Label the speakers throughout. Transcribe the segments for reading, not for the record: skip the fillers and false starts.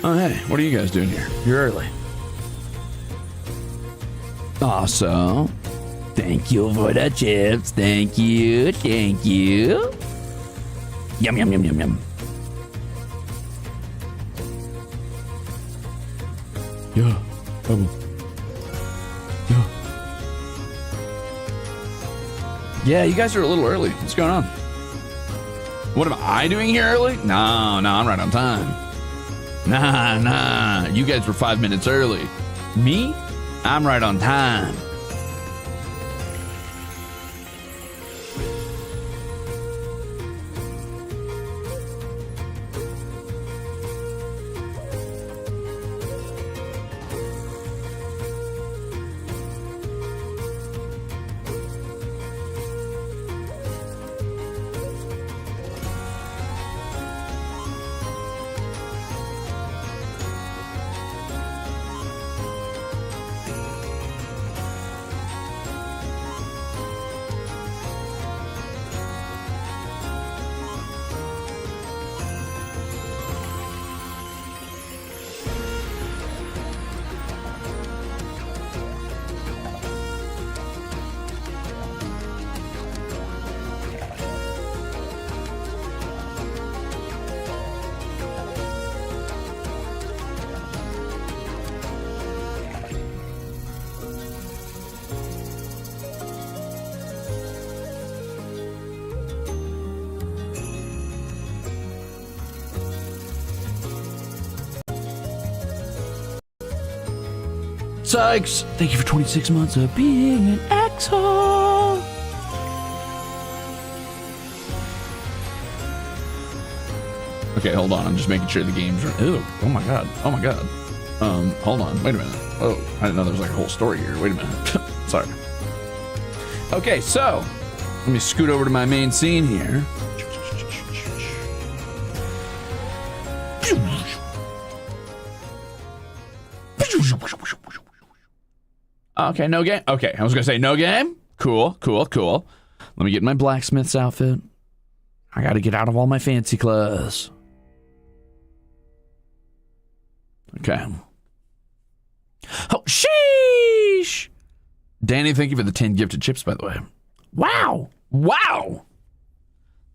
Speaker 1: Oh, hey, what are you guys doing here? You're early. Awesome. Thank you for the chips. Thank you. Thank you. Yum, yum, yum, yum, yum. Yeah. Yeah, you guys are a little early. What's going on? What am I doing here early? No, I'm right on time. Nah. You guys were 5 minutes early. Me? I'm right on time. Sykes, thank you for 26 months of being an Axefor. Okay, hold on. I'm just making sure the game's right. Ew, oh my god. Hold on. Wait a minute. Oh, I didn't know there was like a whole story here. Wait a minute. Sorry. Okay, so let me scoot over to my main scene here. Okay, no game. Okay, I was gonna say no game. Cool. Let me get my blacksmith's outfit. I gotta get out of all my fancy clothes. Okay. Oh, sheesh! Danny, thank you for the 10 gifted chips, by the way. Wow!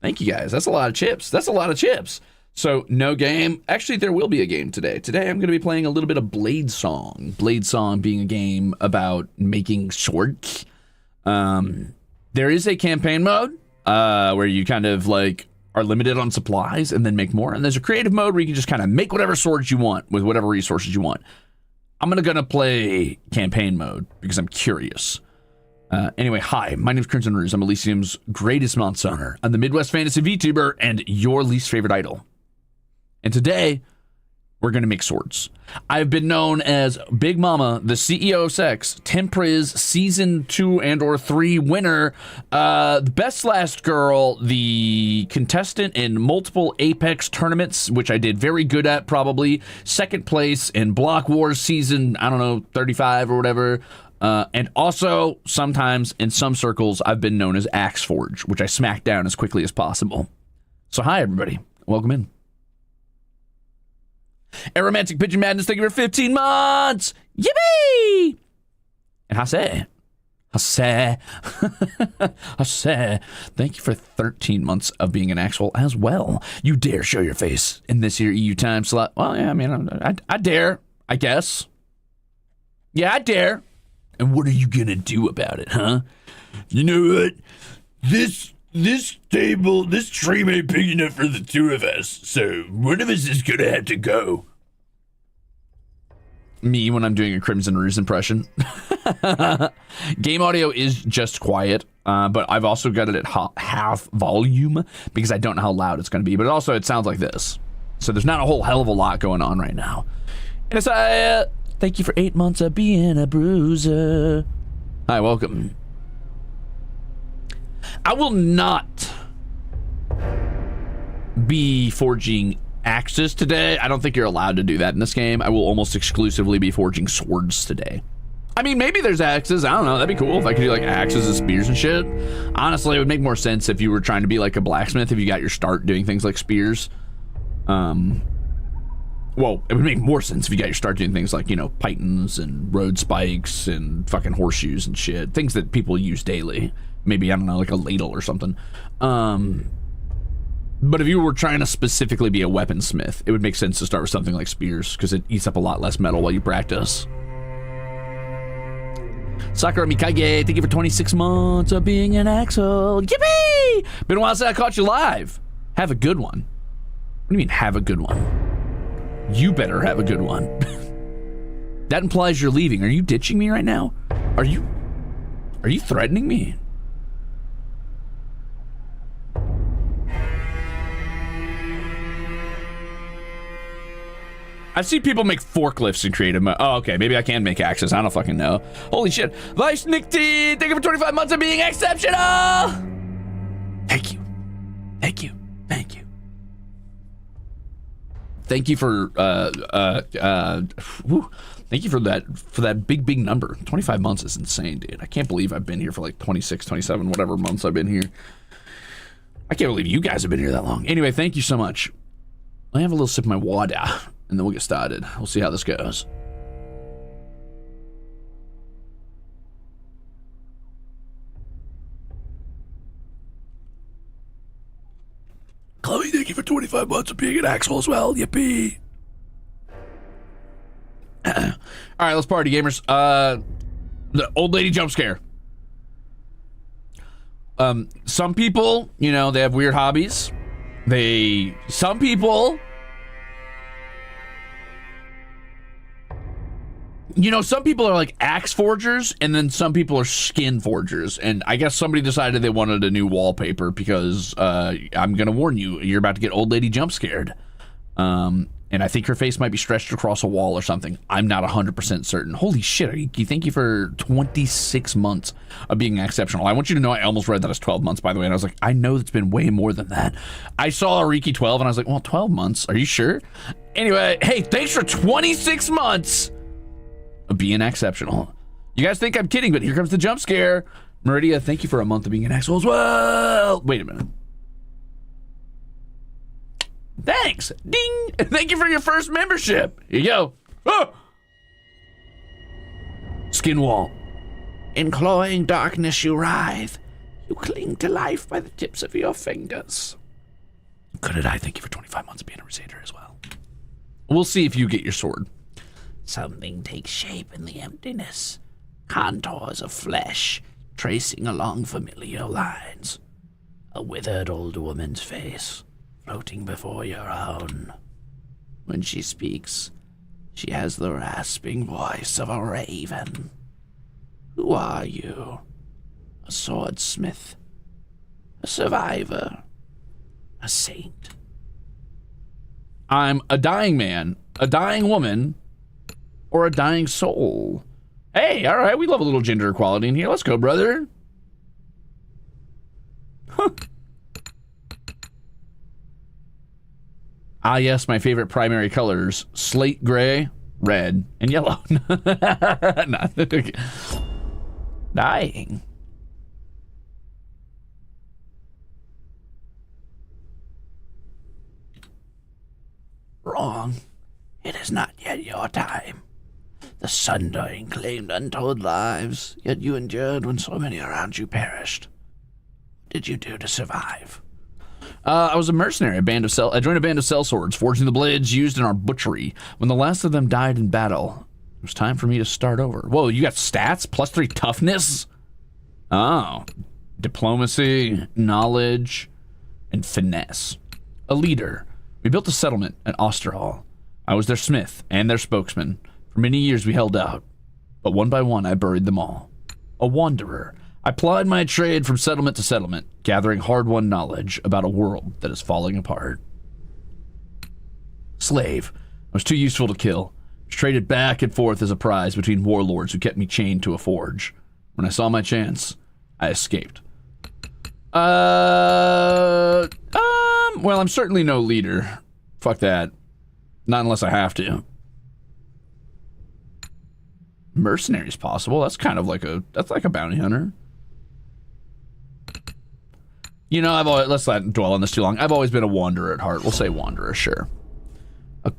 Speaker 1: Thank you guys. That's a lot of chips. So, no game. Actually, there will be a game today. Today, I'm going to be playing a little bit of Bladesong. Bladesong being a game about making swords. There is a campaign mode where you kind of like are limited on supplies and then make more. And there's a creative mode where you can just kind of make whatever swords you want with whatever resources you want. I'm gonna play campaign mode because I'm curious. Anyway, hi, my name is Crimzon Rulez. I'm Elysium's greatest monster hunter. I'm the Midwest Fantasy VTuber and your least favorite idol. And today, we're going to make swords. I've been known as Big Mama, the CEO of Sex, Tempriz Season 2 and or 3 winner, the Best Last Girl, the contestant in multiple Apex tournaments, which I did very good at probably, second place in Block Wars Season, 35 or whatever, and also sometimes in some circles, I've been known as Axeforge, which I smack down as quickly as possible. So hi, everybody. Welcome in. Aromantic Pigeon Madness, thank you for 15 months! Yippee! And Hase, thank you for 13 months of being an actual as well. You dare show your face in this here EU time slot? Well, yeah, I mean, I dare, I guess. Yeah, I dare. And what are you gonna do about it, huh? You know what? This tree ain't big enough for the two of us, so one of us is gonna have to go. Me when I'm doing a Crimzon Rulez impression. Game audio is just quiet, but I've also got it at half volume because I don't know how loud it's gonna be, but also it sounds like this. So there's not a whole hell of a lot going on right now. And it's thank you for 8 months of being a bruiser. Hi, welcome. I will not be forging axes today. I don't think you're allowed to do that in this game. I will almost exclusively be forging swords today. I mean, maybe there's axes. I don't know. That'd be cool if I could do like axes and spears and shit. Honestly, it would make more sense if you were trying to be like a blacksmith, if you got your start doing things like spears. Well, it would make more sense if you guys start doing things like, you know, pythons and road spikes and fucking horseshoes and shit. Things that people use daily. Maybe, I don't know, like a ladle or something. But if you were trying to specifically be a weaponsmith, it would make sense to start with something like spears, because it eats up a lot less metal while you practice. Sakura Mikage, thank you for 26 months of being an Axel. Yippee! Been a while since I caught you live. Have a good one. What do you mean, have a good one? You better have a good one. That implies you're leaving. Are you ditching me right now? Are you threatening me? I've seen people make forklifts in creative mode. Oh, okay. Maybe I can make axes. I don't fucking know. Holy shit. Vice Nick T, thank you for 25 months of being exceptional. Thank you. Thank you. Thank you. Thank you for thank you for that big number. 25 months is insane, dude. I can't believe I've been here for like 26, 27, whatever months I've been here. I can't believe you guys have been here that long. Anyway, thank you so much. I have a little sip of my water, and then we'll get started. We'll see how this goes. Chloe, thank you for 25 months of being an Axel as well. Yippee. All right, let's party, gamers. The old lady jump scare. Some people, you know, they have weird hobbies. Some people, you know, some people are like axe forgers, and then some people are skin forgers. And I guess somebody decided they wanted a new wallpaper because I'm gonna warn you, you're about to get old lady jump scared. And I think her face might be stretched across a wall or something. I'm not 100% certain. Holy shit, thank you for 26 months of being exceptional. I want you to know I almost read that as 12 months, by the way, and I was like, I know it's been way more than that. I saw Ariki 12, and I was like, well, 12 months, are you sure? Anyway, hey, thanks for 26 months of being exceptional. You guys think I'm kidding, but here comes the jump scare. Meridia, thank you for a month of being an Axel as well. Wait a minute. Thanks. Ding. Thank you for your first membership. Here you go. Ah! Skin wall. In cloying darkness you writhe. You cling to life by the tips of your fingers. Good at I thank you for 25 months of being a Crusader as well. We'll see if you get your sword. Something takes shape in the emptiness. Contours of flesh tracing along familiar lines. A withered old woman's face floating before your own. When she speaks, she has the rasping voice of a raven. Who are you? A swordsmith? A survivor? A saint? I'm a dying man, a dying woman, or a dying soul. Hey, all right, we love a little gender equality in here. Let's go, brother. Huh. Ah, yes, my favorite primary colors: slate gray, red, and yellow. Dying. Wrong. It is not yet your time. The Sundering claimed untold lives, yet you endured when so many around you perished. What did you do to survive? I was a mercenary. I joined a band of sellswords, forging the blades used in our butchery. When the last of them died in battle, it was time for me to start over. Whoa, you got stats? +3 toughness? Oh. Diplomacy, knowledge, and finesse. A leader. We built a settlement at Osterhall. I was their smith and their spokesman. For many years we held out, but one by one I buried them all. A wanderer. I plied my trade from settlement to settlement, gathering hard-won knowledge about a world that is falling apart. Slave. I was too useful to kill. Was traded back and forth as a prize between warlords who kept me chained to a forge. When I saw my chance, I escaped. Well, I'm certainly no leader. Fuck that. Not unless I have to. Mercenary's possible. That's kind of like a bounty hunter. You know, let's not dwell on this too long. I've always been a wanderer at heart. We'll say wanderer, sure. A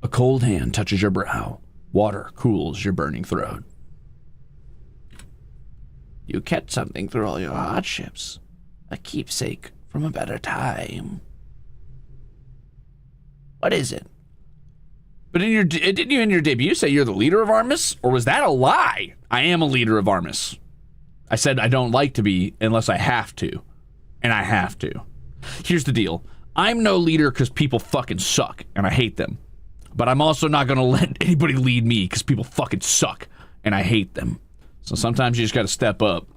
Speaker 1: A cold hand touches your brow. Water cools your burning throat. You kept something through all your hardships. A keepsake from a better time. What is it? But didn't you in your debut say you're the leader of Armis? Or was that a lie? I am a leader of Armis. I said I don't like to be unless I have to. And I have to. Here's the deal. I'm no leader because people fucking suck, and I hate them. But I'm also not going to let anybody lead me because people fucking suck, and I hate them. So sometimes you just got to step up.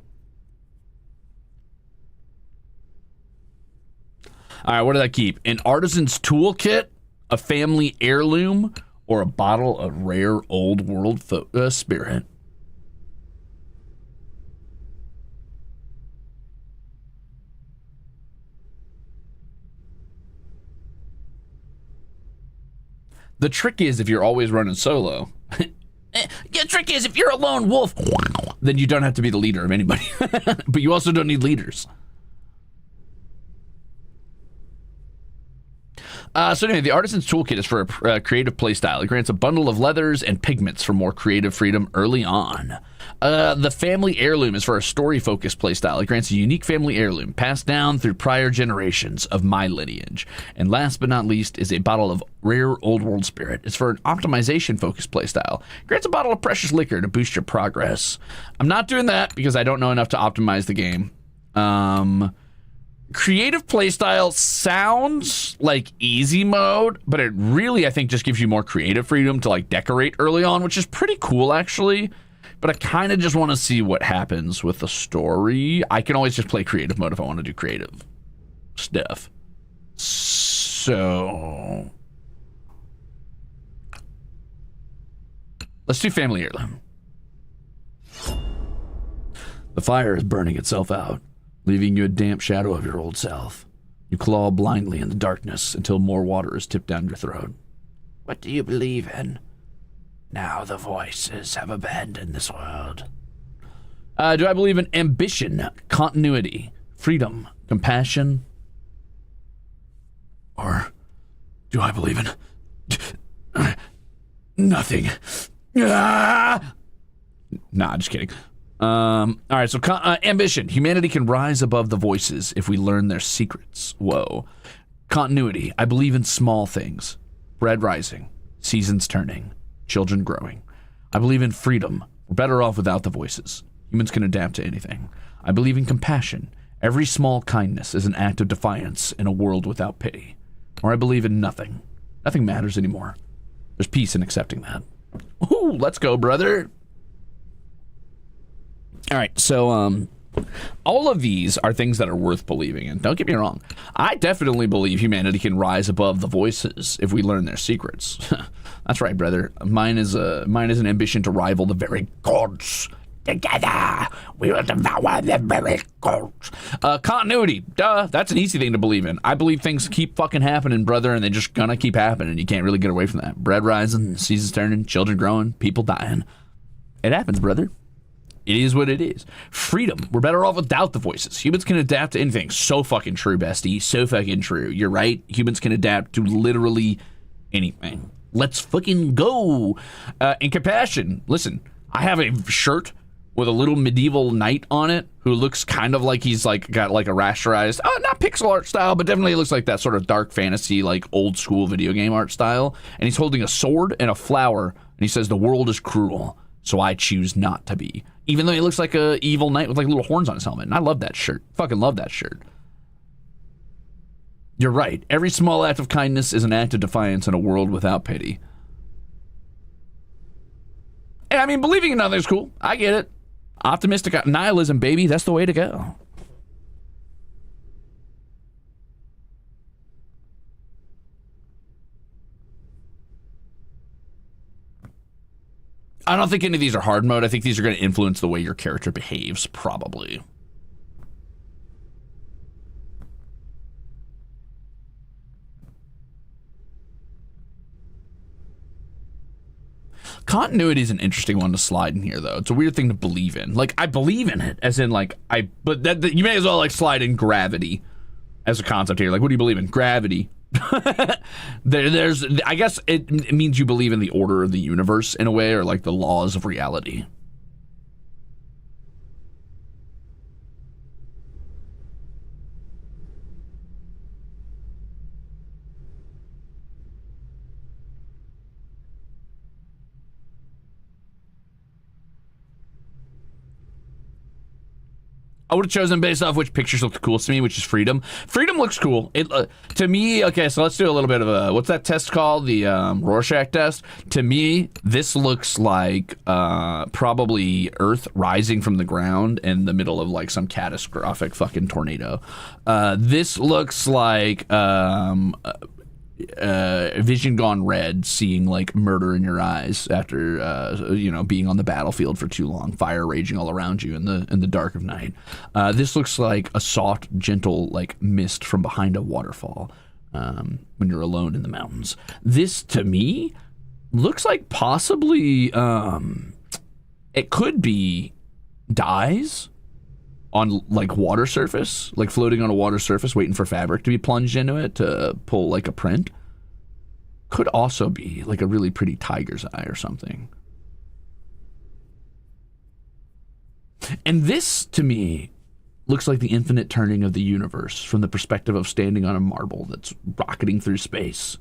Speaker 1: All right, what did I keep? An artisan's toolkit, a family heirloom, or a bottle of rare old world spirit. The trick is if you're always running solo. The trick is if you're a lone wolf, then you don't have to be the leader of anybody. But you also don't need leaders. So anyway, the Artisan's Toolkit is for a creative playstyle. It grants a bundle of leathers and pigments for more creative freedom early on. The Family Heirloom is for a story-focused playstyle. It grants a unique family heirloom passed down through prior generations of my lineage. And last but not least is a bottle of rare old world spirit. It's for an optimization-focused playstyle. It grants a bottle of precious liquor to boost your progress. I'm not doing that because I don't know enough to optimize the game. Creative playstyle sounds like easy mode, but it really, I think, just gives you more creative freedom to like decorate early on, which is pretty cool actually. But I kind of just want to see what happens with the story. I can always just play creative mode if I want to do creative stuff. So let's do Family Heirloom. The fire is burning itself out, leaving you a damp shadow of your old self. You claw blindly in the darkness until more water is tipped down your throat. What do you believe in? Now the voices have abandoned this world. Do I believe in ambition, continuity, freedom, compassion? Or do I believe in nothing? Nah, just kidding. All right, so ambition. Humanity can rise above the voices if we learn their secrets. Whoa. Continuity. I believe in small things. Bread rising. Seasons turning. Children growing. I believe in freedom. We're better off without the voices. Humans can adapt to anything. I believe in compassion. Every small kindness is an act of defiance in a world without pity. Or I believe in nothing. Nothing matters anymore. There's peace in accepting that. Ooh, let's go, brother. All right, so all of these are things that are worth believing in. Don't get me wrong. I definitely believe humanity can rise above the voices if we learn their secrets. That's right, brother. Mine is an ambition to rival the very gods. Together, we will devour the very gods. Continuity. Duh. That's an easy thing to believe in. I believe things keep fucking happening, brother, and they're just gonna keep happening. You can't really get away from that. Bread rising, seasons turning, children growing, people dying. It happens, brother. It is what it is. Freedom. We're better off without the voices. Humans can adapt to anything. So fucking true, bestie. So fucking true. You're right. Humans can adapt to literally anything. Let's fucking go. And compassion. Listen, I have a shirt with a little medieval knight on it who looks kind of like he's like got like a rasterized, not pixel art style, but definitely looks like that sort of dark fantasy, like old school video game art style. And he's holding a sword and a flower. And he says, the world is cruel, so I choose not to be. Even though he looks like a evil knight with like little horns on his helmet. And I love that shirt. Fucking love that shirt. You're right. Every small act of kindness is an act of defiance in a world without pity. And I mean, believing in nothing is cool. I get it. Optimistic nihilism, baby. That's the way to go. I don't think any of these are hard mode. I think these are going to influence the way your character behaves, probably. Continuity is an interesting one to slide in here, though. It's a weird thing to believe in. Like, I believe in it, as in, like, but you may as well, like, slide in gravity as a concept here. Like, what do you believe in? Gravity. There's, I guess it means you believe in the order of the universe in a way, or like the laws of reality. I would have chosen based off which pictures look the coolest to me, which is Freedom. Freedom looks cool. It to me, okay, so let's do a little bit of a, what's that test called? The Rorschach test. To me, this looks like probably Earth rising from the ground in the middle of like some catastrophic fucking tornado. This looks like vision gone red, seeing like murder in your eyes after you know, being on the battlefield for too long, fire raging all around you in the dark of night. This looks like a soft, gentle like mist from behind a waterfall when you're alone in the mountains. This to me looks like possibly it could be dyes on like water surface, like floating on a water surface waiting for fabric to be plunged into it to pull like a print. Could also be like a really pretty tiger's eye or something. And this to me looks like the infinite turning of the universe from the perspective of standing on a marble that's rocketing through space.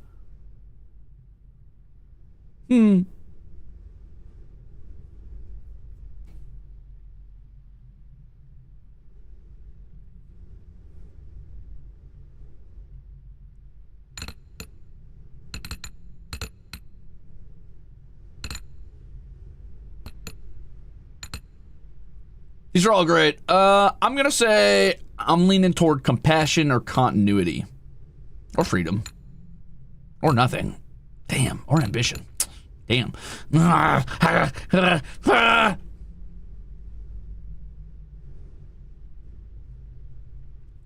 Speaker 1: These are all great. I'm gonna say I'm leaning toward compassion or continuity. Or freedom. Or nothing. Damn. Or ambition. Damn. Let's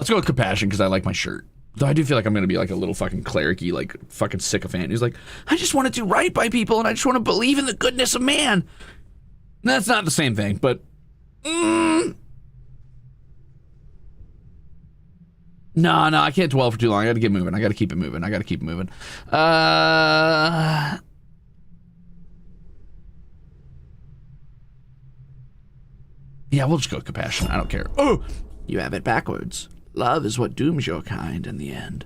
Speaker 1: go with compassion because I like my shirt. Though I do feel like I'm gonna be like a little fucking cleric-y, like fucking sycophant who's like, I just want to do right by people and I just want to believe in the goodness of man. That's not the same thing, but No, I can't dwell for too long. I gotta get moving. I gotta keep it moving. Yeah, we'll just go with compassion. I don't care. Oh! You have it backwards. Love is what dooms your kind in the end.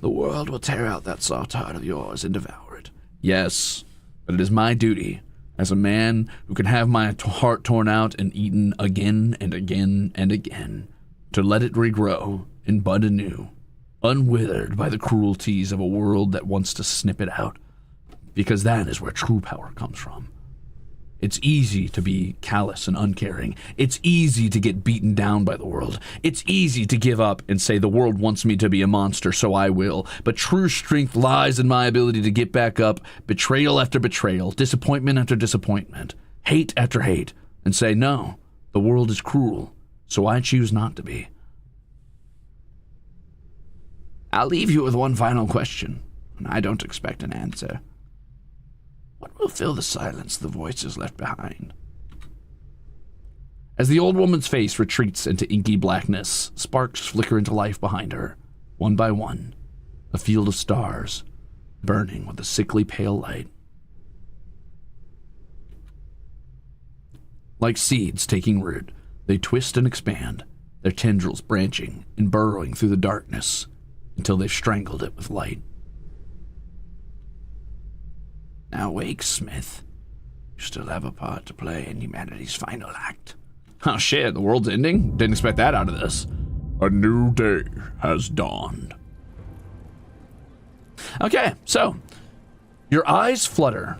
Speaker 1: The world will tear out that soft heart of yours and devour it. Yes, but it is my duty as a man who can have my heart torn out and eaten again and again and again, to let it regrow and bud anew, unwithered by the cruelties of a world that wants to snip it out, because that is where true power comes from. It's easy to be callous and uncaring. It's easy to get beaten down by the world. It's easy to give up and say the world wants me to be a monster, so I will. But true strength lies in my ability to get back up, betrayal after betrayal, disappointment after disappointment, hate after hate, and say, no, the world is cruel, so I choose not to be. I'll leave you with one final question, and I don't expect an answer. What will fill the silence the voices left behind? As the old woman's face retreats into inky blackness, sparks flicker into life behind her, one by one, a field of stars, burning with a sickly pale light. Like seeds taking root, they twist and expand, their tendrils branching and burrowing through the darkness until they've strangled it with light. Now wake, Smith. You still have a part to play in humanity's final act. Oh shit, the world's ending? Didn't expect that out of this. A new day has dawned. Okay, so your eyes flutter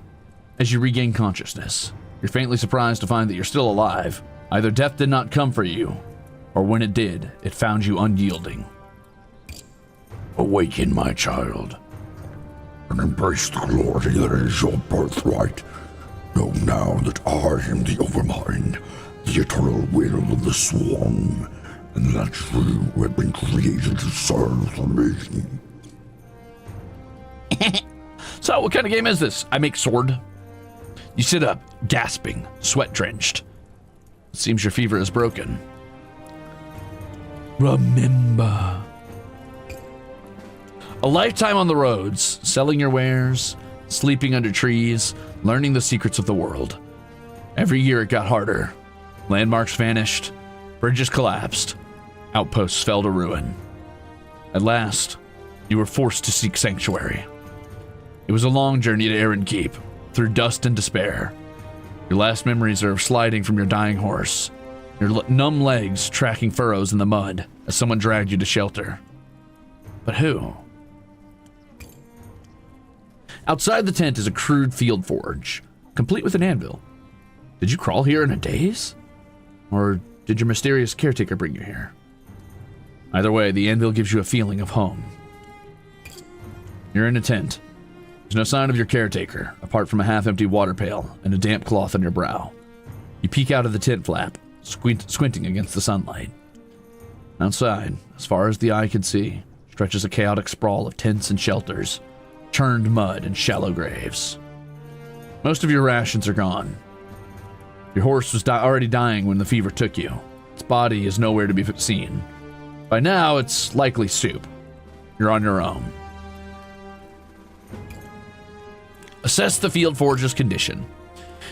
Speaker 1: as you regain consciousness. You're faintly surprised to find that you're still alive. Either death did not come for you, or when it did, it found you unyielding. Awaken, my child, and embrace the glory that is your birthright. Know now that I am the Overmind, the eternal will of the Swarm, and that you have been created to serve me. So, what kind of game is this? I make sword. You sit up, gasping, sweat-drenched. It seems your fever is broken. Remember, A lifetime on the roads, selling your wares, sleeping under trees, learning the secrets of the world. Every year it got harder. Landmarks vanished, bridges collapsed, outposts fell to ruin. At last, you were forced to seek sanctuary. It was a long journey to Aaron Keep, through dust and despair. Your last memories are of sliding from your dying horse, your numb legs tracking furrows in the mud as someone dragged you to shelter. But who? Outside the tent is a crude field forge, complete with an anvil. Did you crawl here in a daze? Or did your mysterious caretaker bring you here? Either way, the anvil gives you a feeling of home. You're in a tent. There's no sign of your caretaker, apart from a half-empty water pail and a damp cloth on your brow. You peek out of the tent flap, squinting against the sunlight. Outside, as far as the eye can see, stretches a chaotic sprawl of tents and shelters, churned mud and shallow graves. Most of your rations are gone. Your horse was already dying when the fever took you. Its body is nowhere to be seen. By now, it's likely soup. You're on your own. Assess the field forge's condition.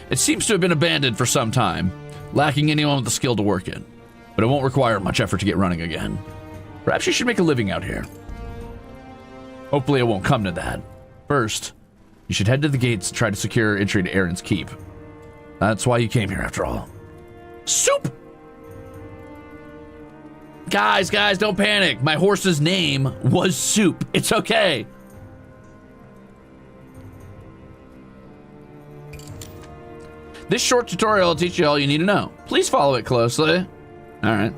Speaker 1: It seems to have been abandoned for some time, lacking anyone with the skill to work it, but it won't require much effort to get running again. Perhaps you should make a living out here. Hopefully it won't come to that. First, you should head to the gates and try to secure entry to Aaron's Keep. That's why you came here after all. Soup! Guys, don't panic. My horse's name was Soup. It's okay. This short tutorial will teach you all you need to know. Please follow it closely. All right.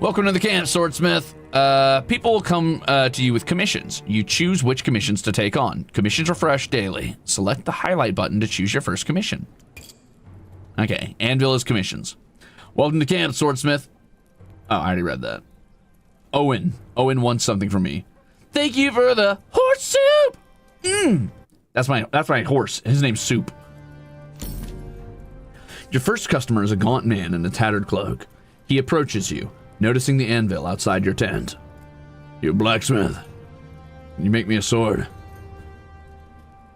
Speaker 1: Welcome to the camp, Swordsmith. People will come to you with commissions. You choose which commissions to take on. Commissions refresh daily. Select the highlight button to choose your first commission. Okay, Anvil is commissions. Welcome to camp, Swordsmith. Oh, I already read that. Owen wants something from me. Thank you for the horse soup. That's my horse. His name's Soup. Your first customer is a gaunt man in a tattered cloak. He approaches you, noticing the anvil outside your tent. You're a blacksmith. Can you make me a sword?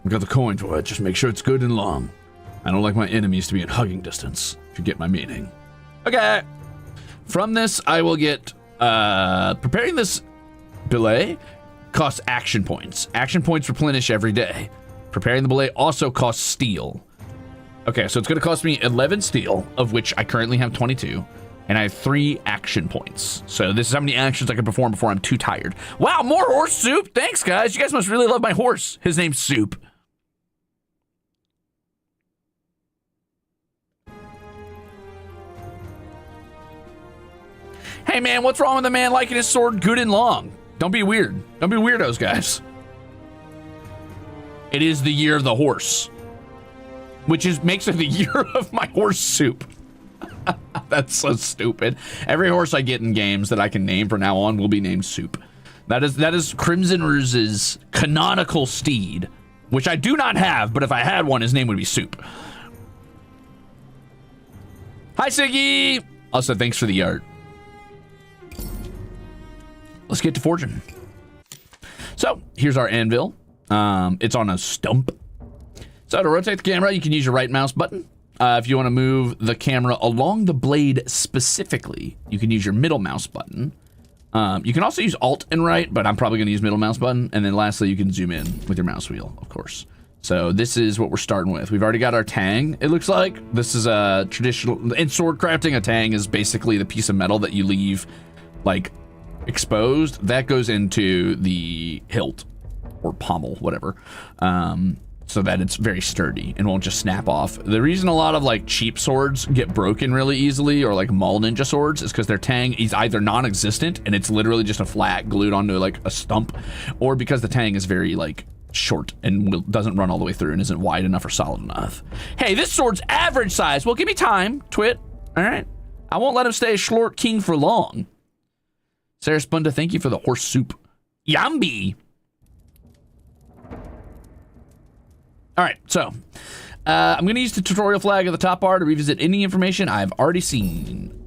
Speaker 1: I've got the coin for it. Just make sure it's good and long. I don't like my enemies to be in hugging distance, if you get my meaning. Okay. From this, I will get, preparing this billet costs action points. Action points replenish every day. Preparing the billet also costs steel. Okay, so it's going to cost me 11 steel, of which I currently have 22, and I have 3 action points. So this is how many actions I can perform before I'm too tired. Wow, more horse soup! Thanks, guys. You guys must really love my horse. His name's Soup. Hey, man, what's wrong with a man liking his sword good and long? Don't be weird. Don't be weirdos, guys. It is the year of the horse, which makes it the year of my horse Soup. That's so stupid. Every horse I get in games that I can name from now on will be named Soup. That is Crimzon Rulez's canonical steed, which I do not have, but if I had one, his name would be Soup. Hi, Siggy! Also, thanks for the art. Let's get to forging. So, here's our anvil. It's on a stump. So, to rotate the camera, you can use your right mouse button. If you want to move the camera along the blade specifically, you can use your middle mouse button. You can also use Alt and right, but I'm probably going to use middle mouse button. And then lastly, you can zoom in with your mouse wheel, of course. So this is what we're starting with. We've already got our tang, it looks like. This is a traditional, in sword crafting, a tang is basically the piece of metal that you leave, like, exposed. That goes into the hilt, or pommel, whatever. So that it's very sturdy and won't just snap off. The reason a lot of like cheap swords get broken really easily, or like mall ninja swords, is because their tang is either non-existent and it's literally just a flat glued onto like a stump, or because the tang is very like short and doesn't run all the way through and isn't wide enough or solid enough. Hey, this sword's average size. Well, give me time, Twit. All right, I won't let him stay a short king for long. Sarah Spunda, thank you for the horse soup. Yambi. All right, so I'm going to use the tutorial flag at the top bar to revisit any information I've already seen.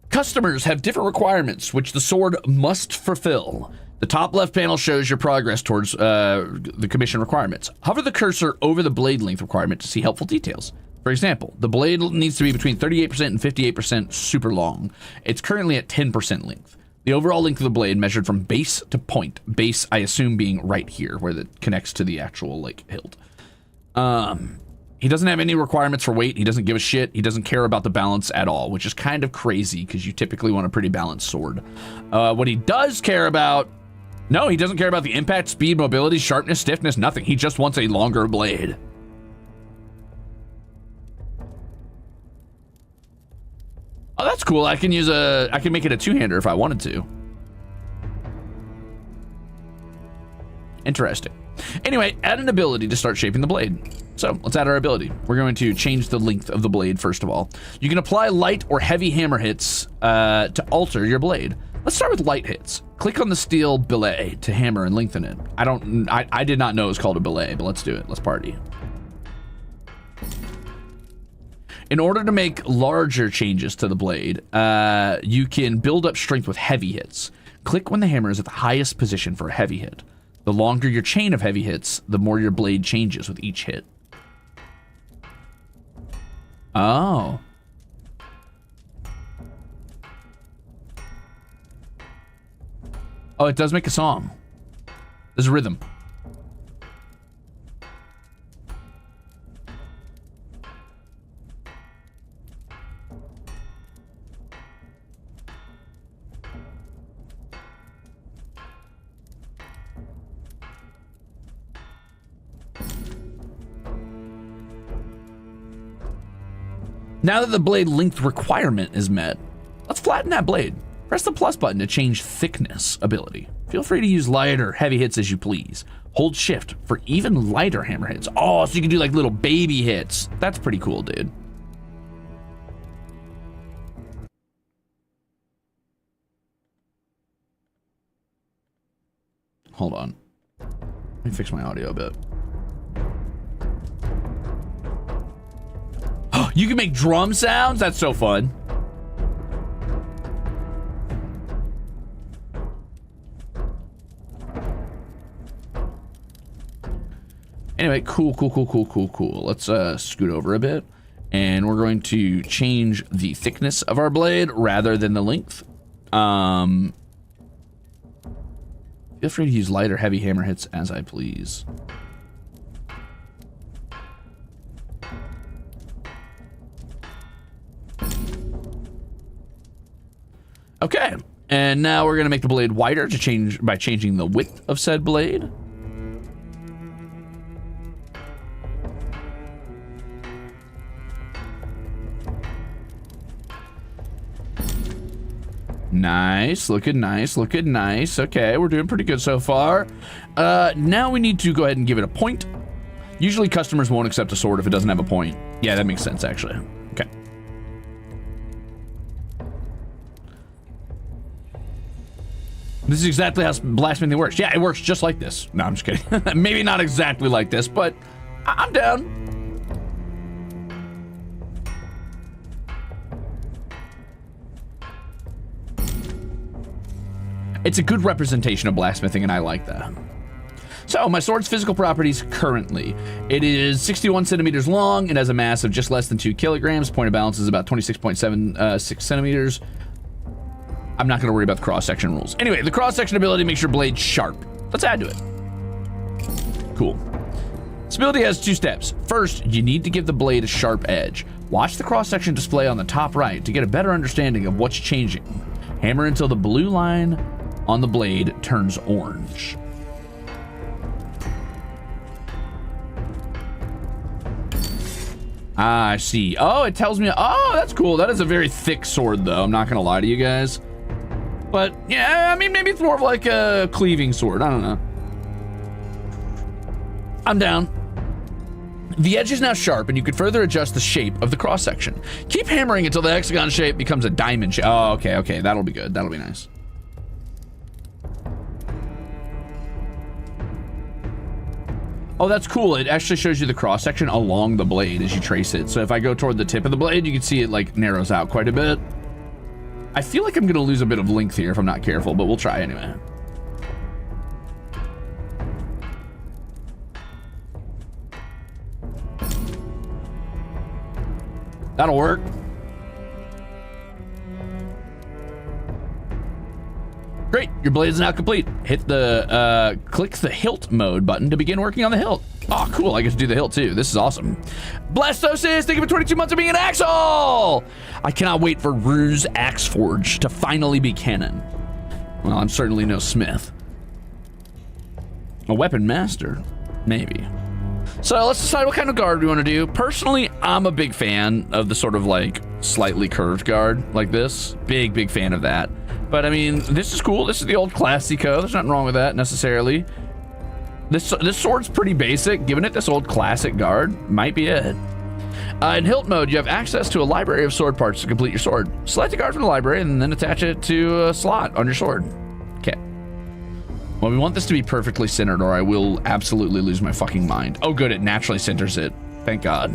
Speaker 1: Customers have different requirements which the sword must fulfill. The top left panel shows your progress towards the commission requirements. Hover the cursor over the blade length requirement to see helpful details. For example, the blade needs to be between 38% and 58% super long. It's currently at 10% length. The overall length of the blade measured from base to point. Base, I assume, being right here where it connects to the actual like hilt. He doesn't have any requirements for weight. He doesn't give a shit. He doesn't care about the balance at all, which is kind of crazy because you typically want a pretty balanced sword. What he does care about, no, he doesn't care about the impact, speed, mobility, sharpness, stiffness, nothing. He just wants a longer blade. Oh, that's cool. I can make it a two-hander if I wanted to. Interesting. Anyway, add an ability to start shaping the blade. So let's add our ability. We're going to change the length of the blade first of all. You can apply light or heavy hammer hits to alter your blade. Let's start with light hits. Click on the steel billet to hammer and lengthen it. I did not know it was called a billet, but let's do it. Let's party. In order to make larger changes to the blade, you can build up strength with heavy hits. Click when the hammer is at the highest position for a heavy hit. The longer your chain of heavy hits, the more your blade changes with each hit. Oh. Oh, it does make a song. There's a rhythm. Now that the blade length requirement is met, let's flatten that blade. Press the plus button to change thickness ability. Feel free to use light or heavy hits as you please. Hold shift for even lighter hammer hits. Oh, so you can do like little baby hits. That's pretty cool, dude. Hold on. Let me fix my audio a bit. You can make drum sounds? That's so fun. Anyway, cool. Let's scoot over a bit. And we're going to change the thickness of our blade rather than the length. Feel free to use light or heavy hammer hits as I please. Okay, and now we're gonna make the blade wider by changing the width of said blade. Nice, looking nice. Okay, we're doing pretty good so far. Now we need to go ahead and give it a point. Usually customers won't accept a sword if it doesn't have a point. Yeah, that makes sense actually. Okay. This is exactly how blacksmithing works. Yeah, it works just like this. No, I'm just kidding. Maybe not exactly like this, but I'm down. It's a good representation of blacksmithing, and I like that. So, my sword's physical properties currently. It is 61 centimeters long. It has a mass of just less than 2 kilograms. Point of balance is about 26.76 centimeters. I'm not going to worry about the cross-section rules. Anyway, the cross-section ability makes your blade sharp. Let's add to it. Cool. This ability has 2 steps. First, you need to give the blade a sharp edge. Watch the cross-section display on the top right to get a better understanding of what's changing. Hammer until the blue line on the blade turns orange. Ah, I see. Oh, it tells me. Oh, that's cool. That is a very thick sword, though. I'm not going to lie to you guys. But, yeah, I mean, maybe it's more of like a cleaving sword. I don't know. I'm down. The edge is now sharp, and you can further adjust the shape of the cross-section. Keep hammering until the hexagon shape becomes a diamond shape. Oh, okay. That'll be good. That'll be nice. Oh, that's cool. It actually shows you the cross section along the blade as you trace it. So if I go toward the tip of the blade, you can see it like narrows out quite a bit. I feel like I'm going to lose a bit of length here if I'm not careful, but we'll try anyway. That'll work. Great, your blade is now complete. Hit the, click the hilt mode button to begin working on the hilt. Oh, cool, I get to do the hilt too. This is awesome. Blastosis, thank you for 22 months of being an Axel! I cannot wait for Ruze Axeforge to finally be canon. Well, I'm certainly no smith. A weapon master, maybe. So let's decide what kind of guard we want to do. Personally, I'm a big fan of the sort of like slightly curved guard like this. Big fan of that. But I mean, this is cool. This is the old Classico. There's nothing wrong with that necessarily. This sword's pretty basic. Giving it this old classic guard might be it. In hilt mode, you have access to a library of sword parts to complete your sword. Select a guard from the library and then attach it to a slot on your sword. Okay. Well, we want this to be perfectly centered or I will absolutely lose my fucking mind. Oh good, it naturally centers it. Thank God.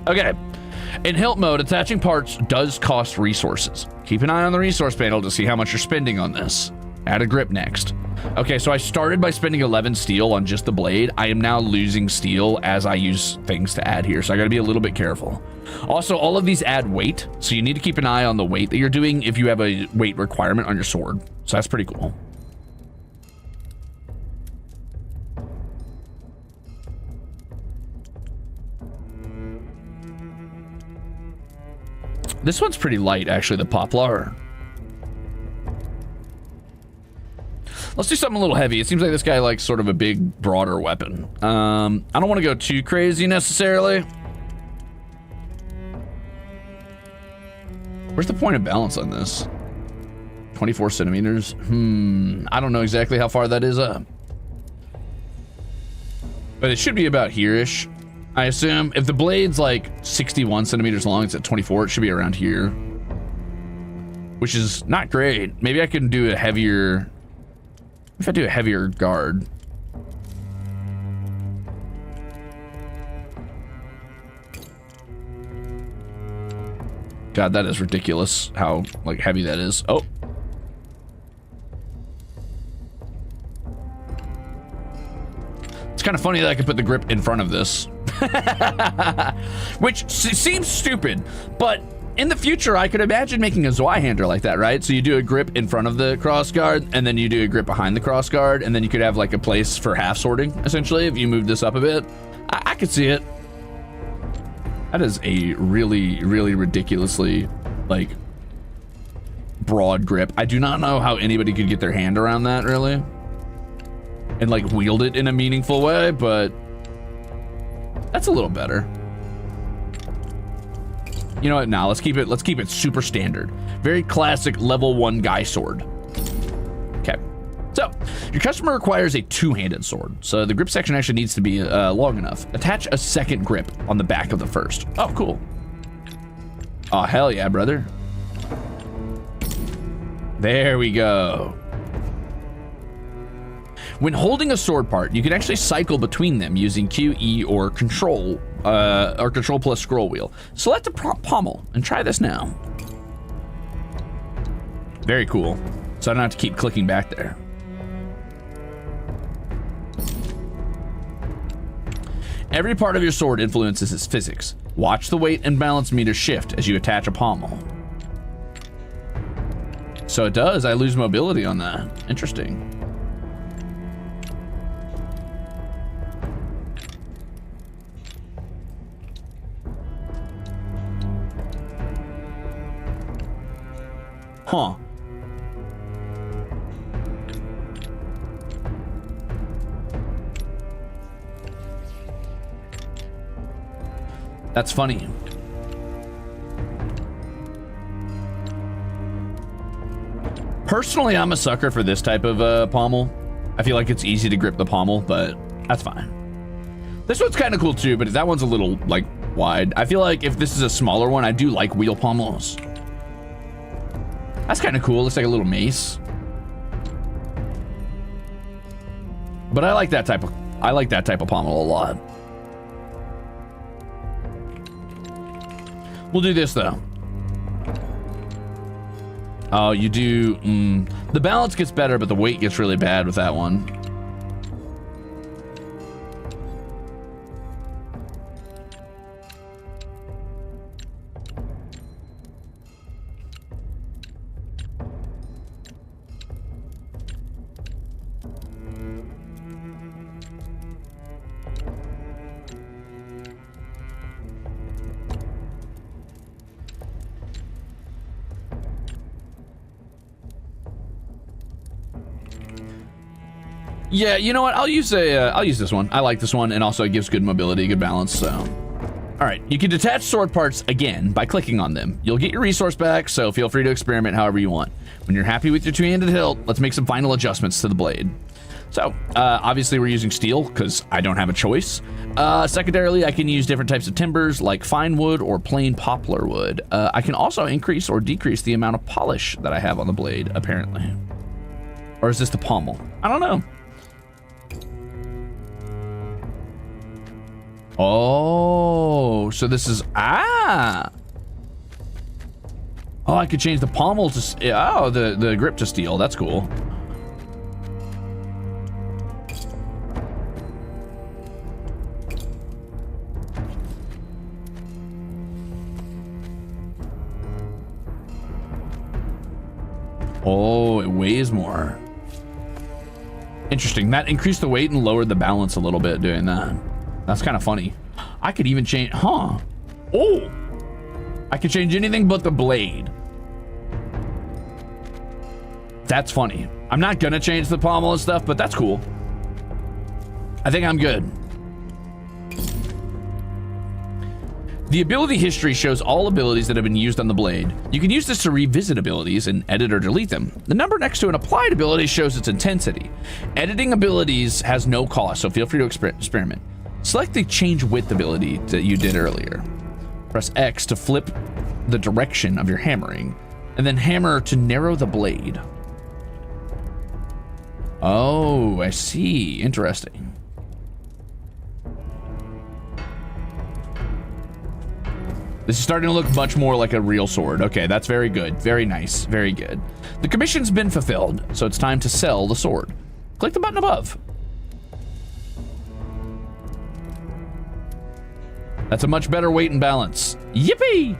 Speaker 1: Okay. In hilt mode, attaching parts does cost resources. Keep an eye on the resource panel to see how much you're spending on this. Add a grip next. Okay, so I started by spending 11 steel on just the blade. I am now losing steel as I use things to add here, so I gotta be a little bit careful. Also, all of these add weight, so you need to keep an eye on the weight that you're doing if you have a weight requirement on your sword. So that's pretty cool. This one's pretty light, actually, the poplar. Let's do something a little heavy. It seems like this guy likes sort of a big, broader weapon. I don't want to go too crazy necessarily. Where's the point of balance on this? 24 centimeters? I don't know exactly how far that is up. But it should be about here-ish, I assume. If the blade's like 61 centimeters long, it's at 24, it should be around here. Which is not great. Maybe I can do a heavier... If I do a heavier guard. God, that is ridiculous how like heavy that is. Oh. It's kind of funny that I could put the grip in front of this. Which seems stupid, but in the future, I could imagine making a Zweihander like that, right? So you do a grip in front of the cross guard, and then you do a grip behind the cross guard, and then you could have like a place for half sorting, essentially, if you move this up a bit. I could see it. That is a really, really ridiculously, like, broad grip. I do not know how anybody could get their hand around that, really, and like wield it in a meaningful way, but that's a little better. You know what? Now let's keep it super standard. Very classic level 1 guy sword. Okay. So your customer requires a two-handed sword. So the grip section actually needs to be long enough. Attach a second grip on the back of the first. Oh, cool. Oh, hell yeah, brother. There we go. When holding a sword part, you can actually cycle between them using Q, E, or Control plus scroll wheel. Select a pommel and try this now. Very cool. So I don't have to keep clicking back there. Every part of your sword influences its physics. Watch the weight and balance meter shift as you attach a pommel. So it does. I lose mobility on that. Interesting. Huh. That's funny. Personally, I'm a sucker for this type of pommel. I feel like it's easy to grip the pommel, but that's fine. This one's kind of cool too, but that one's a little like wide. I feel like if this is a smaller one, I do like wheel pommels. That's kind of cool. Looks like a little mace. But I like that type of pommel a lot. We'll do this though. Oh, you do. The balance gets better, but the weight gets really bad with that one. Yeah, you know what? I'll use this one. I like this one, and also it gives good mobility, good balance. So, all right, you can detach sword parts again by clicking on them. You'll get your resource back, so feel free to experiment however you want. When you're happy with your two-handed hilt, let's make some final adjustments to the blade. So, obviously we're using steel because I don't have a choice. Secondarily, I can use different types of timbers like fine wood or plain poplar wood. I can also increase or decrease the amount of polish that I have on the blade, apparently. Or is this the pommel? I don't know. Oh, so this is, oh, I could change the pommel to, oh, the grip to steel. That's cool. Oh, it weighs more. Interesting. That increased the weight and lowered the balance a little bit doing that. That's kind of funny. I could even change, huh? Oh, I could change anything but the blade. That's funny. I'm not gonna change the pommel and stuff, but that's cool. I think I'm good. The ability history shows all abilities that have been used on the blade. You can use this to revisit abilities and edit or delete them. The number next to an applied ability shows its intensity. Editing abilities has no cost, so feel free to experiment. Select the change width ability that you did earlier. Press X to flip the direction of your hammering, and then hammer to narrow the blade. Oh, I see. Interesting. This is starting to look much more like a real sword. Okay, that's very good. Very nice. Very good. The commission's been fulfilled, so it's time to sell the sword. Click the button above. That's a much better weight and balance. Yippee!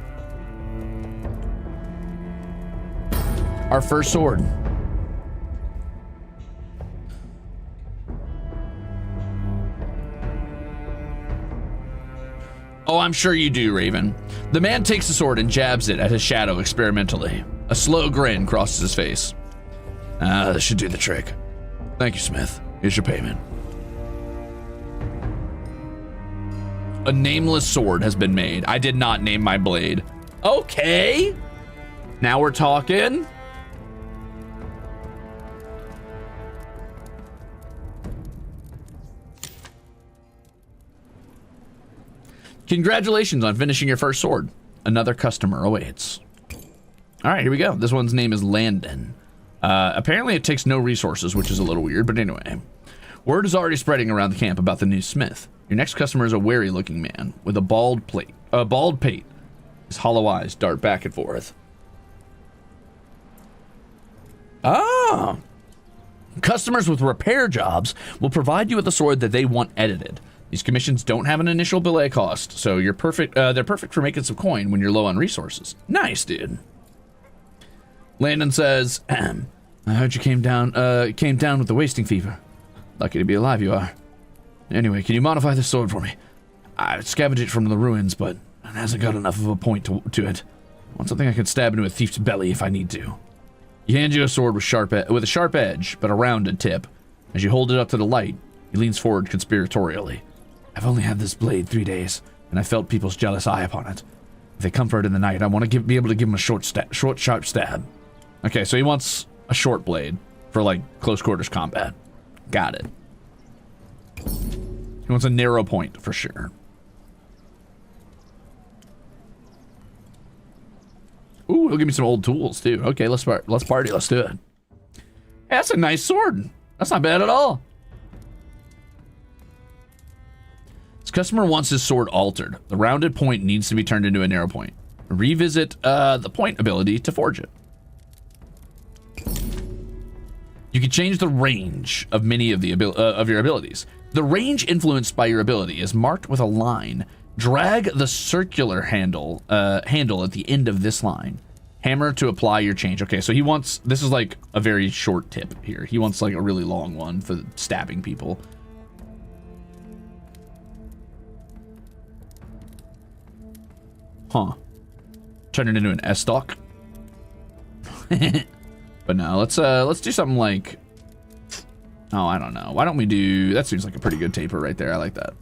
Speaker 1: Our first sword. Oh, I'm sure you do, Raven. The man takes the sword and jabs it at his shadow experimentally. A slow grin crosses his face. Ah, this should do the trick. Thank you, Smith. Here's your payment. A nameless sword has been made. I did not name my blade. Okay. Now we're talking. Congratulations on finishing your first sword. Another customer awaits. All right, here we go. This one's name is Landon. Apparently it takes no resources, which is a little weird, but anyway. Word is already spreading around the camp about the new smith. Your next customer is a wary-looking man with a bald pate. His hollow eyes dart back and forth. Ah! Customers with repair jobs will provide you with a sword that they want edited. These commissions don't have an initial belay cost, so you're perfect. They're perfect for making some coin when you're low on resources. Nice, dude. Landon says, I heard you came down with the wasting fever. Lucky to be alive you are. Anyway, can you modify this sword for me? I scavenged it from the ruins, but it hasn't got enough of a point to it. I want something I can stab into a thief's belly if I need to. He hands you a sword with a sharp edge, but a rounded tip. As you hold it up to the light, he leans forward conspiratorially. I've only had this blade 3 days, and I felt people's jealous eye upon it. If they come for it in the night, I want to be able to give them a short, sharp stab. Okay, so he wants a short blade for, like, close quarters combat. Got it. He wants a narrow point, for sure. Ooh, he'll give me some old tools, too. Okay, let's party. Let's do it. Hey, that's a nice sword. That's not bad at all. This customer wants his sword altered. The rounded point needs to be turned into a narrow point. Revisit the point ability to forge it. You can change the range of many of your abilities. The range influenced by your ability is marked with a line. Drag the circular handle at the end of this line. Hammer to apply your change. Okay, so he wants, this is like a very short tip here. He wants like a really long one for stabbing people. Huh. Turn it into an S-stock. But no, let's do something like, oh, I don't know. Why don't we do, that seems like a pretty good taper right there. I like that.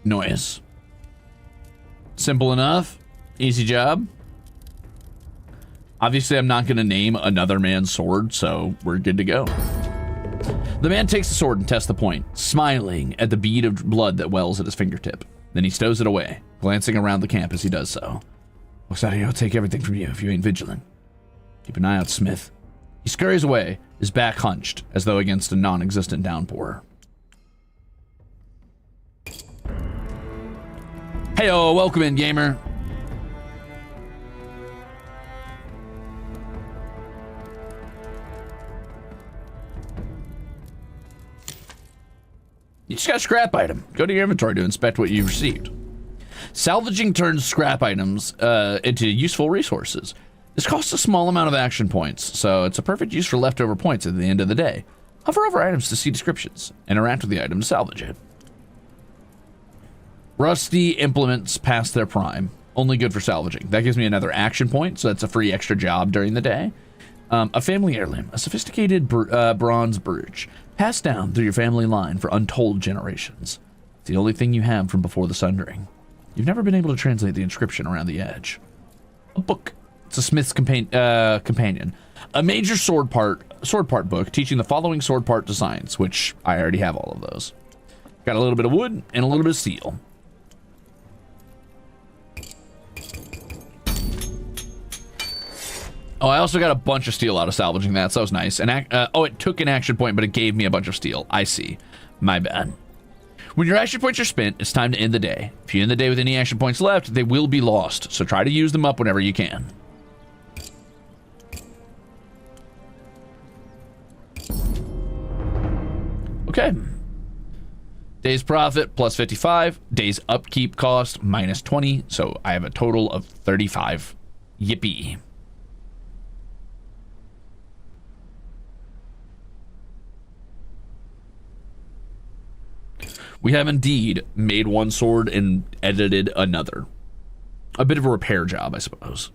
Speaker 1: Noise. Simple enough. Easy job. Obviously, I'm not going to name another man's sword, so we're good to go. The man takes the sword and tests the point, smiling at the bead of blood that wells at his fingertip. Then he stows it away, glancing around the camp as he does so. Looks like he'll take everything from you if you ain't vigilant. Keep an eye out, Smith. He scurries away, his back hunched, as though against a non-existent downpour. Heyo, welcome in, gamer. You just got a scrap item. Go to your inventory to inspect what you've received. Salvaging turns scrap items into useful resources. This costs a small amount of action points, so it's a perfect use for leftover points at the end of the day. Hover over items to see descriptions. Interact with the item to salvage it. Rusty implements past their prime. Only good for salvaging. That gives me another action point, so that's a free extra job during the day. A family heirloom. A sophisticated bronze brooch. Passed down through your family line for untold generations. It's the only thing you have from before the Sundering. You've never been able to translate the inscription around the edge. A book. It's a Smith's companion. A major sword part book teaching the following sword part designs, which I already have all of those. Got a little bit of wood and a little bit of steel. Oh, I also got a bunch of steel out of salvaging that, so that was nice. And oh, it took an action point, but it gave me a bunch of steel. I see. My bad. When your action points are spent, it's time to end the day. If you end the day with any action points left, they will be lost, so try to use them up whenever you can. Okay. Day's profit plus 55. Day's upkeep cost minus 20, so I have a total of 35. Yippee. We have indeed made one sword and edited another. A bit of a repair job, I suppose.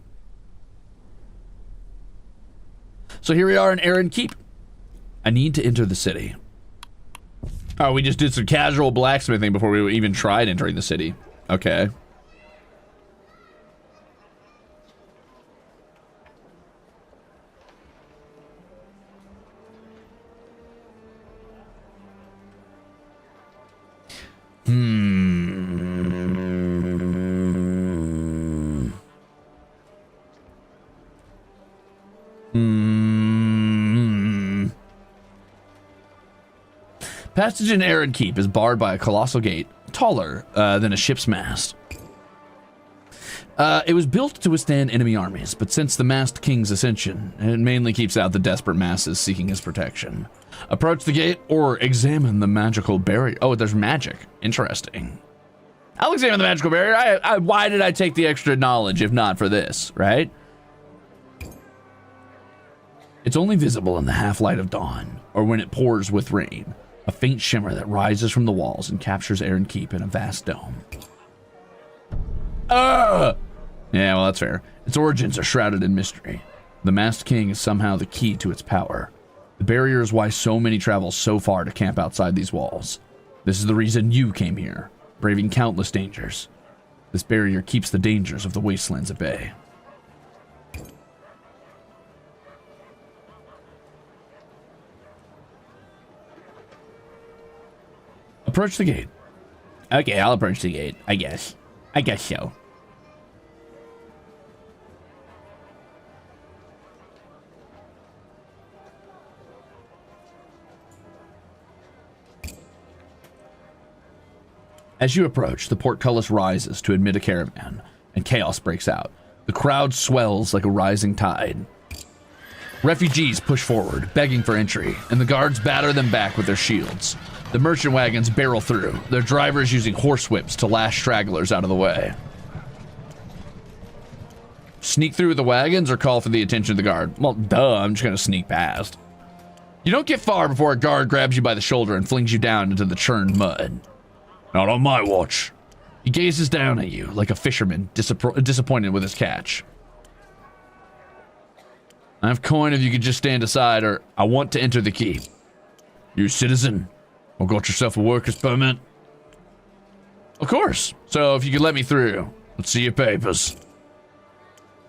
Speaker 1: So here we are in Aaron Keep. I need to enter the city. Oh, we just did some casual blacksmithing before we even tried entering the city. Okay. Passage in Aaron Keep is barred by a colossal gate, taller than a ship's mast. It was built to withstand enemy armies, but since the masked king's ascension, it mainly keeps out the desperate masses seeking his protection. Approach the gate or examine the magical barrier. Oh, there's magic. Interesting. I'll examine the magical barrier. Why did I take the extra knowledge if not for this, right? It's only visible in the half-light of dawn, or when it pours with rain. A faint shimmer that rises from the walls and captures Aaron Keep in a vast dome. Yeah, well, that's fair. Its origins are shrouded in mystery. The Masked King is somehow the key to its power. The barrier is why so many travel so far to camp outside these walls. This is the reason you came here, braving countless dangers. This barrier keeps the dangers of the wastelands at bay. Approach the gate. Okay, I'll approach the gate, I guess. I guess so. As you approach, the portcullis rises to admit a caravan, and chaos breaks out. The crowd swells like a rising tide. Refugees push forward, begging for entry, and the guards batter them back with their shields. The merchant wagons barrel through, their drivers using horsewhips to lash stragglers out of the way. Sneak through the wagons or call for the attention of the guard? Well, duh, I'm just gonna sneak past. You don't get far before a guard grabs you by the shoulder and flings you down into the churned mud. Not on my watch. He gazes down at you like a fisherman disappointed with his catch. I have coin if you could just stand aside, or I want to enter the keep. You citizen? Or got yourself a worker's permit? Of course. So if you could let me through, let's see your papers.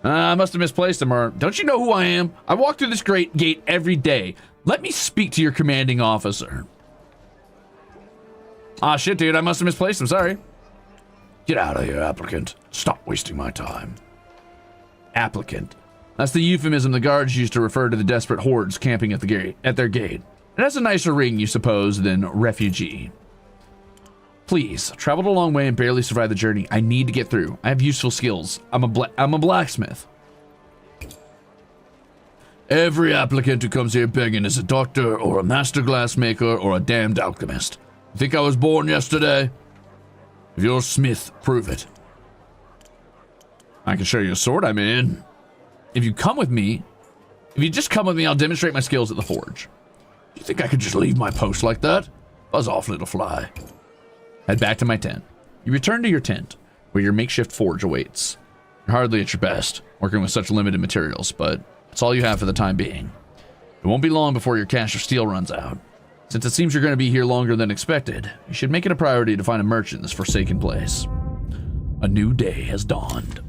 Speaker 1: I must have misplaced them, or don't you know who I am? I walk through this great gate every day. Let me speak to your commanding officer. Ah, shit, dude, I must have misplaced them, sorry. Get out of here, applicant. Stop wasting my time. Applicant. That's the euphemism the guards use to refer to the desperate hordes camping at their gate. It has a nicer ring, you suppose, than refugee. Please, traveled a long way and barely survived the journey. I need to get through. I have useful skills. I'm a blacksmith. Every applicant who comes here begging is a doctor or a master glassmaker or a damned alchemist. You think I was born yesterday? If you're a smith, prove it. I can show you a sword I'm in. If you just come with me, I'll demonstrate my skills at the forge. You think I could just leave my post like that? Buzz off, little fly. Head back to my tent. You return to your tent, where your makeshift forge awaits. You're hardly at your best, working with such limited materials, but it's all you have for the time being. It won't be long before your cache of steel runs out. Since it seems you're going to be here longer than expected, you should make it a priority to find a merchant in this forsaken place. A new day has dawned.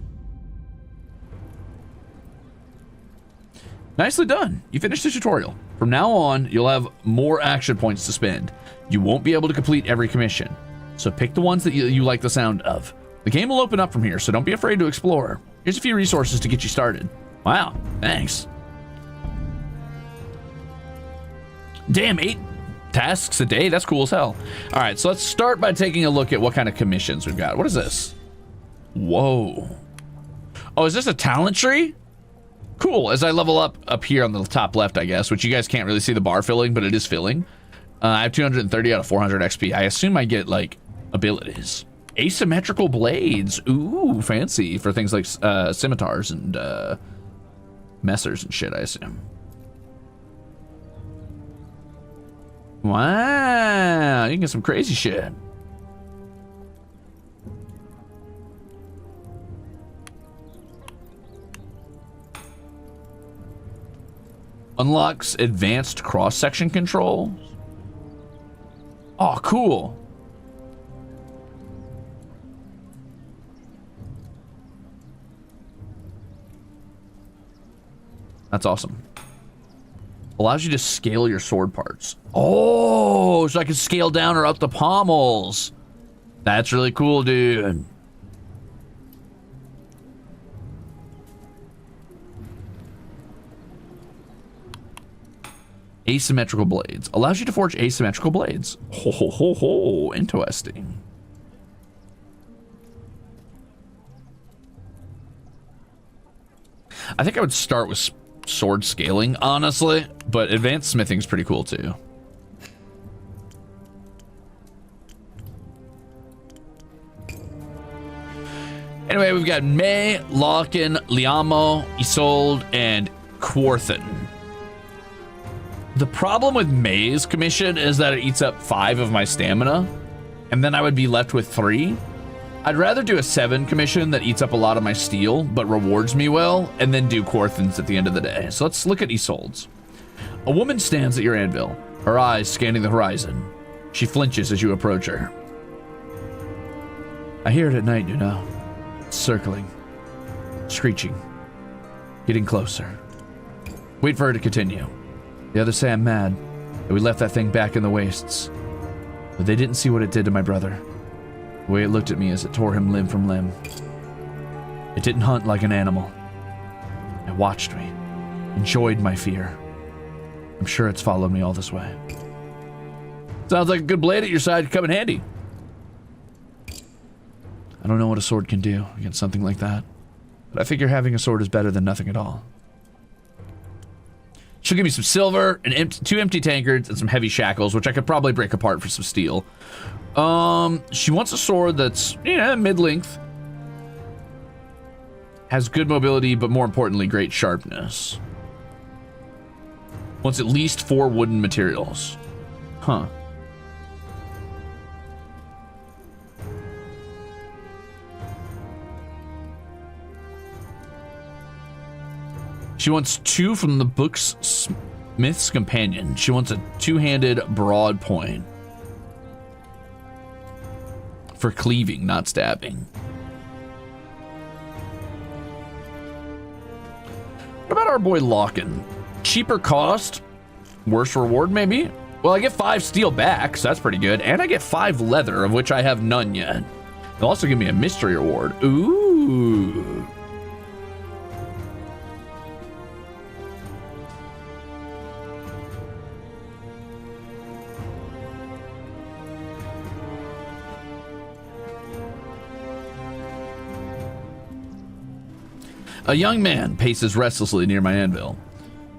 Speaker 1: Nicely done. You finished the tutorial. From now on, you'll have more action points to spend. You won't be able to complete every commission, so pick the ones that you like the sound of. The game will open up from here, so don't be afraid to explore. Here's a few resources to get you started. Wow, thanks. Damn, 8 tasks a day? That's cool as hell. All right, so let's start by taking a look at what kind of commissions we've got. What is this? Whoa. Oh, is this a talent tree? Cool. As I level up here on the top left, I guess, which you guys can't really see the bar filling, but it is filling. I have 230 out of 400 XP. I assume I get, like, abilities. Asymmetrical blades. Ooh, fancy for things like scimitars and messers and shit, I assume. Wow, you can get some crazy shit. Unlocks advanced cross-section controls. Oh, cool. That's awesome. Allows you to scale your sword parts. Oh, so I can scale down or up the pommels. That's really cool, dude. Asymmetrical blades. Allows you to forge asymmetrical blades. Ho, ho, ho, ho. Interesting. I think I would start with sword scaling, honestly, but advanced smithing is pretty cool too. Anyway, we've got May, Lookin, Liamo, Isolde, and Quarthan. The problem with May's commission is that it eats up 5 of my stamina, and then I would be left with 3. I'd rather do a 7 commission that eats up a lot of my steel, but rewards me well, and then do Quarthan's at the end of the day. So let's look at Isolde's. A woman stands at your anvil, her eyes scanning the horizon. She flinches as you approach her. I hear it at night, you know. It's circling, screeching, getting closer. Wait for her to continue. The others say I'm mad, that we left that thing back in the wastes. But they didn't see what it did to my brother. The way it looked at me as it tore him limb from limb. It didn't hunt like an animal. It watched me, enjoyed my fear. I'm sure it's followed me all this way. Sounds like a good blade at your side could come in handy. I don't know what a sword can do against something like that, but I figure having a sword is better than nothing at all. She'll give me some silver, and 2 empty tankards, and some heavy shackles, which I could probably break apart for some steel. She wants a sword that's, mid-length. Has good mobility, but more importantly, great sharpness. Wants at least 4 wooden materials. Huh. She wants 2 from the book's Smith's Companion. She wants a 2-handed broad point. For cleaving, not stabbing. What about our boy Lookin? Cheaper cost, worse reward maybe? Well, I get 5 steel back, so that's pretty good. And I get 5 leather, of which I have none yet. They'll also give me a mystery reward. Ooh. A young man paces restlessly near my anvil,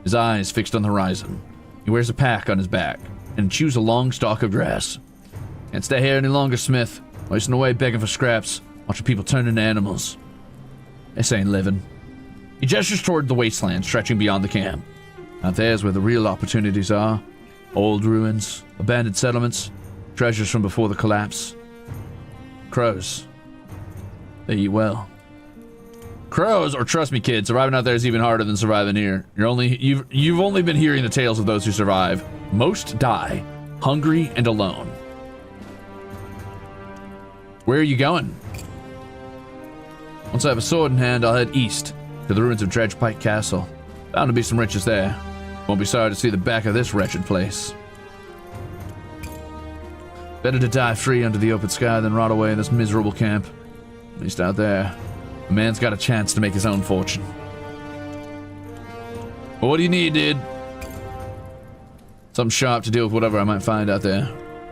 Speaker 1: his eyes fixed on the horizon. He wears a pack on his back and chews a long stalk of grass. Can't stay here any longer, Smith. Wasting away begging for scraps, watching people turn into animals. This ain't living. He gestures toward the wasteland stretching beyond the camp. Out there's where the real opportunities are. Old ruins, abandoned settlements, treasures from before the collapse. Crows. They eat well. Crows, or trust me, kid, surviving out there is even harder than surviving here. You've only been hearing the tales of those who survive. Most die, hungry and alone. Where are you going? Once I have a sword in hand, I'll head east to the ruins of Dredgepike Castle. Bound to be some riches there. Won't be sorry to see the back of this wretched place. Better to die free under the open sky than rot away in this miserable camp. At least out there, a man's got a chance to make his own fortune. Well, what do you need, dude? Something sharp to deal with whatever I might find out there.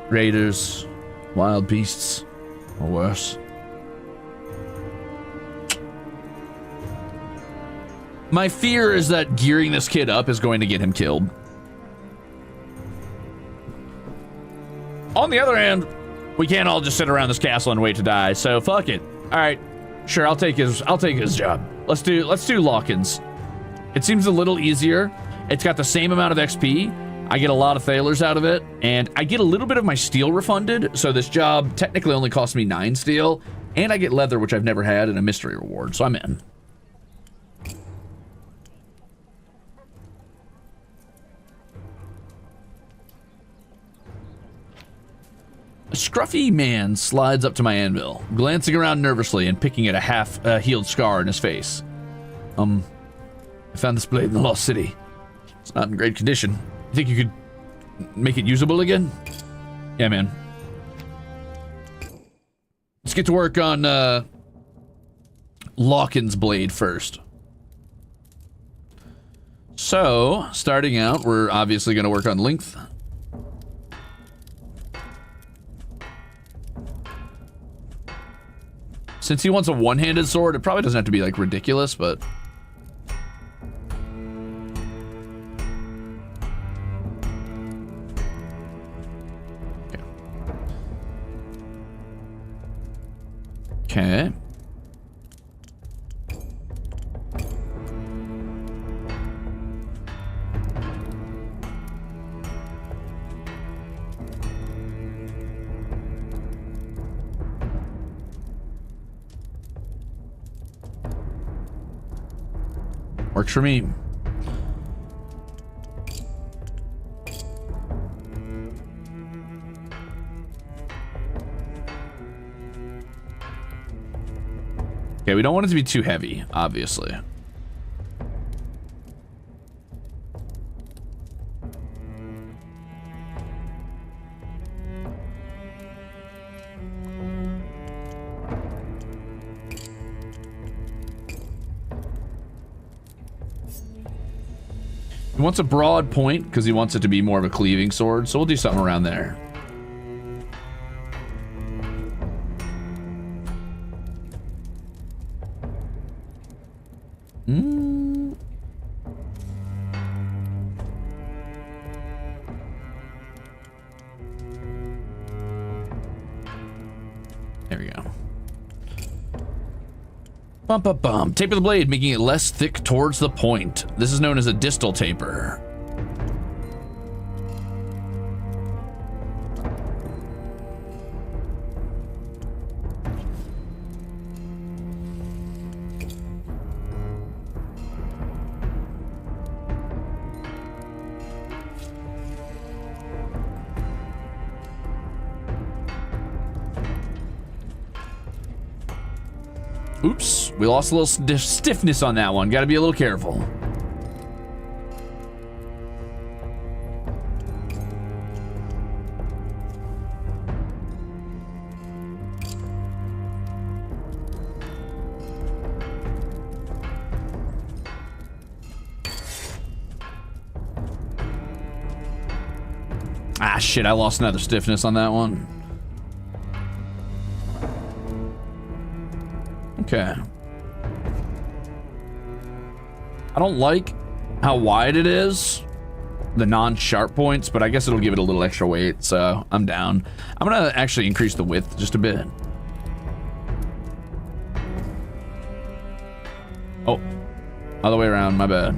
Speaker 1: Raiders, wild beasts, or worse. My fear is that gearing this kid up is going to get him killed. On the other hand, we can't all just sit around this castle and wait to die, so fuck it. All right. Sure, I'll take his job. Let's do Lookin's. It seems a little easier. It's got the same amount of XP. I get a lot of thalers out of it, and I get a little bit of my steel refunded, so this job technically only costs me 9 steel, and I get leather, which I've never had, and a mystery reward, so I'm in. A scruffy man slides up to my anvil, glancing around nervously and picking at a half-healed scar in his face. I found this blade in the lost city. It's not in great condition. You think you could make it usable again? Yeah, man. Let's get to work on Lookin's blade first. So, starting out, we're obviously going to work on length. Since he wants a one-handed sword, it probably doesn't have to be, like, ridiculous, but... Okay. Works for me. Okay, we don't want it to be too heavy, obviously. He wants a broad point because he wants it to be more of a cleaving sword, so we'll do something around there. There we go. Bum, bum, bum. Taper the blade, making it less thick towards the point. This is known as a distal taper. Oops, we lost a little stiffness on that one. Got to be a little careful. Ah, shit, I lost another stiffness on that one. Okay. I don't like how wide it is, the non-sharp points, but I guess it'll give it a little extra weight, so I'm down. I'm gonna actually increase the width just a bit. Oh, other way around, my bad.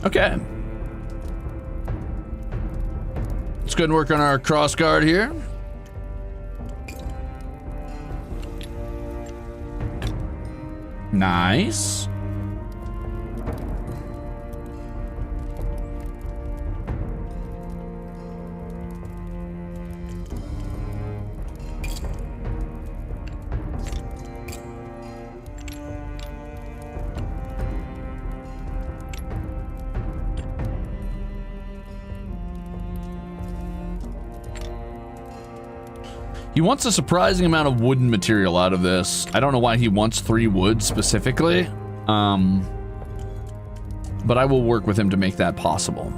Speaker 1: Okay. Let's go and work on our cross guard here. Nice. He wants a surprising amount of wooden material out of this. I don't know why he wants 3 wood specifically, but I will work with him to make that possible.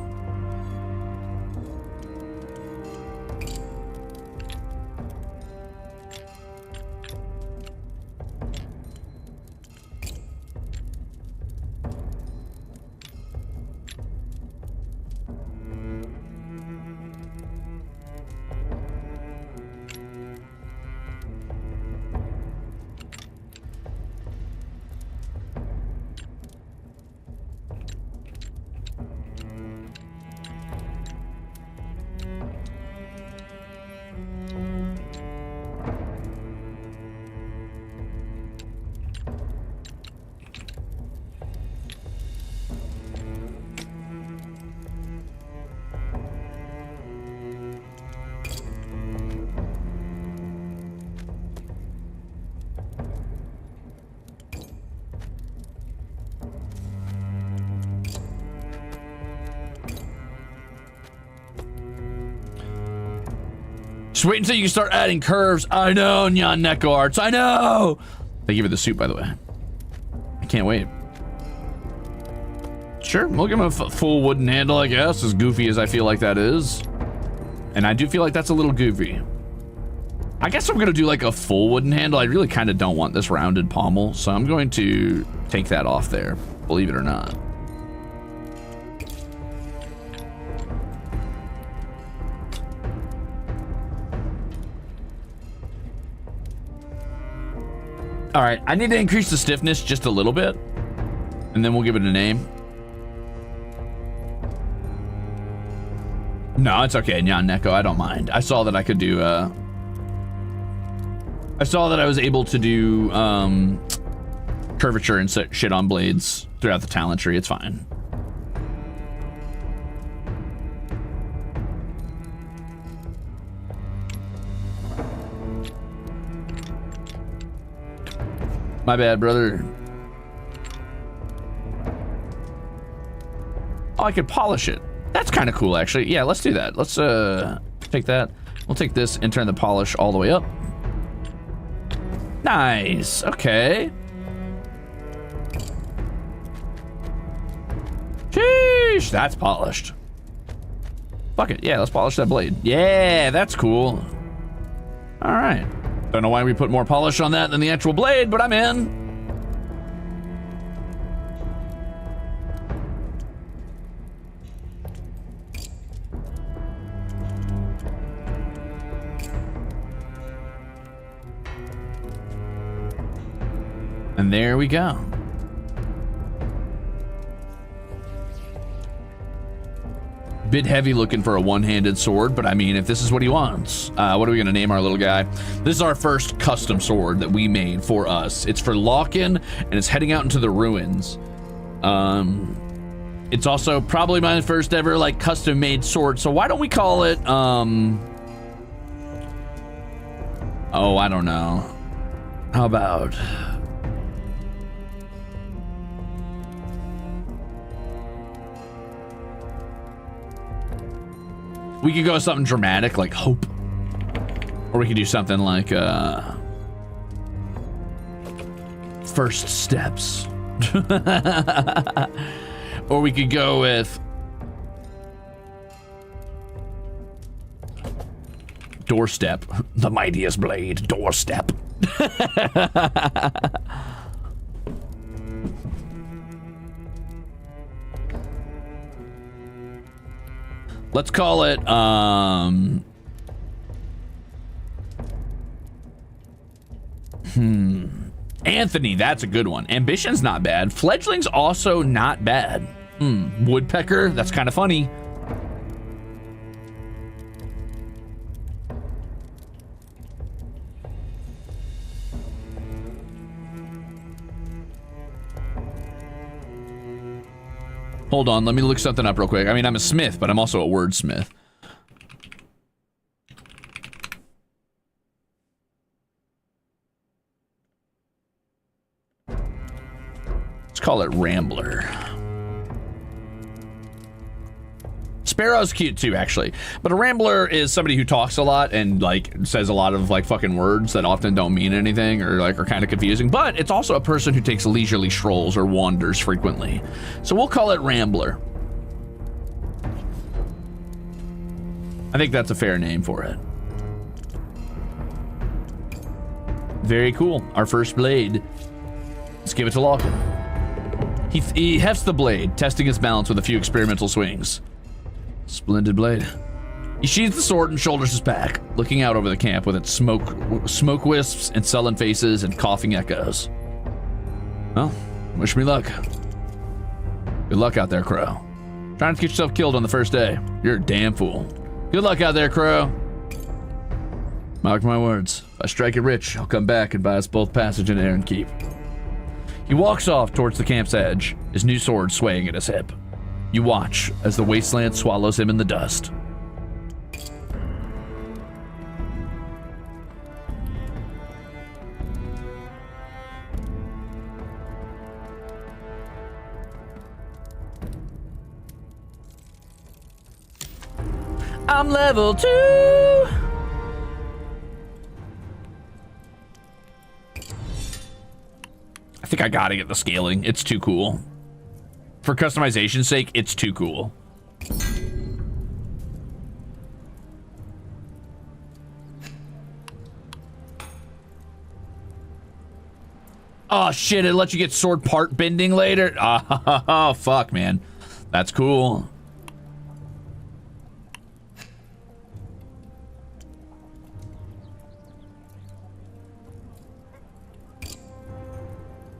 Speaker 1: Just wait until you start adding curves. I know, Nyan Neko Arts. I know. Thank you for the suit, by the way. I can't wait. Sure, we'll give him a full wooden handle, I guess, as goofy as I feel like that is. And I do feel like that's a little goofy. I guess I'm gonna do like a full wooden handle. I really kind of don't want this rounded pommel, so I'm going to take that off there, believe it or not. All right, I need to increase the stiffness just a little bit, and then we'll give it a name. No, it's okay, Nyan Neko, I don't mind. I saw that I could do, I saw that I was able to do curvature and shit on blades throughout the talent tree. It's fine. . My bad, brother. Oh, I could polish it. That's kind of cool, actually. Yeah, let's do that. Let's take that. We'll take this and turn the polish all the way up. Nice. Okay. Sheesh, that's polished. Fuck it. Yeah, let's polish that blade. Yeah, that's cool. All right. Don't know why we put more polish on that than the actual blade, but I'm in. And there we go. Bit heavy looking for a one-handed sword, but I mean, if this is what he wants, what are we gonna name our little guy? This is our first custom sword that we made for us. It's for lookin, and it's heading out into the ruins. It's also probably my first ever like custom-made sword. So why don't we call it? Oh, I don't know. How about? We could go with something dramatic like hope. Or we could do something like first steps. Or we could go with doorstep. The mightiest blade, doorstep. Let's call it, Anthony, that's a good one. Ambition's not bad. Fledgling's also not bad. Woodpecker, that's kind of funny. Hold on, let me look something up real quick. I mean, I'm a smith, but I'm also a wordsmith. Let's call it Rambler. Sparrow's cute too, actually. But a Rambler is somebody who talks a lot and like says a lot of like fucking words that often don't mean anything or like are kind of confusing. But it's also a person who takes leisurely strolls or wanders frequently. So we'll call it Rambler. I think that's a fair name for it. Very cool. Our first blade. Let's give it to Lockin. He hefts the blade, testing its balance with a few experimental swings. Splendid blade. He sheathes the sword and shoulders his pack, looking out over the camp with its smoke wisps and sullen faces and coughing echoes. Well, wish me luck. Good luck out there, Crow. Trying to get yourself killed on the first day. You're a damn fool. Good luck out there, Crow. Mark my words. If I strike it rich, I'll come back and buy us both passage and Iron Keep. He walks off towards the camp's edge, his new sword swaying at his hip. You watch as the wasteland swallows him in the dust. I'm level 2. I think I gotta get the scaling. It's too cool. For customization's sake, it's too cool. Oh shit, it lets you get sword part bending later. Oh fuck, man. That's cool.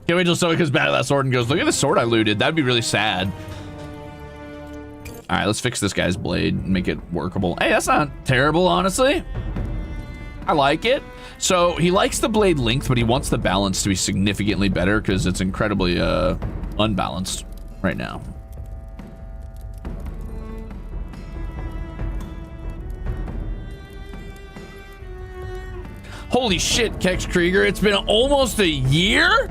Speaker 1: Can't wait till someone comes back to that sword and goes, look at the sword I looted. That'd be really sad. All right, let's fix this guy's blade and make it workable. Hey, that's not terrible, honestly. I like it. So he likes the blade length, but he wants the balance to be significantly better because it's incredibly unbalanced right now. Holy shit, Kex Krieger, it's been almost a year?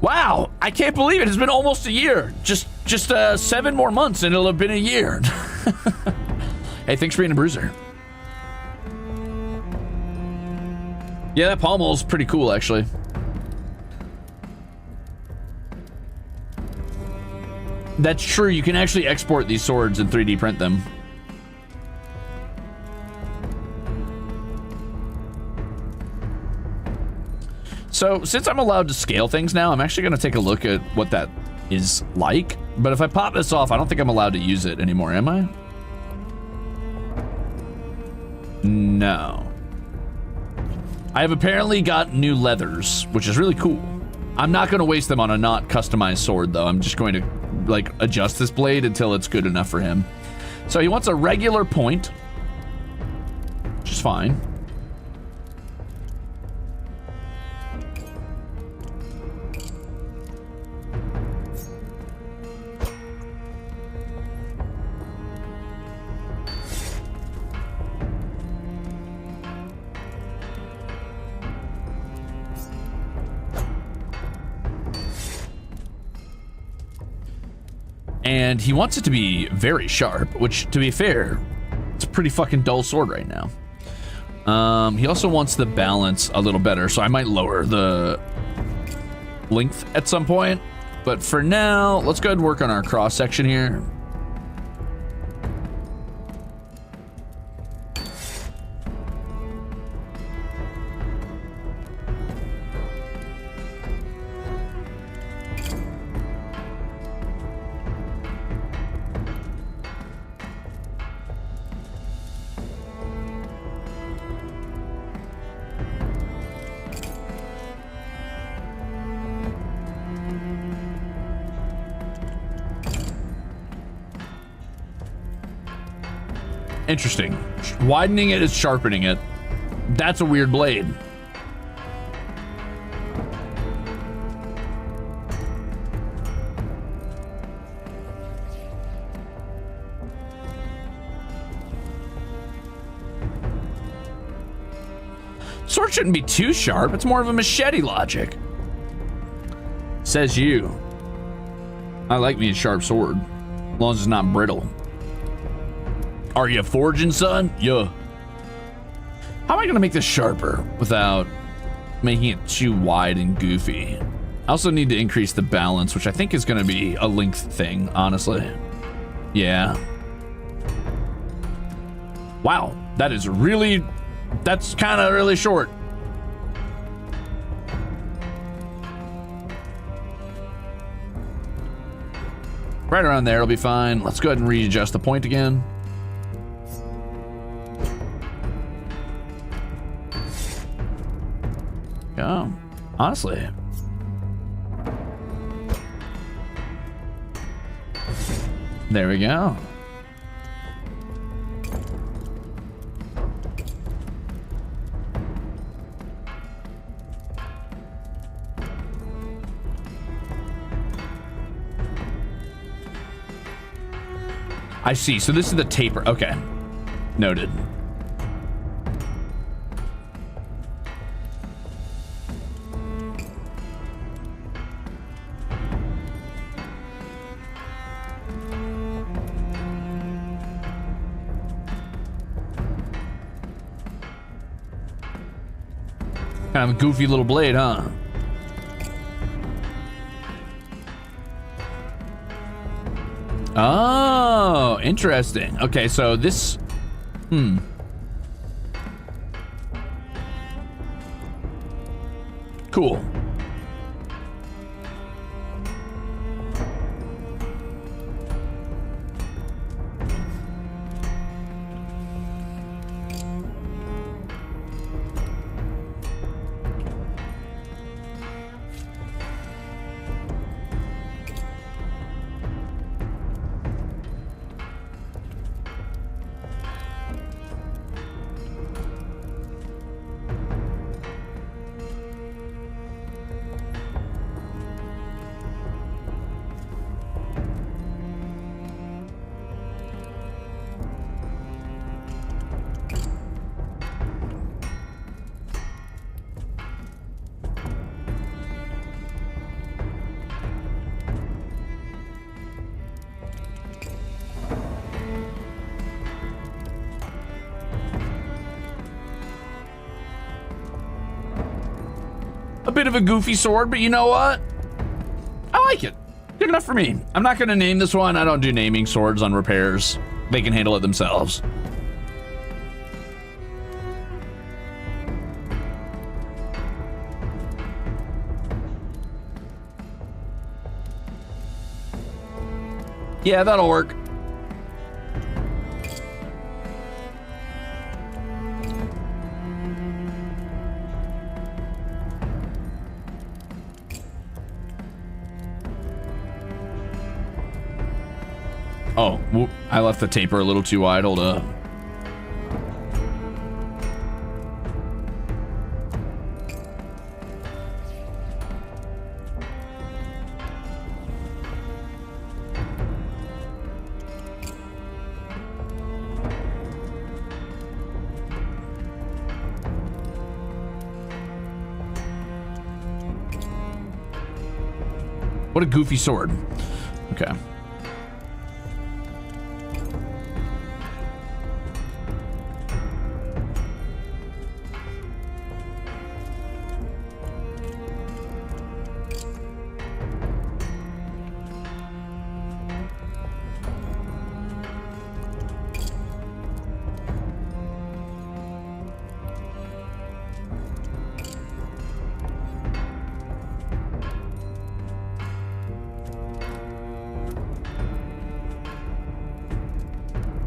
Speaker 1: Wow, I can't believe it. It's been almost a year. Just 7 more months and it'll have been a year. Hey, thanks for being a bruiser. Yeah, that pommel's pretty cool, actually. That's true. You can actually export these swords and 3D print them. So, since I'm allowed to scale things now, I'm actually going to take a look at what that is like. But if I pop this off, I don't think I'm allowed to use it anymore, am I? No. I have apparently got new leathers, which is really cool. I'm not going to waste them on a not customized sword, though. I'm just going to, like, adjust this blade until it's good enough for him. So he wants a regular point, which is fine. And he wants it to be very sharp, which, to be fair, it's a pretty fucking dull sword right now. He also wants the balance a little better, so I might lower the length at some point. But for now, let's go ahead and work on our cross section here. Interesting. Widening it is sharpening it. That's a weird blade. Sword shouldn't be too sharp. It's more of a machete logic. Says you. I like me a sharp sword, as long as it's not brittle. Are you forging, son? Yeah. How am I gonna make this sharper without making it too wide and goofy? I also need to increase the balance, which I think is gonna be a length thing, honestly. Yeah. Wow, that is really, that's kind of really short. Right around there, it'll be fine. Let's go ahead and readjust the point again. Oh, honestly. There we go. I see. So this is the taper. Okay. Noted. Kind of a goofy little blade, huh? Oh, interesting. Okay, so this... Cool. A bit of a goofy sword, but you know what? I like it. Good enough for me. I'm not gonna name this one. I don't do naming swords on repairs. They can handle it themselves. Yeah, that'll work. Oh, whoop, I left the taper a little too wide. Hold up. What a goofy sword. Okay.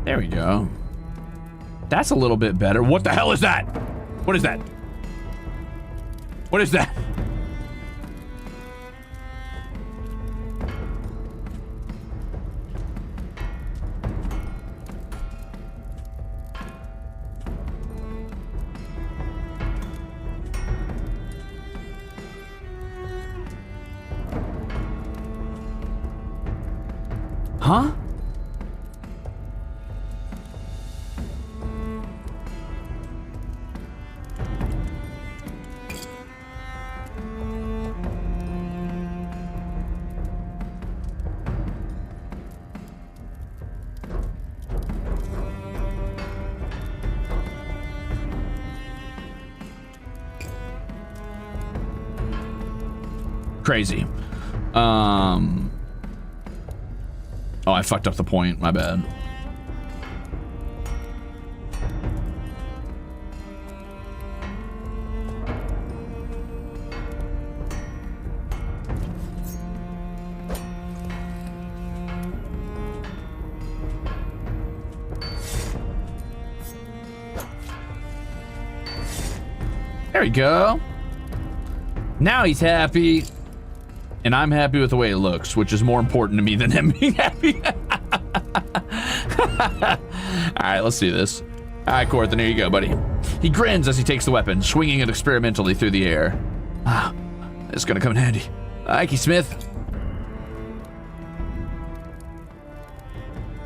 Speaker 1: There we go. That's a little bit better. What the hell is that? What is that? What is that? Huh? Crazy. Oh, I fucked up the point. My bad. There we go. Now he's happy. And I'm happy with the way it looks, which is more important to me than him being happy. All right, let's do this. All right, Corthan, here you go, buddy. He grins as he takes the weapon, swinging it experimentally through the air. Ah, it's gonna come in handy. Ikey Smith.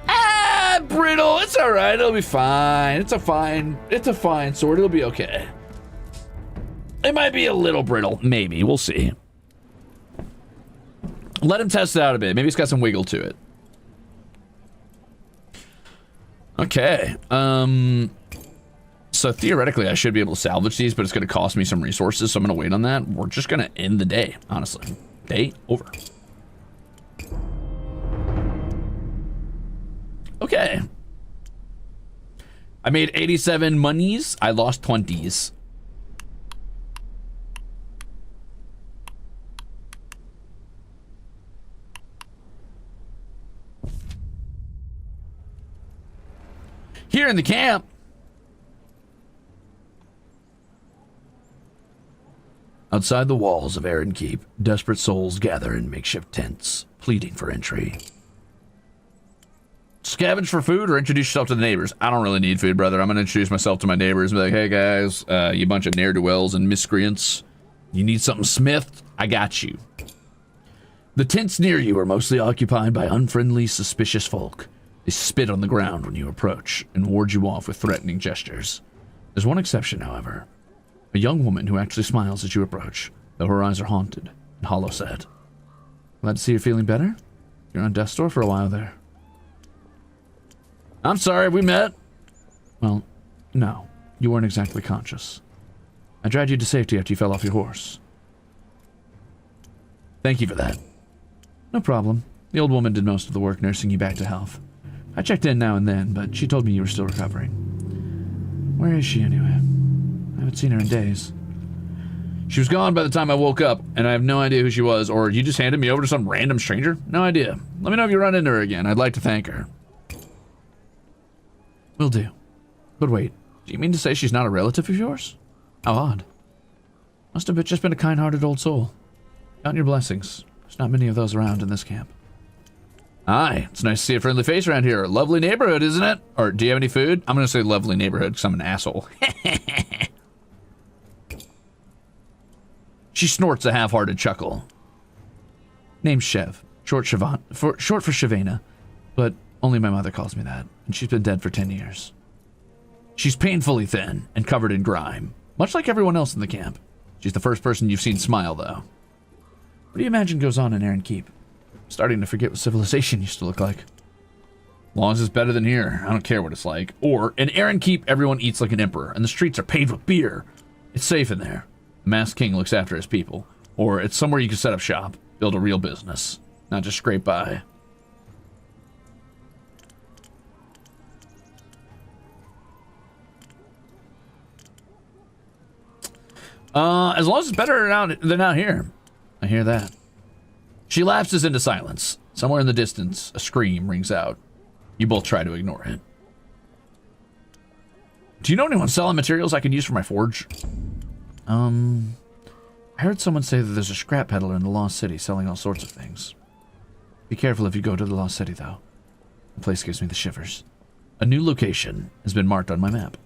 Speaker 1: Ah, brittle. It's all right. It'll be fine. It's a fine sword. It'll be okay. It might be a little brittle. Maybe. We'll see. Let him test it out a bit. Maybe it's got some wiggle to it. Okay. So theoretically, I should be able to salvage these, but it's going to cost me some resources, so I'm going to wait on that. We're just going to end the day, honestly. Day over. Okay. I made 87 monies. I lost 20s. Here in the camp. Outside the walls of Aaron Keep, desperate souls gather in makeshift tents, pleading for entry. Scavenge for food or introduce yourself to the neighbors. I don't really need food, brother. I'm going to introduce myself to my neighbors and be like, hey, guys, you bunch of ne'er-do-wells and miscreants. You need something smithed? I got you. The tents near you are mostly occupied by unfriendly, suspicious folk. They spit on the ground when you approach and ward you off with threatening gestures. There's one exception, however. A young woman who actually smiles as you approach, though her eyes are haunted and hollow-set. Glad to see you're feeling better? You're on death's door for a while there. I'm sorry, we met. Well, no. You weren't exactly conscious. I dragged you to safety after you fell off your horse. Thank you for that. No problem. The old woman did most of the work nursing you back to health. I checked in now and then, but she told me you were still recovering. Where is she anyway? I haven't seen her in days. She was gone by the time I woke up, and I have no idea who she was, or you just handed me over to some random stranger? No idea. Let me know if you run into her again. I'd like to thank her. Will do. But wait, do you mean to say she's not a relative of yours? How odd. Must have just been a kind-hearted old soul. Count your blessings. There's not many of those around in this camp. Aye, it's nice to see a friendly face around here. Lovely neighborhood, isn't it? Or do you have any food? I'm gonna say lovely neighborhood because I'm an asshole. She snorts a half-hearted chuckle. Name's Shev, short for Shivana, but only my mother calls me that, and she's been dead for 10 years. She's painfully thin and covered in grime, much like everyone else in the camp. She's the first person you've seen smile, though. What do you imagine goes on in Aaron Keep? I'm starting to forget what civilization used to look like. As long as it's better than here, I don't care what it's like. Or, in Aaron Keep, everyone eats like an emperor, and the streets are paved with beer. It's safe in there. The masked king looks after his people. Or it's somewhere you can set up shop, build a real business, not just scrape by. As long as it's better than out here. I hear that. She lapses into silence. Somewhere in the distance, a scream rings out. You both try to ignore it. Do you know anyone selling materials I can use for my forge? I heard someone say that there's a scrap peddler in the Lost City selling all sorts of things. Be careful if you go to the Lost City, though. The place gives me the shivers. A new location has been marked on my map.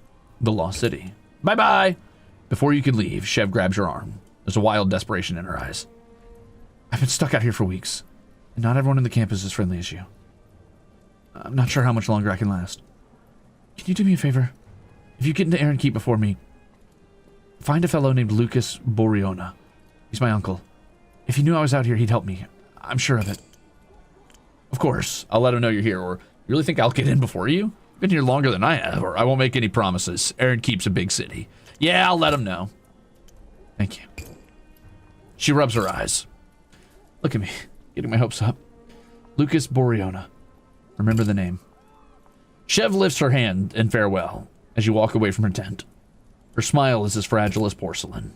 Speaker 1: The Lost City. Bye-bye! Before you can leave, Shev grabs your arm. There's a wild desperation in her eyes. I've been stuck out here for weeks, and not everyone in the camp is as friendly as you. I'm not sure how much longer I can last. Can you do me a favor? If you get into Aaron Keep before me, find a fellow named Lucas Boriona. He's my uncle. If he knew I was out here, he'd help me. I'm sure of it. Of course, I'll let him know you're here, or you really think I'll get in before you? I've been here longer than I have, or I won't make any promises. Aaron Keep's a big city. Yeah, I'll let him know. Thank you. She rubs her eyes. Look at me, getting my hopes up. Lucas Boriona. Remember the name. Shev lifts her hand in farewell as you walk away from her tent. Her smile is as fragile as porcelain.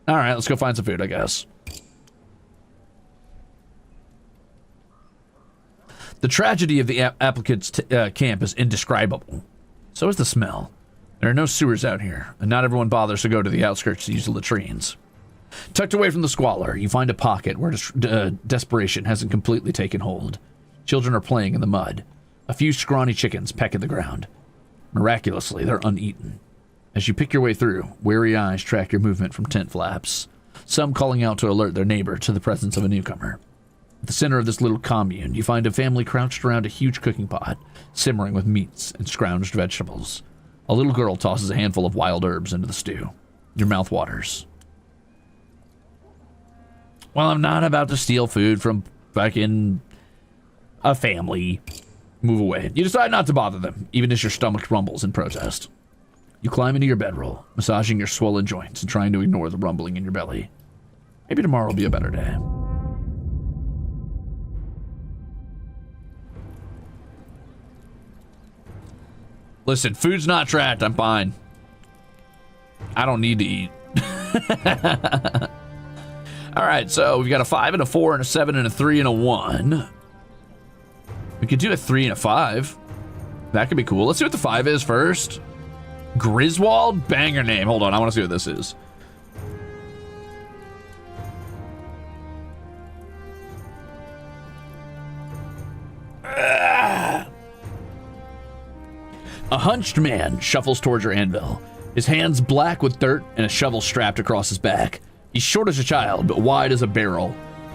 Speaker 1: All right, let's go find some food, I guess. The tragedy of the applicant's camp is indescribable. So is the smell. There are no sewers out here, and not everyone bothers to go to the outskirts to use the latrines. Tucked away from the squalor, you find a pocket where desperation hasn't completely taken hold. Children are playing in the mud. A few scrawny chickens peck at the ground. Miraculously, they're uneaten. As you pick your way through, wary eyes track your movement from tent flaps, some calling out to alert their neighbor to the presence of a newcomer. At the center of this little commune, you find a family crouched around a huge cooking pot, simmering with meats and scrounged vegetables. A little girl tosses a handful of wild herbs into the stew. Your mouth waters. Well, I'm not about to steal food from fucking a family. Move away. You decide not to bother them, even as your stomach rumbles in protest. You climb into your bedroll, massaging your swollen joints and trying to ignore the rumbling in your belly. Maybe tomorrow will be a better day. Listen, food's not tracked. I'm fine. I don't need to eat. All right, so we've got a 5 and a 4 and a 7 and a 3 and a 1. We could do a 3 and a 5. That could be cool. Let's see what the 5 is first. Griswold? Banger name. Hold on, I want to see what this is. A hunched man shuffles towards your anvil, his hands black with dirt and a shovel strapped across his back. He's short as a child, but wide as a barrel,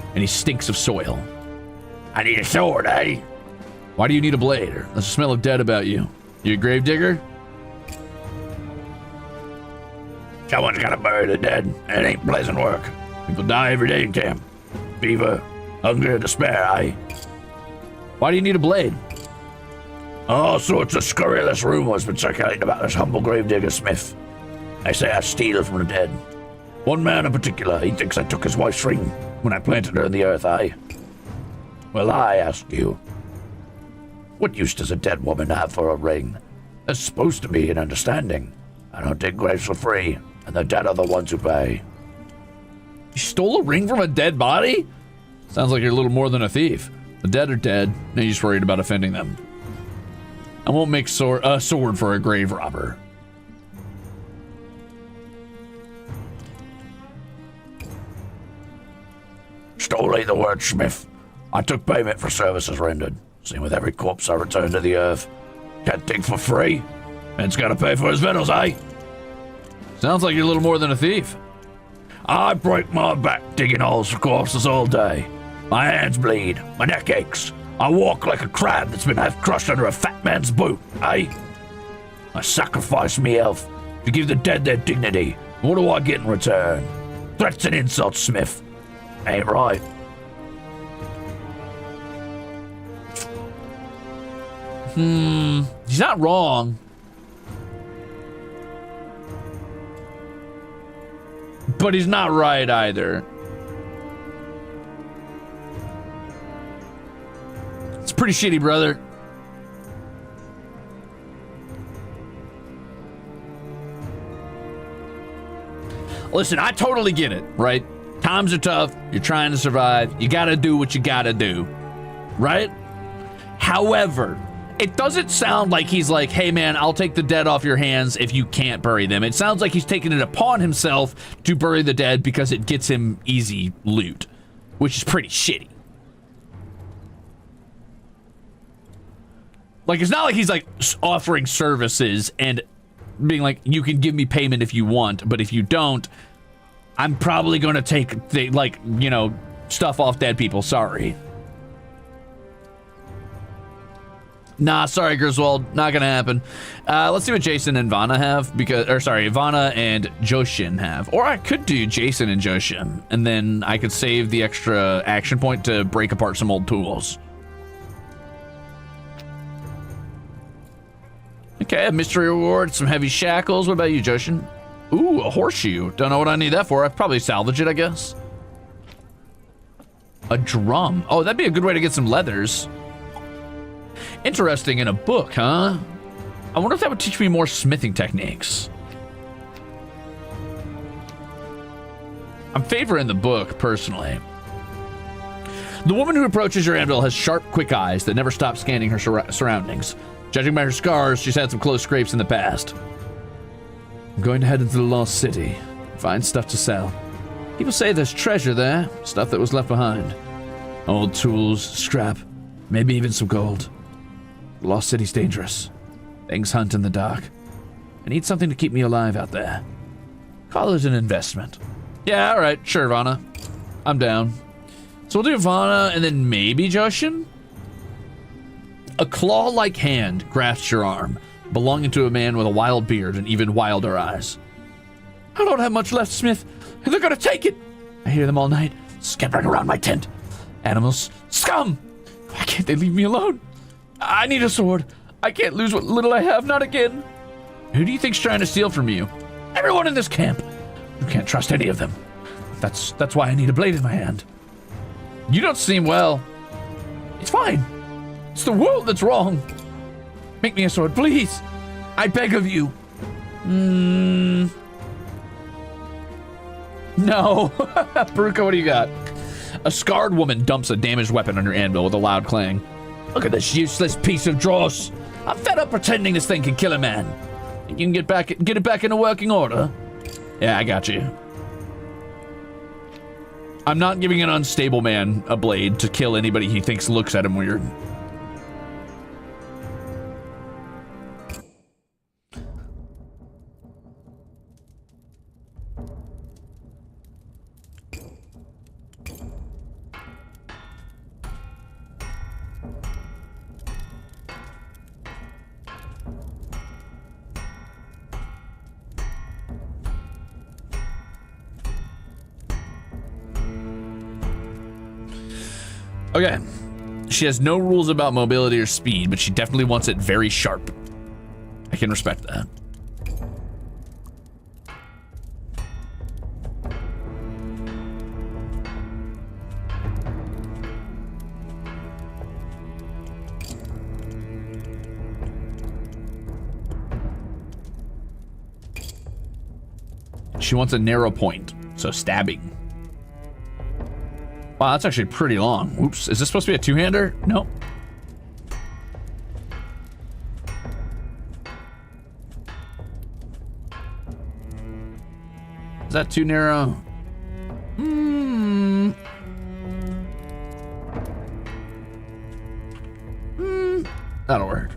Speaker 1: and he stinks of soil. I need a sword, eh? Why do you need a blade? There's a smell of dead about you. You a gravedigger? Someone's gotta bury the dead. It ain't pleasant work. People die every day in camp. Fever, hunger, despair, eh? Why do you need a blade? All sorts of scurrilous rumors been circulating about this humble gravedigger Smith. They say I steal from the dead.
Speaker 2: One man in particular, he thinks I took his wife's ring when I planted her in the earth, aye? Well, I ask you, what use does a dead woman have for a ring? There's supposed to be an understanding. I don't dig graves for free, and the dead are the ones who pay.
Speaker 1: You stole a ring from a dead body? Sounds like you're a little more than a thief. The dead are dead, and you're just worried about offending them. I won't make a sword for a grave robber.
Speaker 2: Stole ain't the word, Smith. I took payment for services rendered. Same with every corpse I return to the earth. Can't dig for free. Man's gotta pay for his victuals, eh?
Speaker 1: Sounds like you're a little more than a thief.
Speaker 2: I break my back digging holes for corpses all day. My hands bleed, my neck aches. I walk like a crab that's been half crushed under a fat man's boot, eh? I sacrifice me health to give the dead their dignity. What do I get in return? Threats and insults, Smith. Ain't right.
Speaker 1: He's not wrong. But he's not right either. It's pretty shitty, brother. Listen, I totally get it, right? Times are tough. You're trying to survive. You gotta do what you gotta do, right? However, it doesn't sound like he's like, hey man, I'll take the dead off your hands if you can't bury them. It sounds like he's taking it upon himself to bury the dead because it gets him easy loot, which is pretty shitty. Like, it's not like he's like offering services and being like, you can give me payment if you want, but if you don't, I'm probably going to take the, like, you know, stuff off dead people. Sorry. Nah, sorry, Griswold. Not gonna happen. Let's see what Jason and Vanna have, Vanna and Joshin have. Or I could do Jason and Joshin, and then I could save the extra action point to break apart some old tools. Okay, a mystery reward, some heavy shackles. What about you, Joshin? Ooh, a horseshoe. Don't know what I need that for. I'd probably salvage it, I guess. A drum. Oh, that'd be a good way to get some leathers. Interesting, in a book, huh? I wonder if that would teach me more smithing techniques. I'm favoring the book, personally. The woman who approaches your anvil has sharp, quick eyes that never stop scanning her surroundings. Judging by her scars, she's had some close scrapes in the past. I'm going to head into the lost city, find stuff to sell. People say there's treasure there, stuff that was left behind. Old tools, scrap, maybe even some gold. The lost city's dangerous. Things hunt in the dark. I need something to keep me alive out there. Call it an investment. Yeah, alright, sure, Vanna. I'm down. So we'll do Vanna and then maybe Joshin? A claw-like hand grasps your arm, belonging to a man with a wild beard and even wilder eyes. I don't have much left, Smith. They're gonna take it. I hear them all night, scampering around my tent. Animals. Scum! Why can't they leave me alone? I need a sword. I can't lose what little I have, not again. Who do you think's trying to steal from you? Everyone in this camp. You can't trust any of them. That's why I need a blade in my hand. You don't seem well. It's fine. It's the world that's wrong. Make me a sword, please. I beg of you. No. Baruka, what do you got? A scarred woman dumps a damaged weapon on your anvil with a loud clang. Look at this useless piece of dross. I'm fed up pretending this thing can kill a man. You can get it back into working order? Yeah, I got you. I'm not giving an unstable man a blade to kill anybody he thinks looks at him weird. Okay, she has no rules about mobility or speed, but she definitely wants it very sharp. I can respect that. She wants a narrow point, so stabbing. Wow, that's actually pretty long. Oops, is this supposed to be a two-hander? Nope. Is that too narrow? That'll work.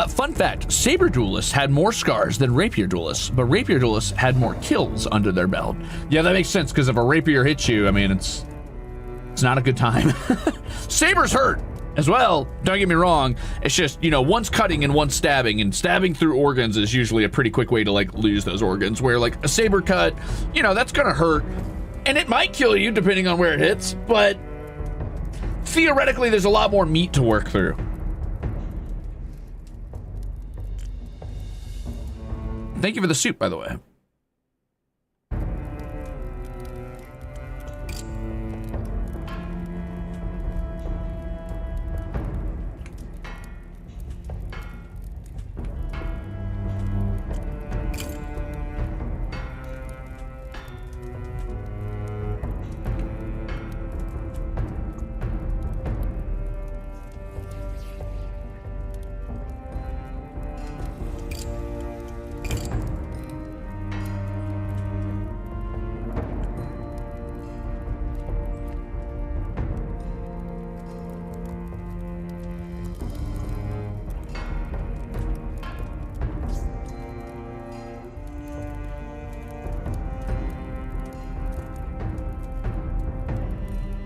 Speaker 1: Fun fact, saber duelists had more scars than rapier duelists, but rapier duelists had more kills under their belt. Yeah, that makes sense, because if a rapier hits you, I mean, it's not a good time. Sabers hurt as well, don't get me wrong. It's just, you know, one's cutting and one's stabbing, and stabbing through organs is usually a pretty quick way to, like, lose those organs, where, like, a saber cut, you know, that's gonna hurt, and it might kill you depending on where it hits, but theoretically, there's a lot more meat to work through. Thank you for the soup, by the way.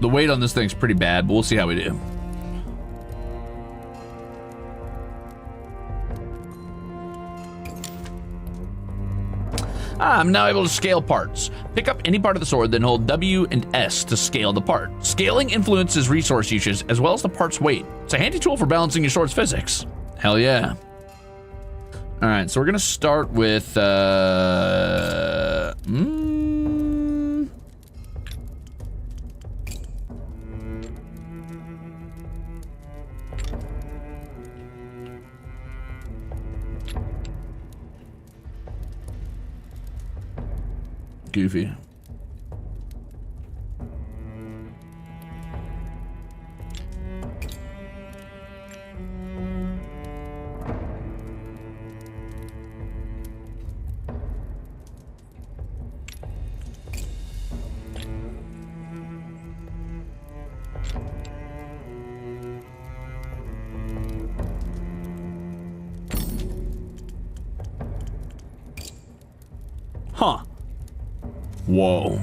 Speaker 1: The weight on this thing's pretty bad, but we'll see how we do. I'm now able to scale parts. Pick up any part of the sword, then hold W and S to scale the part. Scaling influences resource usage as well as the part's weight. It's a handy tool for balancing your sword's physics. Hell yeah. All right, so we're gonna start with, Goofy. Huh. Whoa.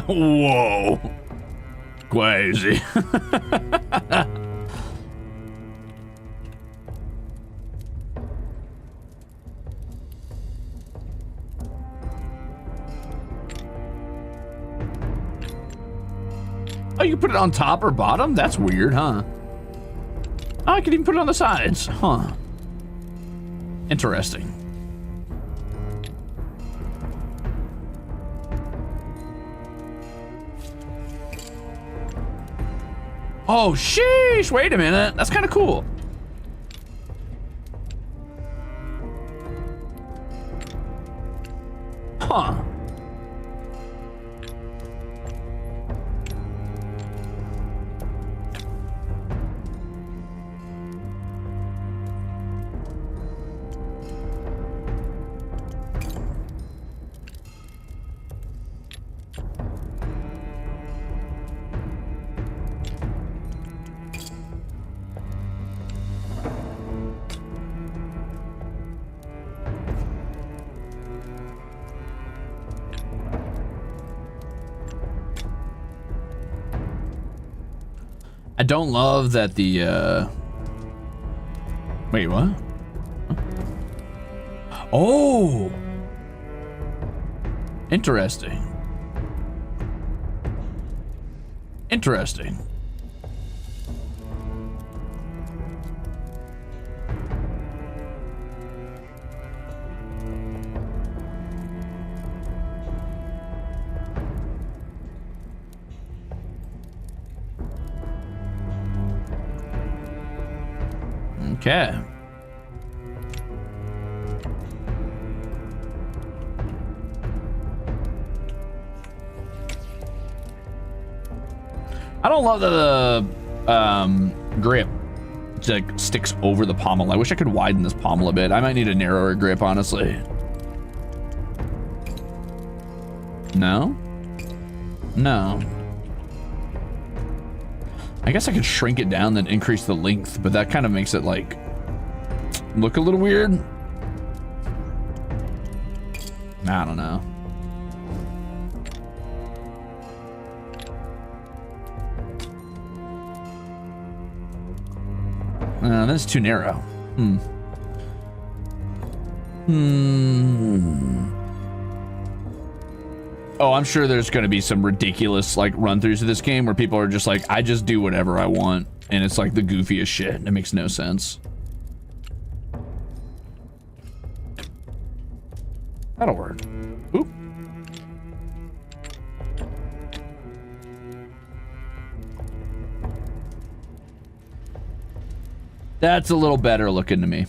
Speaker 1: Whoa. Crazy. Oh, you can put it on top or bottom? That's weird, huh? Oh, I can even put it on the sides. Huh. Interesting. Oh, sheesh. Wait a minute. That's kind of cool. Huh. I don't love that the, wait, what? Huh? Oh! Interesting. Interesting. Okay. I don't love that the grip like sticks over the pommel. I wish I could widen this pommel a bit. I might need a narrower grip, honestly. No? No. I guess I could shrink it down, then increase the length, but that kind of makes it like look a little weird. I don't know. That's too narrow. Oh, I'm sure there's going to be some ridiculous like run-throughs of this game where people are just like, I just do whatever I want, and it's like the goofiest shit. It makes no sense. That'll work. Oop. That's a little better looking to me.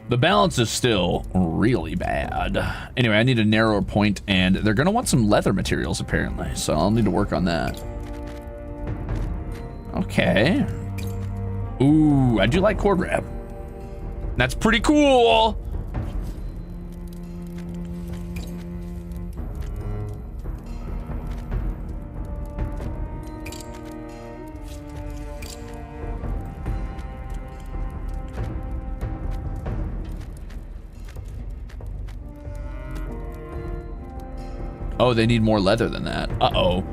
Speaker 1: The balance is still really bad. Anyway, I need a narrower point, and they're gonna want some leather materials apparently, so I'll need to work on that. Okay. Ooh, I do like cord wrap. That's pretty cool. Oh, they need more leather than that. Uh-oh.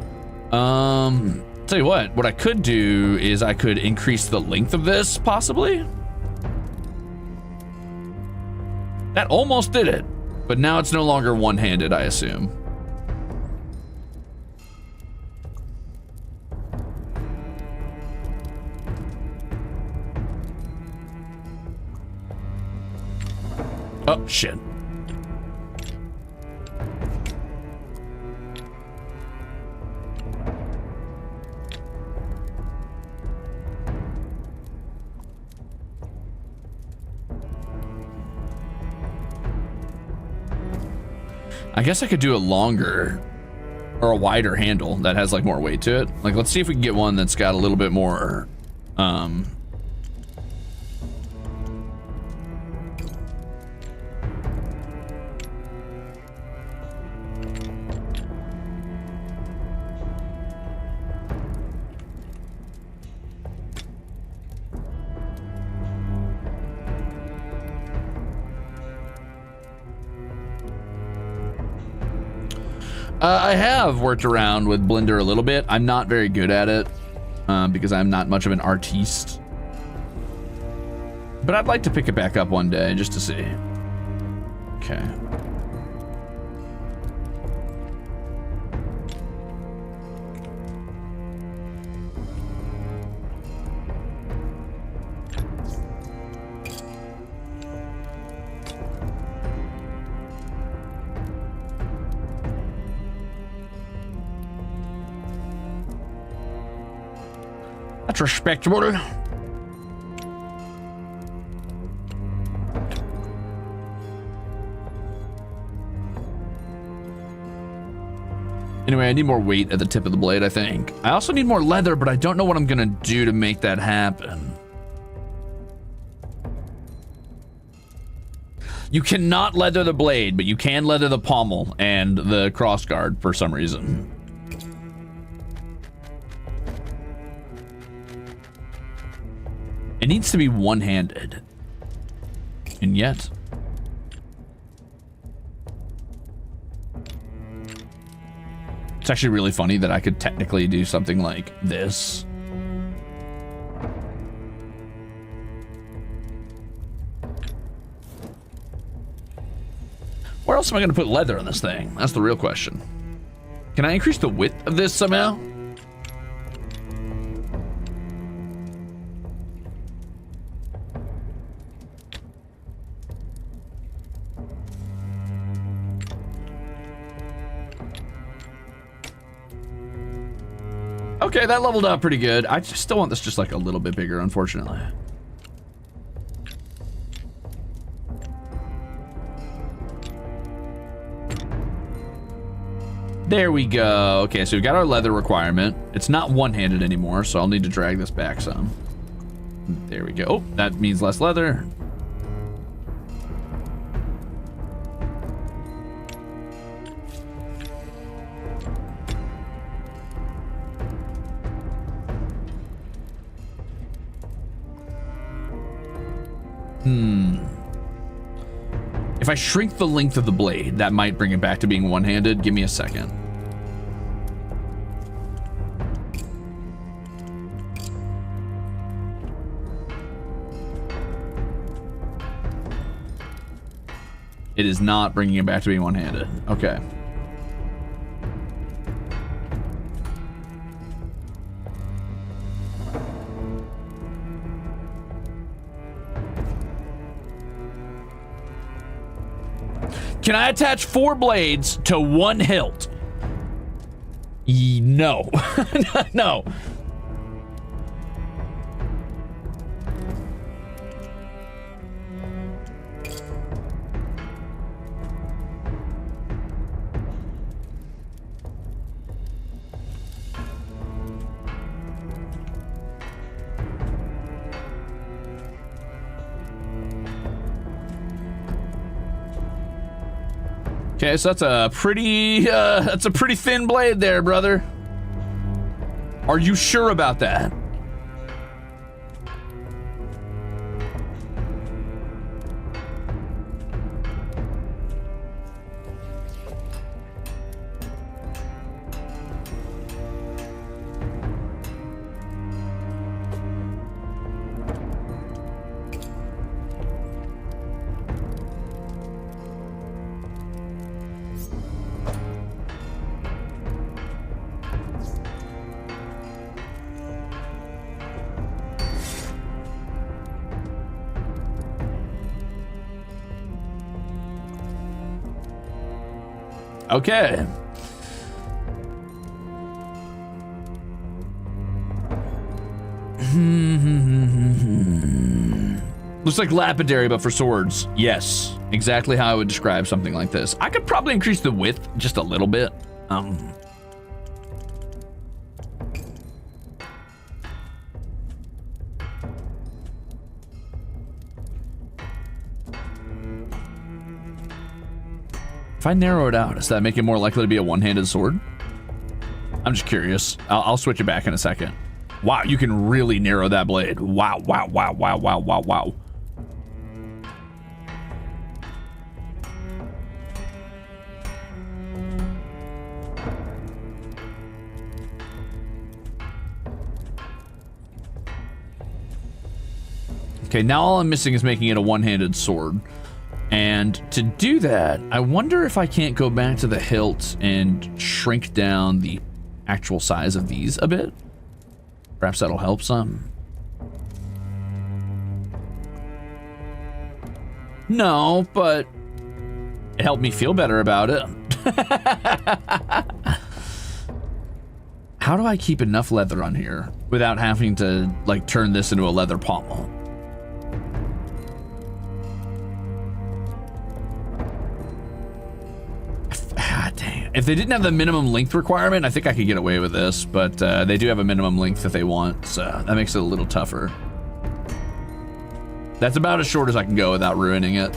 Speaker 1: Tell you what I could do is I could increase the length of this, possibly. That almost did it, but now it's no longer one-handed, I assume. Oh, shit. I guess I could do a longer or a wider handle that has like more weight to it. Like, let's see if we can get one that's got a little bit more, I have worked around with Blender a little bit. I'm not very good at it because I'm not much of an artiste. But I'd like to pick it back up one day just to see. Okay.
Speaker 2: That's respectable.
Speaker 1: Anyway, I need more weight at the tip of the blade, I think. I also need more leather, but I don't know what I'm gonna do to make that happen. You cannot leather the blade, but you can leather the pommel and the crossguard for some reason. It needs to be one-handed. And yet... It's actually really funny that I could technically do something like this. Where else am I going to put leather on this thing? That's the real question. Can I increase the width of this somehow? Okay, that leveled up pretty good. I just still want this just like a little bit bigger, unfortunately. There we go. Okay, so we've got our leather requirement. It's not one-handed anymore, so I'll need to drag this back some. There we go. Oh, that means less leather. If I shrink the length of the blade, that might bring it back to being one-handed. Give me a second. It is not bringing it back to being one-handed. Okay. Can I attach 4 blades to 1 hilt? No. No. Okay, so that's a pretty thin blade there, brother. Are you sure about that? Okay. Looks like lapidary, but for swords. Yes, exactly how I would describe something like this. I could probably increase the width just a little bit. If I narrow it out, does that make it more likely to be a one-handed sword? I'm just curious. I'll switch it back in a second. Wow, you can really narrow that blade. Wow, wow, wow, wow, wow, wow, wow. Okay, now all I'm missing is making it a one-handed sword. And to do that, I wonder if I can't go back to the hilt and shrink down the actual size of these a bit. Perhaps that'll help some. No, but it helped me feel better about it. How do I keep enough leather on here without having to, like, turn this into a leather pommel? Dang it. If they didn't have the minimum length requirement, I think I could get away with this, but they do have a minimum length that they want, so that makes it a little tougher. That's about as short as I can go without ruining it.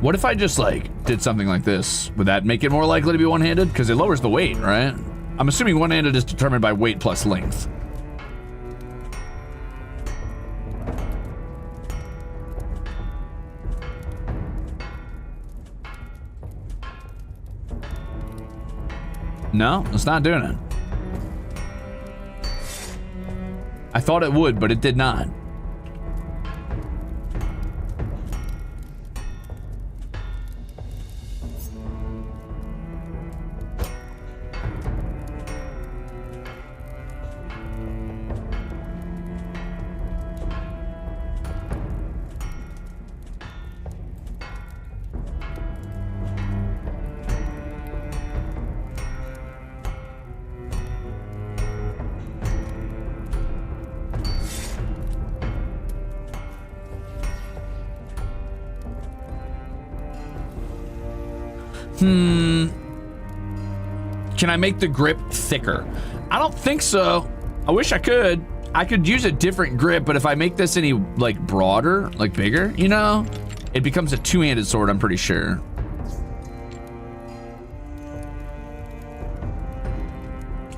Speaker 1: What if I just, like, did something like this? Would that make it more likely to be one-handed? Because it lowers the weight, right? I'm assuming one-handed is determined by weight plus length. No, it's not doing it. I thought it would, but it did not. Can I make the grip thicker? I don't think so. I wish I could. I could use a different grip, but if I make this any, like, broader, like bigger, you know, it becomes a two-handed sword, I'm pretty sure.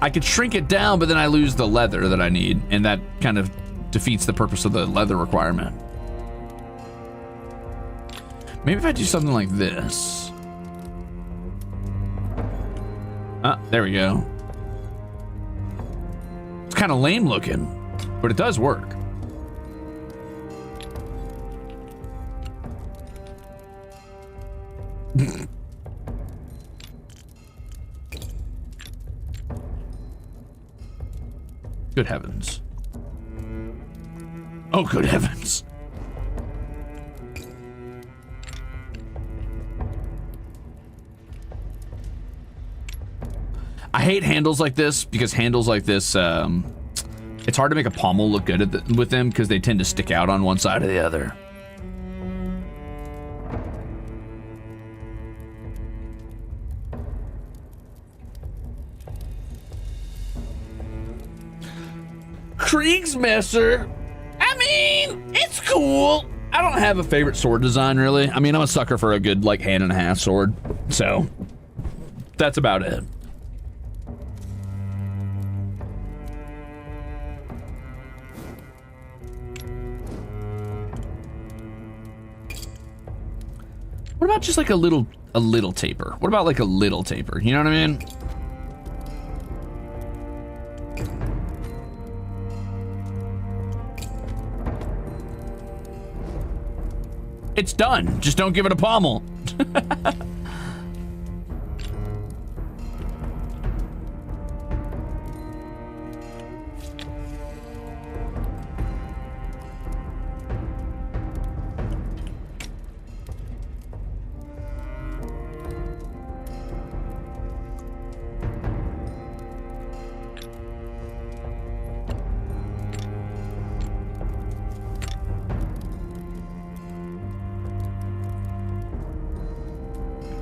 Speaker 1: I could shrink it down, but then I lose the leather that I need, and that kind of defeats the purpose of the leather requirement. Maybe if I do something like this. Ah, there we go. It's kind of lame looking, but it does work. Good heavens. Oh, good heavens. I hate handles like this because handles like this, it's hard to make a pommel look good with them because they tend to stick out on one side or the other. Kriegsmesser. I mean, it's cool. I don't have a favorite sword design, really. I mean, I'm a sucker for a good, like, hand and a half sword. So, that's about it. What about just like a little taper? What about like a little taper? You know what I mean? It's done. Just don't give it a pommel.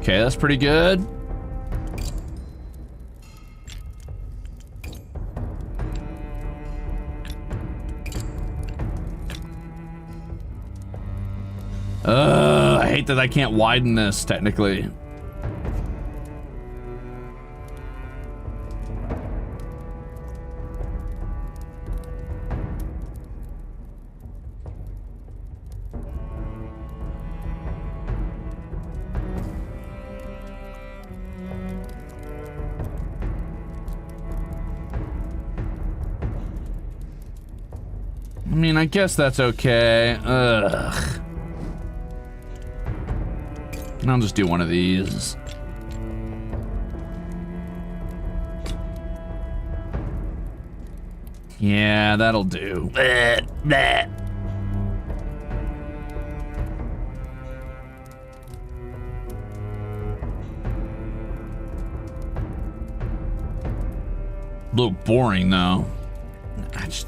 Speaker 1: Okay, that's pretty good. I hate that I can't widen this, technically. I mean, I guess that's okay. Ugh. I'll just do one of these. Yeah, that'll do. Bleh, bleh. A little boring, though. I just...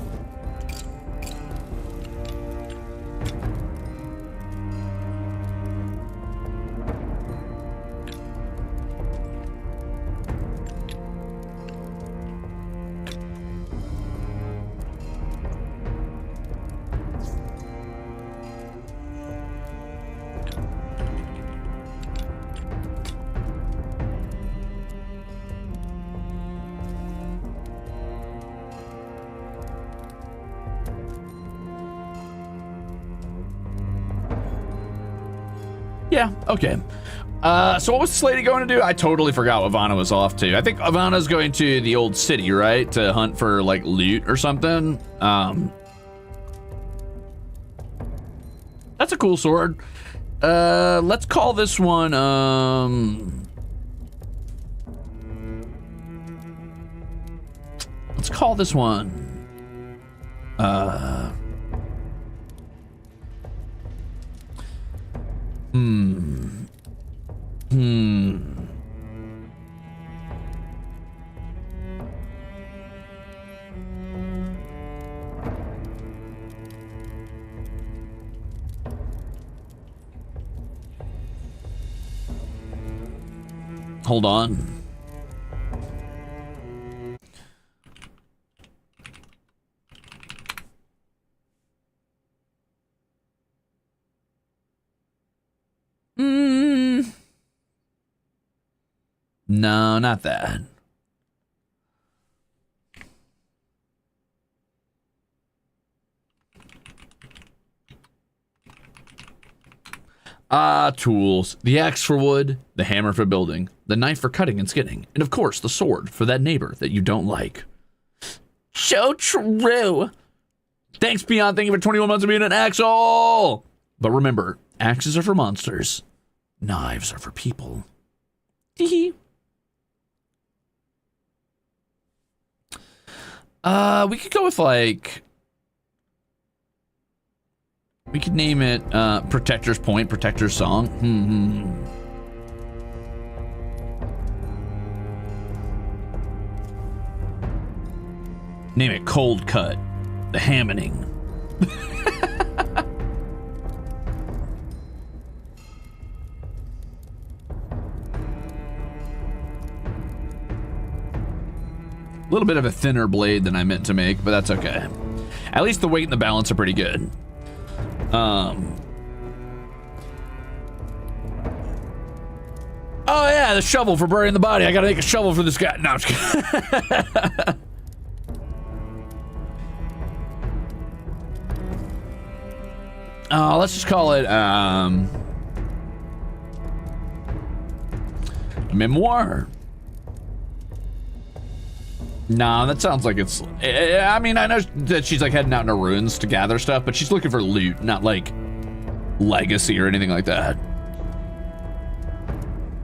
Speaker 1: Yeah, okay. So what was this lady going to do? I totally forgot what Ivana was off to. I think Ivana's going to the old city, right? To hunt for, like, loot or something. That's a cool sword. Let's call this one, let's call this one, Hold on. No, not that. Tools. The axe for wood, the hammer for building, the knife for cutting and skinning, and of course the sword for that neighbor that you don't like. So true. Thanks, Beyond. Thank you for 21 months of being an Axel. But remember, axes are for monsters. Knives are for people. Hee. We could go with, like... We could name it, Protector's Point, Protector's Song. Name it Cold Cut, the Hammoning. A little bit of a thinner blade than I meant to make, but that's okay. At least the weight and the balance are pretty good. Oh yeah, the shovel for burying the body. I gotta make a shovel for this guy. No, I'm just kidding. Let's just call it, memoir. Nah, that sounds like it's... I mean, I know that she's like heading out into ruins to gather stuff, but she's looking for loot, not like legacy or anything like that.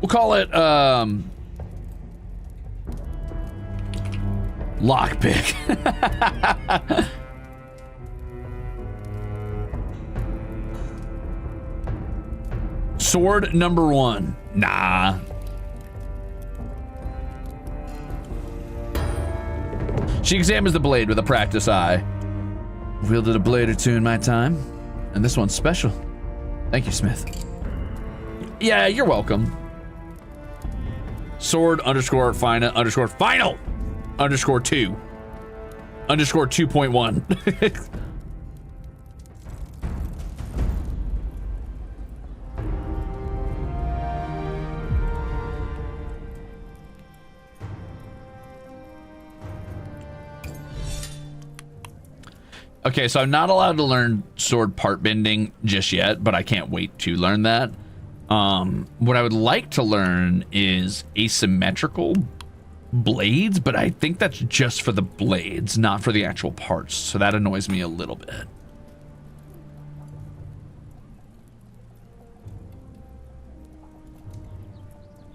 Speaker 1: We'll call it, lockpick. Sword number 1. Nah. She examines the blade with a practiced eye. Wielded a blade or two in my time, and this one's special. Thank you, Smith. Yeah, you're welcome. Sword underscore final underscore final underscore 2 underscore 2.1. Okay, so I'm not allowed to learn sword part bending just yet, but I can't wait to learn that. What I would like to learn is asymmetrical blades, but I think that's just for the blades, not for the actual parts. So that annoys me a little bit.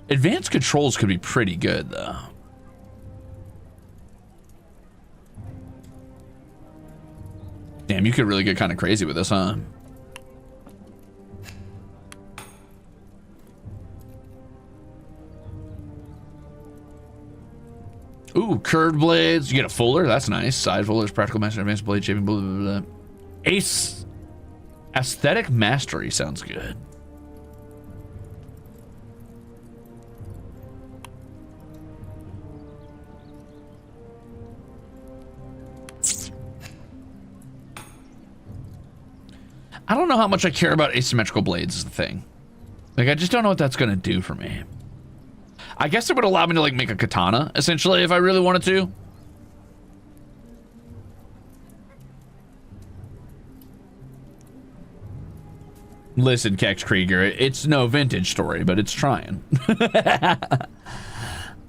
Speaker 1: Advanced controls could be pretty good, though. Damn, you could really get kind of crazy with this, huh? Ooh, curved blades. You get a fuller. That's nice. Side fullers, practical master, advanced blade shaping, blah, blah, blah. Aesthetic mastery sounds good. I don't know how much I care about asymmetrical blades is the thing. Like, I just don't know what that's going to do for me. I guess it would allow me to, like, make a katana, essentially, if I really wanted to. Listen, Kex Krieger, it's no vintage story, but it's trying. God,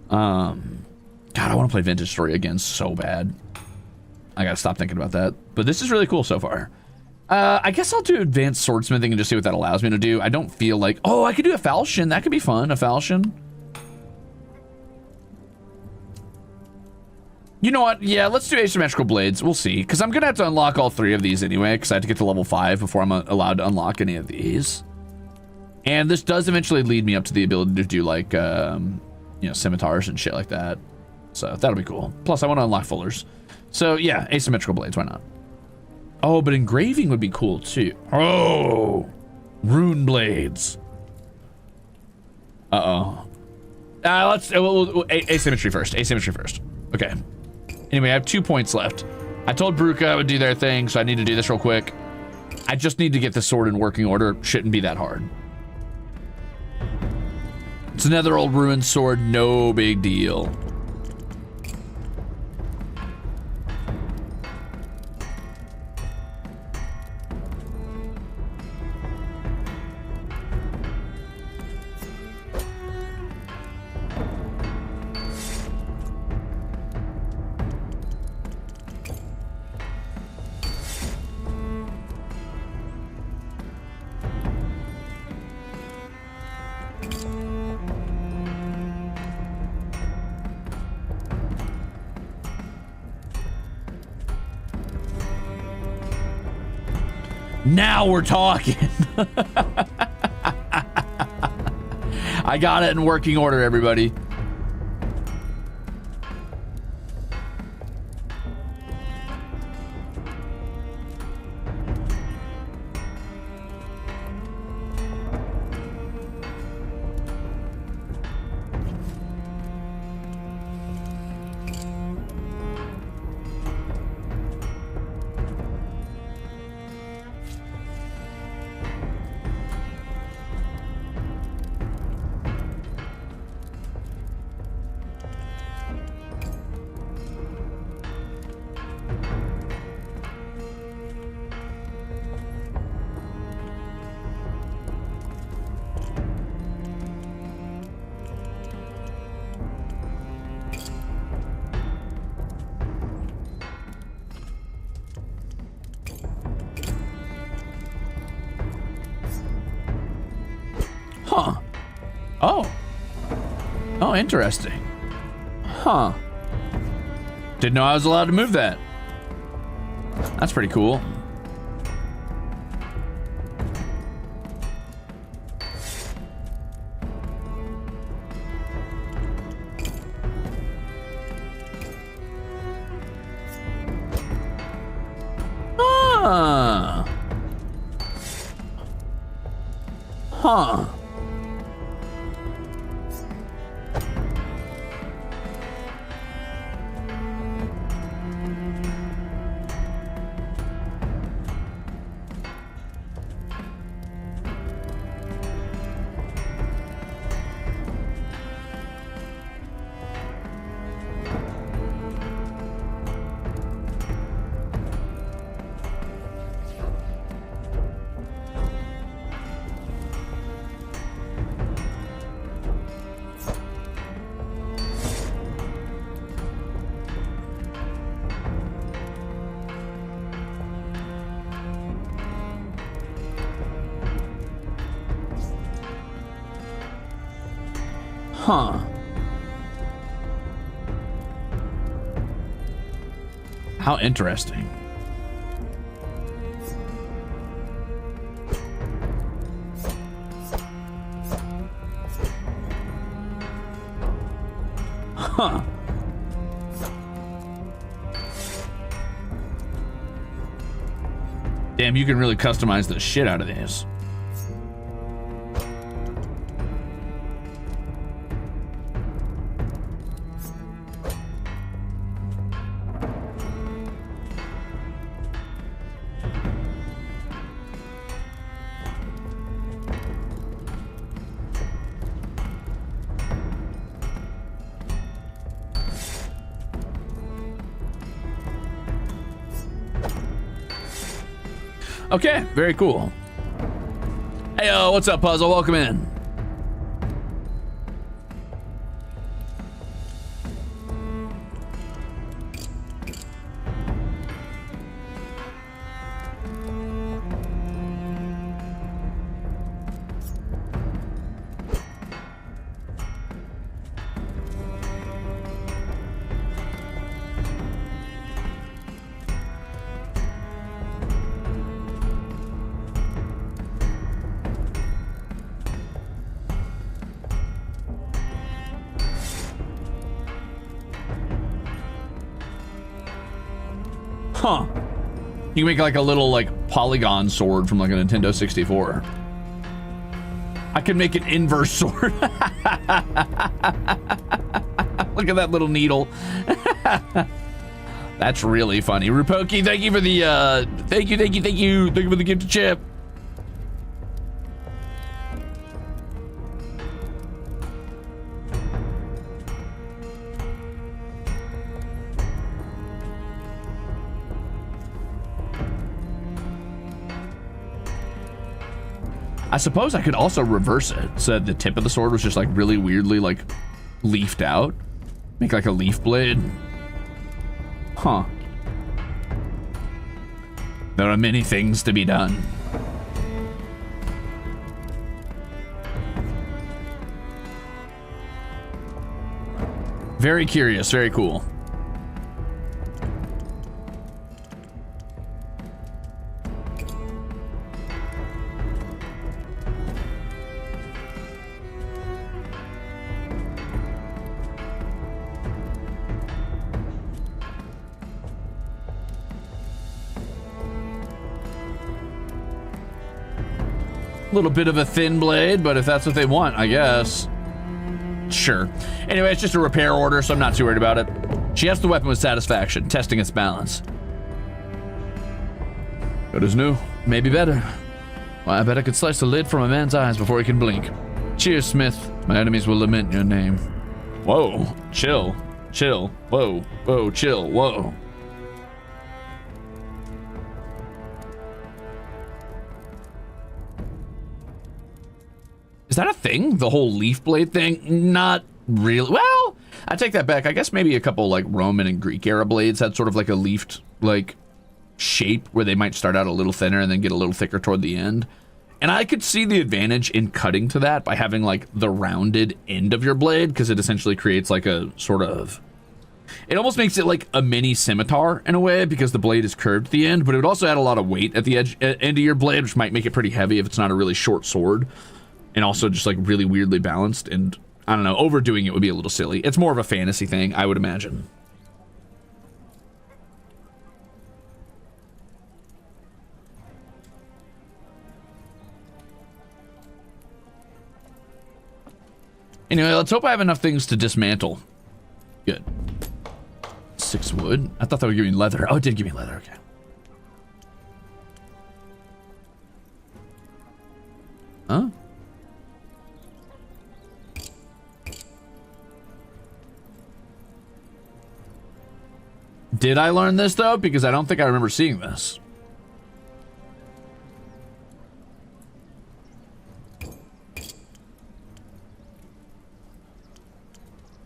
Speaker 1: I want to play Vintage Story again so bad. I gotta stop thinking about that. But this is really cool so far. I guess I'll do advanced swordsmithing and just see what that allows me to do. I don't feel like... Oh, I could do a falchion. That could be fun, a falchion. You know what? Yeah, let's do asymmetrical blades. We'll see. Because I'm going to have to unlock all 3 of these anyway, because I have to get to level 5 before I'm allowed to unlock any of these. And this does eventually lead me up to the ability to do, like, you know, scimitars and shit like that. So that'll be cool. Plus, I want to unlock fullers. So, yeah, asymmetrical blades. Why not? Oh, but engraving would be cool, too. Oh! Rune blades. Uh-oh. Let's... asymmetry first. Asymmetry first. Okay. Anyway, I have 2 points left. I told Bruca I would do their thing, so I need to do this real quick. I just need to get the sword in working order. Shouldn't be that hard. It's another old ruined sword. No big deal. Now we're talking. I got it in working order, everybody. Huh. Oh. Oh, interesting. Huh. Didn't know I was allowed to move that. That's pretty cool. Ah. Huh. Huh. How interesting. Huh. Damn, you can really customize the shit out of these. Okay, very cool. Hey, what's up, Puzzle? Welcome in. Huh. You can make like a little like polygon sword from like a Nintendo 64. I could make an inverse sword. Look at that little needle. That's really funny. Rupoki, thank you for the thank you for the gift chip. I suppose I could also reverse it so the tip of the sword was just like really weirdly like leafed out. Make like a leaf blade. Huh. There are many things to be done. Very curious, very cool. Little bit of a thin blade, but if that's what they want, I guess. Sure. Anyway, it's just a repair order, so I'm not too worried about it. She has the weapon with satisfaction, testing its balance. Good as new, maybe better. Well, I bet I could slice the lid from a man's eyes before he can blink. Cheers, Smith. My enemies will lament your name. Whoa, chill, chill, whoa, whoa, chill, whoa. Is that a thing? The whole leaf blade thing? Not really. Well, I take that back. I guess maybe a couple like Roman and Greek era blades had sort of like a leafed like shape where they might start out a little thinner and then get a little thicker toward the end. And I could see the advantage in cutting to that by having like the rounded end of your blade, because it essentially creates like a sort of, it almost makes it like a mini scimitar in a way, because the blade is curved at the end, but it would also add a lot of weight at the edge end of your blade, which might make it pretty heavy if it's not a really short sword. And also just like really weirdly balanced, and I don't know, overdoing it would be a little silly. It's more of a fantasy thing, I would imagine. Anyway, let's hope I have enough things to dismantle. Good. 6 wood. I thought that would give me leather. Oh, it did give me leather, okay. Huh? Did I learn this, though? Because I don't think I remember seeing this.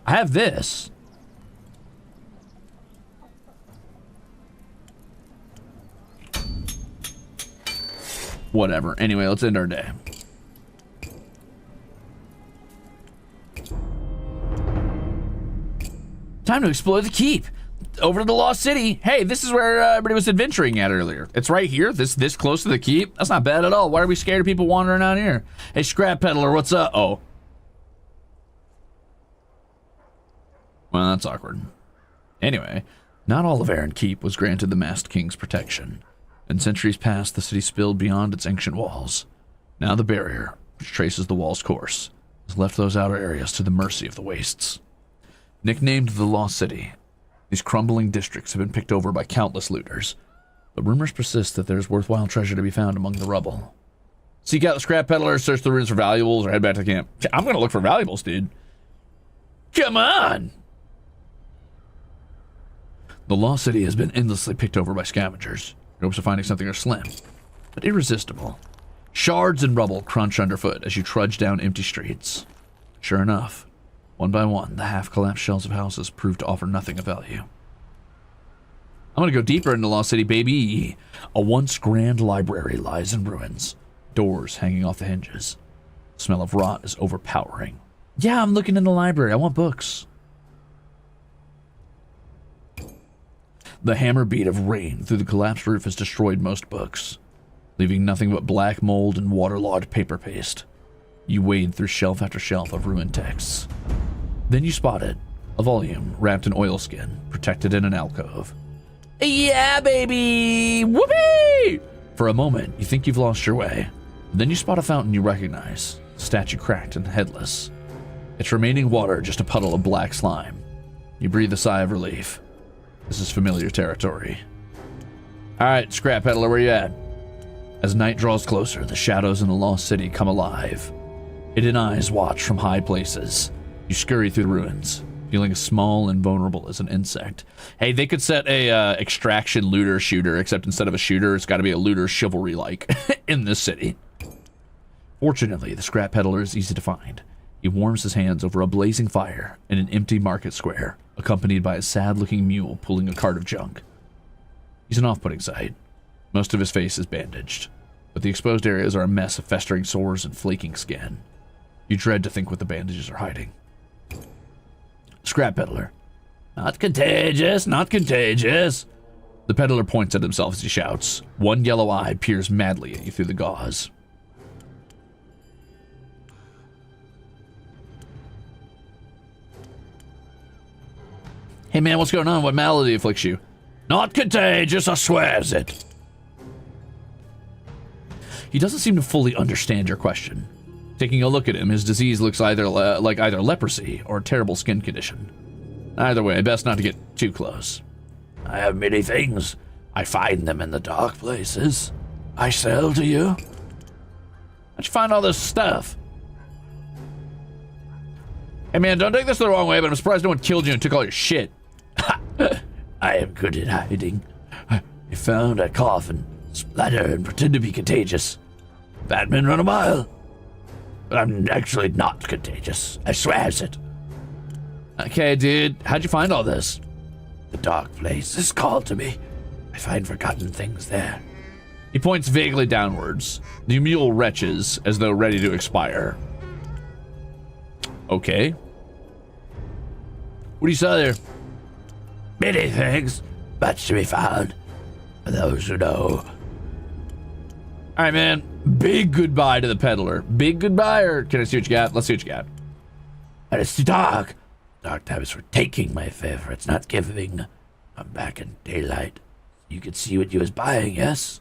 Speaker 1: I have this. Whatever. Anyway, let's end our day. Time to explore the keep. Over to the Lost City. Hey, this is where everybody was adventuring at earlier. It's right here, this close to the keep. That's not bad at all. Why are we scared of people wandering out here? Hey, scrap peddler, what's up? Oh. Well, that's awkward. Anyway, not all of Eren Keep was granted the Masked King's protection. In centuries past, the city spilled beyond its ancient walls. Now the barrier, which traces the wall's course, has left those outer areas to the mercy of the wastes. Nicknamed the Lost City, these crumbling districts have been picked over by countless looters, but rumors persist that there's worthwhile treasure to be found among the rubble. Seek out the scrap peddler, search the ruins for valuables, or head back to the camp. I'm gonna look for valuables, dude. Come on! The Lost City has been endlessly picked over by scavengers. Your hopes of finding something are slim, but irresistible. Shards and rubble crunch underfoot as you trudge down empty streets. Sure enough, one by one, the half-collapsed shells of houses prove to offer nothing of value. I'm gonna go deeper into Lost City, baby. A once grand library lies in ruins, doors hanging off the hinges. The smell of rot is overpowering. Yeah, I'm looking in the library. I want books. The hammer beat of rain through the collapsed roof has destroyed most books, leaving nothing but black mold and waterlogged paper paste. You wade through shelf after shelf of ruined texts. Then you spotted a volume wrapped in oilskin, protected in an alcove. Yeah, baby! Whoopee! For a moment, you think you've lost your way. Then you spot a fountain you recognize, statue cracked and headless. Its remaining water just a puddle of black slime. You breathe a sigh of relief. This is familiar territory. Alright, scrap peddler, where you at? As night draws closer, the shadows in the Lost City come alive. Hidden eyes watch from high places. You scurry through the ruins, feeling as small and vulnerable as an insect. Hey, they could set a extraction looter shooter, except instead of a shooter, it's got to be a looter chivalry-like in this city. Fortunately, the scrap peddler is easy to find. He warms his hands over a blazing fire in an empty market square, accompanied by a sad-looking mule pulling a cart of junk. He's an off-putting sight. Most of his face is bandaged, but the exposed areas are a mess of festering sores and flaking skin. You dread to think what the bandages are hiding. Scrap peddler. Not contagious, not contagious. The peddler points at himself as he shouts. One yellow eye peers madly at you through the gauze. Hey man, what's going on? What malady afflicts you? Not contagious, I swears it. He doesn't seem to fully understand your question. Taking a look at him, his disease looks either like either leprosy or a terrible skin condition. Either way, best not to get too close. I have many things. I find them in the dark places. I sell to you. How'd you find all this stuff? Hey man, don't take this the wrong way, but I'm surprised no one killed you and took all your shit. I am good at hiding. I found a cough and splatter and pretend to be contagious. Batman run a mile. But I'm actually not contagious. I swears it. Okay, dude. How'd you find all this? The dark place is called to me. I find forgotten things there. He points vaguely downwards. The mule retches as though ready to expire. Okay. What do you sell there? Many things. Much to be found. For those who know. Alright, man. Big goodbye to the peddler. Big goodbye, or can I see what you got? Let's see what you got. And it's too dark. Dark times for taking my favorites, not giving. I'm back in daylight. You can see what you was buying, yes?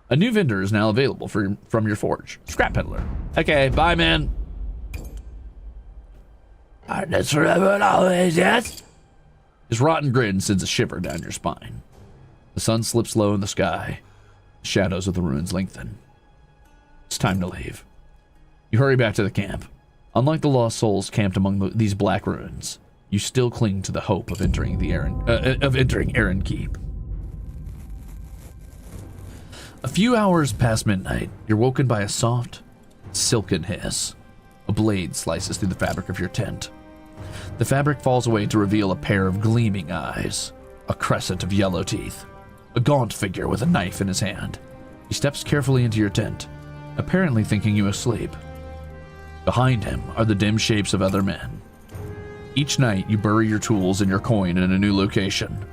Speaker 1: A new vendor is now available from your forge. Scrap peddler. Okay, bye, man. Hardness forever and always, yes? His rotten grin sends a shiver down your spine. The sun slips low in the sky. The shadows of the ruins lengthen. It's time to leave. You hurry back to the camp. Unlike the lost souls camped among these black ruins, you still cling to the hope of entering Eren Keep. A few hours past midnight, you're woken by a soft, silken hiss. A blade slices through the fabric of your tent. The fabric falls away to reveal a pair of gleaming eyes, a crescent of yellow teeth, a gaunt figure with a knife in his hand. He steps carefully into your tent, apparently thinking you asleep. Behind him are the dim shapes of other men. Each night, you bury your tools and your coin in a new location.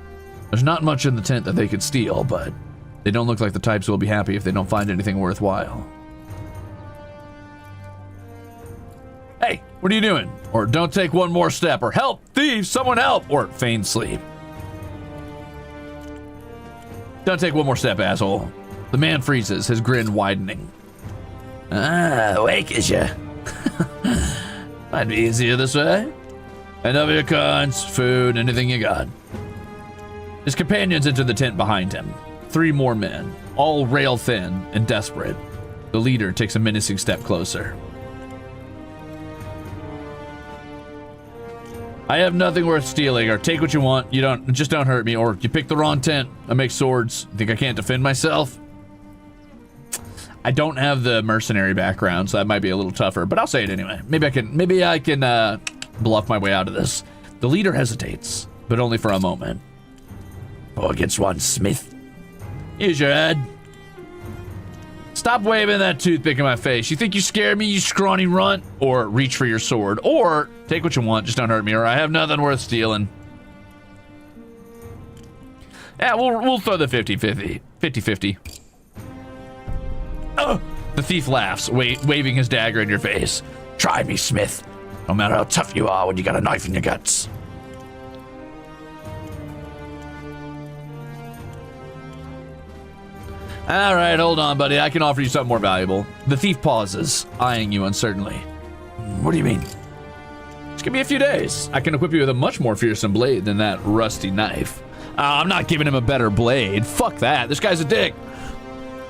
Speaker 1: There's not much in the tent that they could steal, but they don't look like the types who will be happy if they don't find anything worthwhile. Hey, what are you doing? Or don't take one more step, or help, thieves, someone help, or feign sleep. Don't take one more step, asshole. The man freezes, his grin widening. Awake is ya? Might be easier this way. Hand over your coins, food, anything you got. His companions enter the tent behind him. 3 more men, all rail thin and desperate. The leader takes a menacing step closer. I have nothing worth stealing, or take what you want. Just don't hurt me, or you picked the wrong tent. I make swords. Think I can't defend myself? I don't have the mercenary background, so that might be a little tougher, but I'll say it anyway. Maybe I can bluff my way out of this. The leader hesitates, but only for a moment. Oh, against one, Smith. Use your head. Stop waving that toothpick in my face. You think you scared me, you scrawny runt? Or reach for your sword. Or take what you want, just don't hurt me, or I have nothing worth stealing. Yeah, we'll throw the 50-50. 50-50. Oh! The thief laughs, waving his dagger in your face. Try me, Smith. No matter how tough you are when you got a knife in your guts. All right, hold on, buddy. I can offer you something more valuable. The thief pauses, eyeing you uncertainly. What do you mean? Just give me a few days. I can equip you with a much more fearsome blade than that rusty knife. I'm not giving him a better blade. Fuck that. This guy's a dick.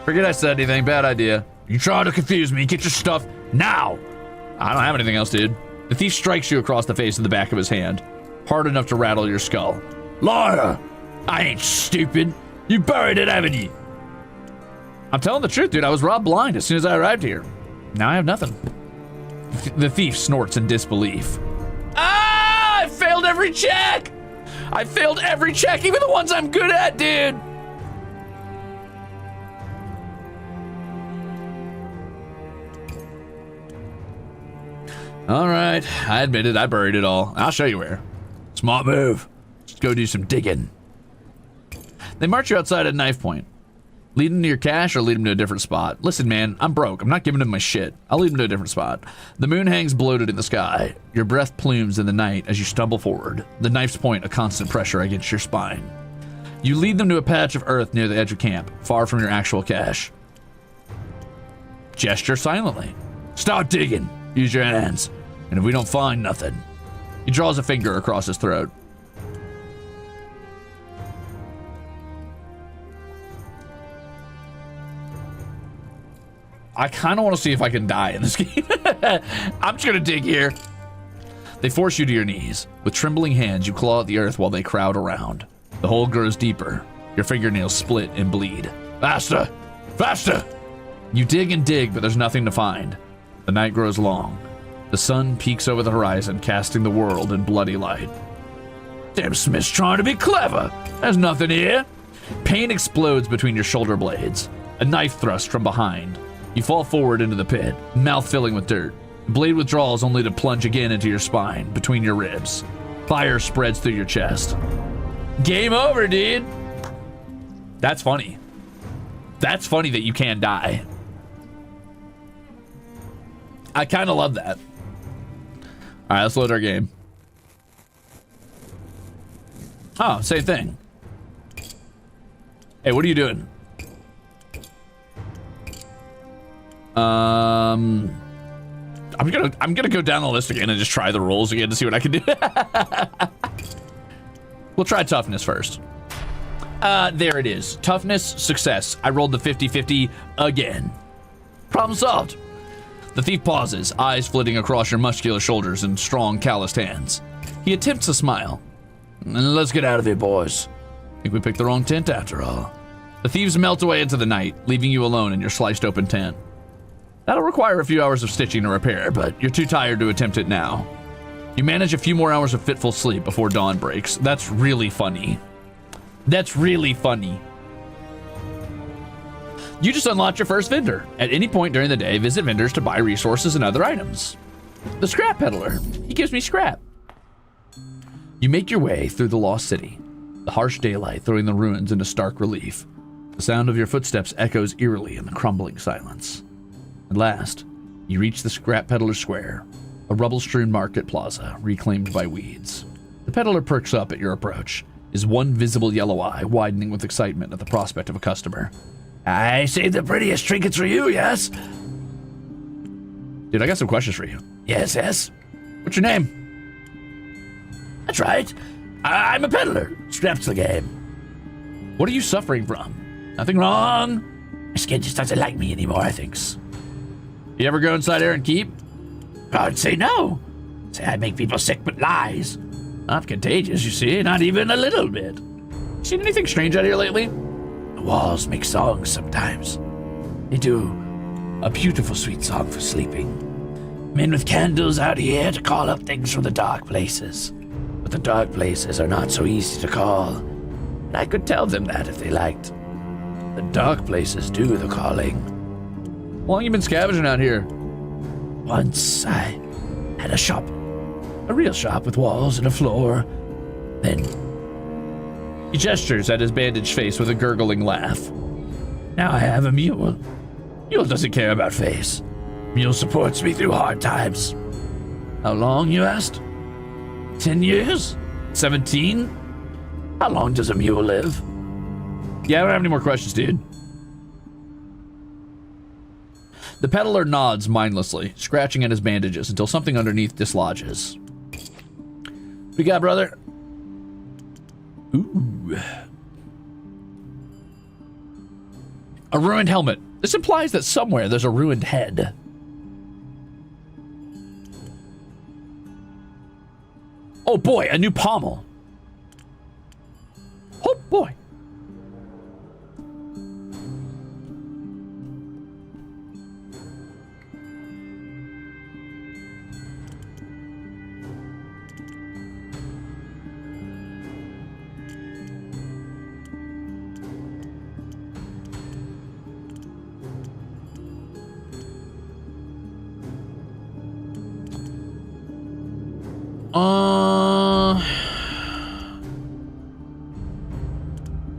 Speaker 1: Forget I said anything. Bad idea. You trying to confuse me? Get your stuff now. I don't have anything else, dude. The thief strikes you across the face with the back of his hand, hard enough to rattle your skull. Liar! I ain't stupid. You buried it, haven't you? I'm telling the truth, dude. I was robbed blind as soon as I arrived here. Now I have nothing. The thief snorts in disbelief. Ah! I failed every check! I failed every check, even the ones I'm good at, dude! All right, I admit it. I buried it all. I'll show you where. Smart move. Let's go do some digging. They march you outside at knife point. Lead him to your cache or lead him to a different spot. Listen, man, I'm broke. I'm not giving him my shit. I'll lead him to a different spot. The moon hangs bloated in the sky. Your breath plumes in the night as you stumble forward, the knife's point a constant pressure against your spine. You lead them to a patch of earth near the edge of camp, far from your actual cache. Gesture silently. Start digging. Use your hands. And if we don't find nothing, he draws a finger across his throat. I kind of want to see if I can die in this game. I'm just going to dig here. They force you to your knees. With trembling hands, you claw at the earth while they crowd around. The hole grows deeper. Your fingernails split and bleed. Faster! Faster! You dig and dig, but there's nothing to find. The night grows long. The sun peeks over the horizon, casting the world in bloody light. Damn, Smith's trying to be clever. There's nothing here. Pain explodes between your shoulder blades. A knife thrust from behind. You fall forward into the pit, mouth filling with dirt. Blade withdraws only to plunge again into your spine, between your ribs. Fire spreads through your chest. Game over, dude. That's funny. That's funny that you can die. I kind of love that. All right, let's load our game. Oh, same thing. Hey, what are you doing? I'm gonna go down the list again and just try the rolls again to see what I can do. We'll try toughness first. There it is. Toughness, success. I rolled the 50-50 again. Problem solved. The thief pauses, eyes flitting across your muscular shoulders and strong, calloused hands. He attempts to smile. Let's get out of here, boys. Think we picked the wrong tent after all. The thieves melt away into the night, leaving you alone in your sliced open tent. That'll require a few hours of stitching to repair, but you're too tired to attempt it now. You manage a few more hours of fitful sleep before dawn breaks. That's really funny. That's really funny. You just unlocked your first vendor. At any point during the day, visit vendors to buy resources and other items. The scrap peddler. He gives me scrap. You make your way through the lost city, the harsh daylight throwing the ruins into stark relief. The sound of your footsteps echoes eerily in the crumbling silence. At last, you reach the Scrap Peddler Square, a rubble-strewn market plaza reclaimed by weeds. The peddler perks up at your approach, his one visible yellow eye widening with excitement at the prospect of a customer.
Speaker 2: I saved the prettiest trinkets for you, yes?
Speaker 1: Dude, I got some questions for you.
Speaker 2: Yes.
Speaker 1: What's your name?
Speaker 2: That's right. I'm a peddler. Scrap's the game.
Speaker 1: What are you suffering from?
Speaker 2: Nothing wrong. My skin just doesn't like me anymore, I think.
Speaker 1: You ever go inside Aaron Keep?
Speaker 2: I'd say no. Say I make people sick with lies. Not contagious, you see, not even a little bit.
Speaker 1: Seen anything strange out here lately?
Speaker 2: The walls make songs sometimes. They do a beautiful sweet song for sleeping. Men with candles out here to call up things from the dark places. But the dark places are not so easy to call. And I could tell them that if they liked. The dark places do the calling.
Speaker 1: How long you been scavenging out here?
Speaker 2: Once I had a shop. A real shop with walls and a floor. Then
Speaker 1: he gestures at his bandaged face with a gurgling laugh.
Speaker 2: Now I have a mule. Mule doesn't care about face. Mule supports me through hard times. How long, you asked? 10 years? 17? How long does a mule live?
Speaker 1: Yeah, I don't have any more questions, dude. The peddler nods mindlessly, scratching at his bandages until something underneath dislodges. What you got, brother? Ooh. A ruined helmet. This implies that somewhere there's a ruined head. Oh boy, a new pommel. Oh boy.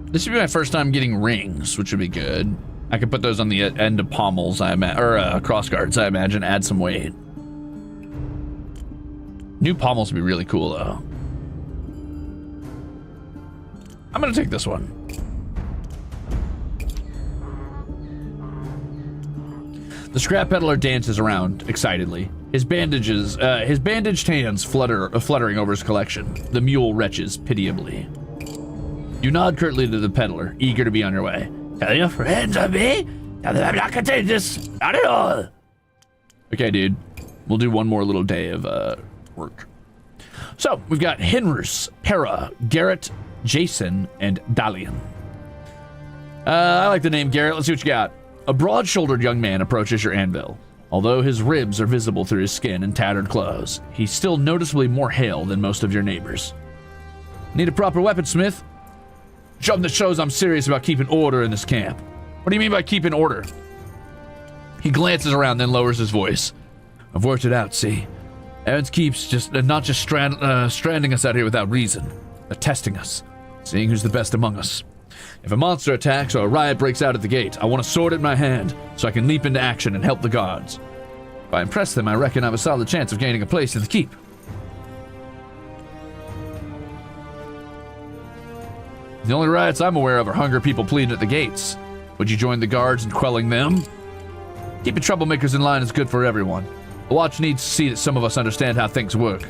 Speaker 1: This should be my first time getting rings, which would be good. I could put those on the end of pommels, I imagine, or cross guards, I imagine, add some weight. New pommels would be really cool, though. I'm gonna take this one. The scrap peddler dances around excitedly. His bandaged hands fluttering over his collection. The mule retches pitiably. You nod curtly to the peddler, eager to be on your way.
Speaker 2: Tell your friends of me. Tell them I'm not contagious. Not at all.
Speaker 1: Okay, dude. We'll do one more little day of work. So, we've got Henrus, Para, Garrett, Jason, and Dalian. I like the name Garrett. Let's see what you got. A broad-shouldered young man approaches your anvil. Although his ribs are visible through his skin and tattered clothes, he's still noticeably more hale than most of your neighbors. Need a proper weaponsmith? Something that shows I'm serious about keeping order in this camp. What do you mean by keeping order? He glances around, then lowers his voice. I've worked it out, see? Aaron's Keep's not just stranding us out here without reason. They're testing us, seeing who's the best among us. If a monster attacks or a riot breaks out at the gate, I want a sword in my hand so I can leap into action and help the guards. If I impress them, I reckon I have a solid chance of gaining a place in the keep. The only riots I'm aware of are hunger people pleading at the gates. Would you join the guards in quelling them? Keeping troublemakers in line is good for everyone. The watch needs to see that some of us understand how things work.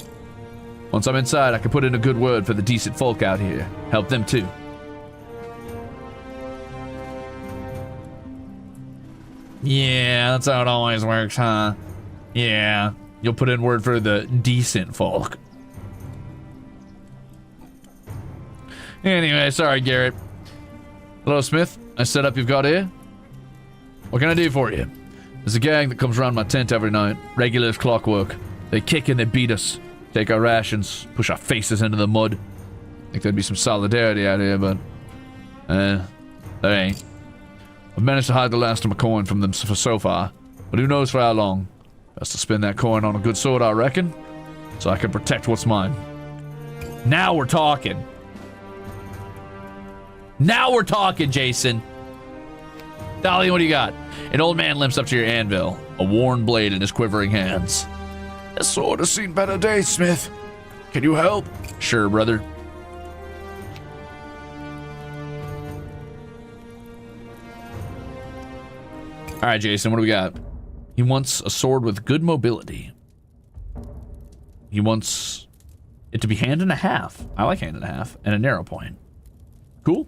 Speaker 1: Once I'm inside, I can put in a good word for the decent folk out here. Help them too. Yeah, that's how it always works, huh? Yeah, you'll put in word for the decent folk. Anyway, sorry, Garrett. Hello, Smith. Nice setup you've got here. What can I do for you? There's a gang that comes around my tent every night, regular as clockwork. They kick and they beat us, take our rations, push our faces into the mud. Think there'd be some solidarity out here, but there ain't. I've managed to hide the last of my coin from them for so far, but who knows for how long. Best to spend that coin on a good sword, I reckon, so I can protect what's mine. Now we're talking. Now we're talking, Jason. Dolly, what do you got? An old man limps up to your anvil, a worn blade in his quivering hands.
Speaker 3: This sword has seen better days, Smith. Can you help?
Speaker 1: Sure, brother. All right, Jason, what do we got? He wants a sword with good mobility. He wants it to be hand and a half. I like hand and a half, and a narrow point. Cool.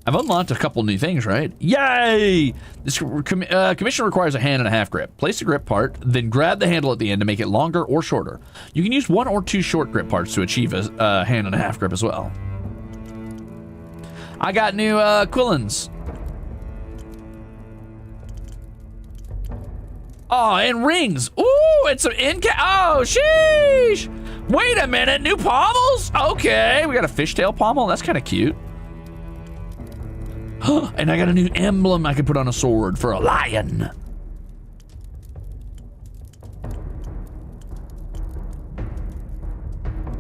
Speaker 1: I've unlocked a couple new things, right? Yay! This commission requires a hand and a half grip. Place the grip part, then grab the handle at the end to make it longer or shorter. You can use 1 or 2 short grip parts to achieve a hand and a half grip as well. I got new quillins. Oh, and rings. Ooh, it's an oh, sheesh. Wait a minute, new pommels? Okay, we got a fishtail pommel. That's kind of cute. And I got a new emblem I can put on a sword for a lion.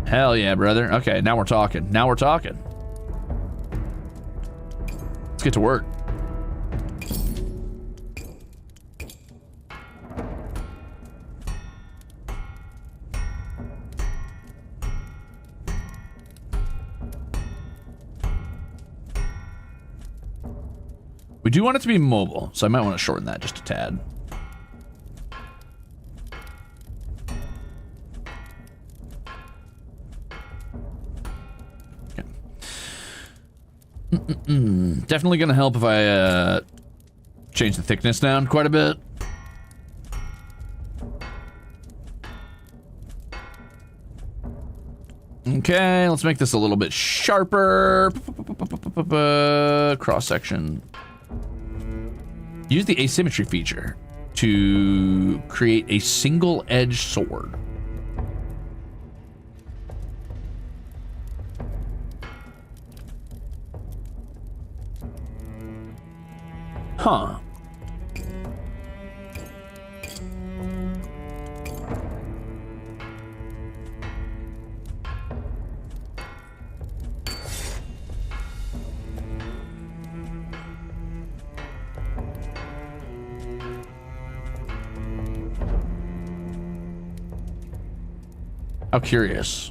Speaker 1: Hell yeah, brother. Okay, now we're talking. Now we're talking. Let's get to work. We do want it to be mobile, so I might want to shorten that just a tad. Okay. Definitely going to help if I change the thickness down quite a bit. Okay, let's make this a little bit sharper. Cross section. Use the asymmetry feature to create a single-edged sword. Huh. How curious.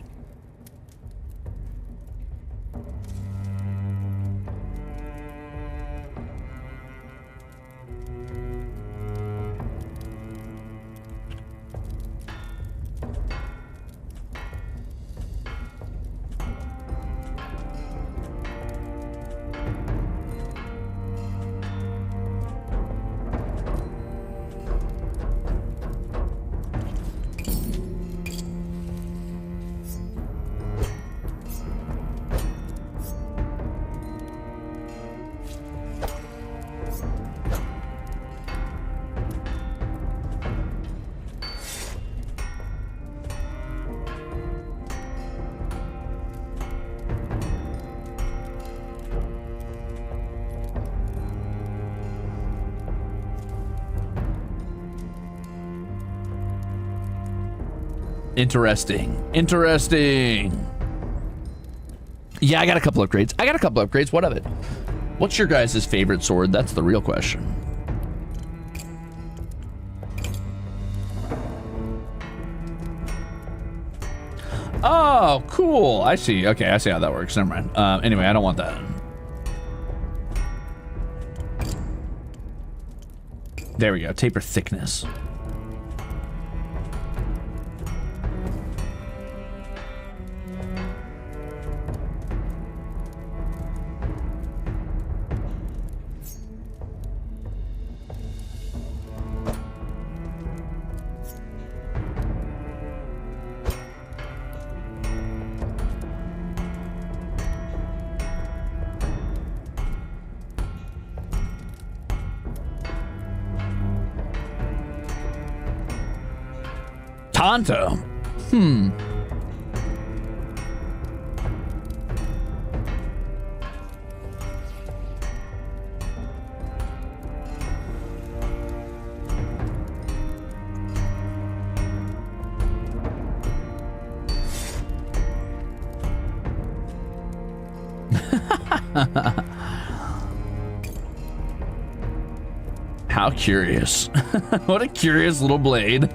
Speaker 1: Interesting. Interesting. Yeah, I got a couple upgrades. What of it? What's your guys' favorite sword? That's the real question. Oh, cool. I see. Okay, I see how that works. Never mind. Anyway, I don't want that. There we go. Taper thickness. Tonto. How curious. What a curious little blade.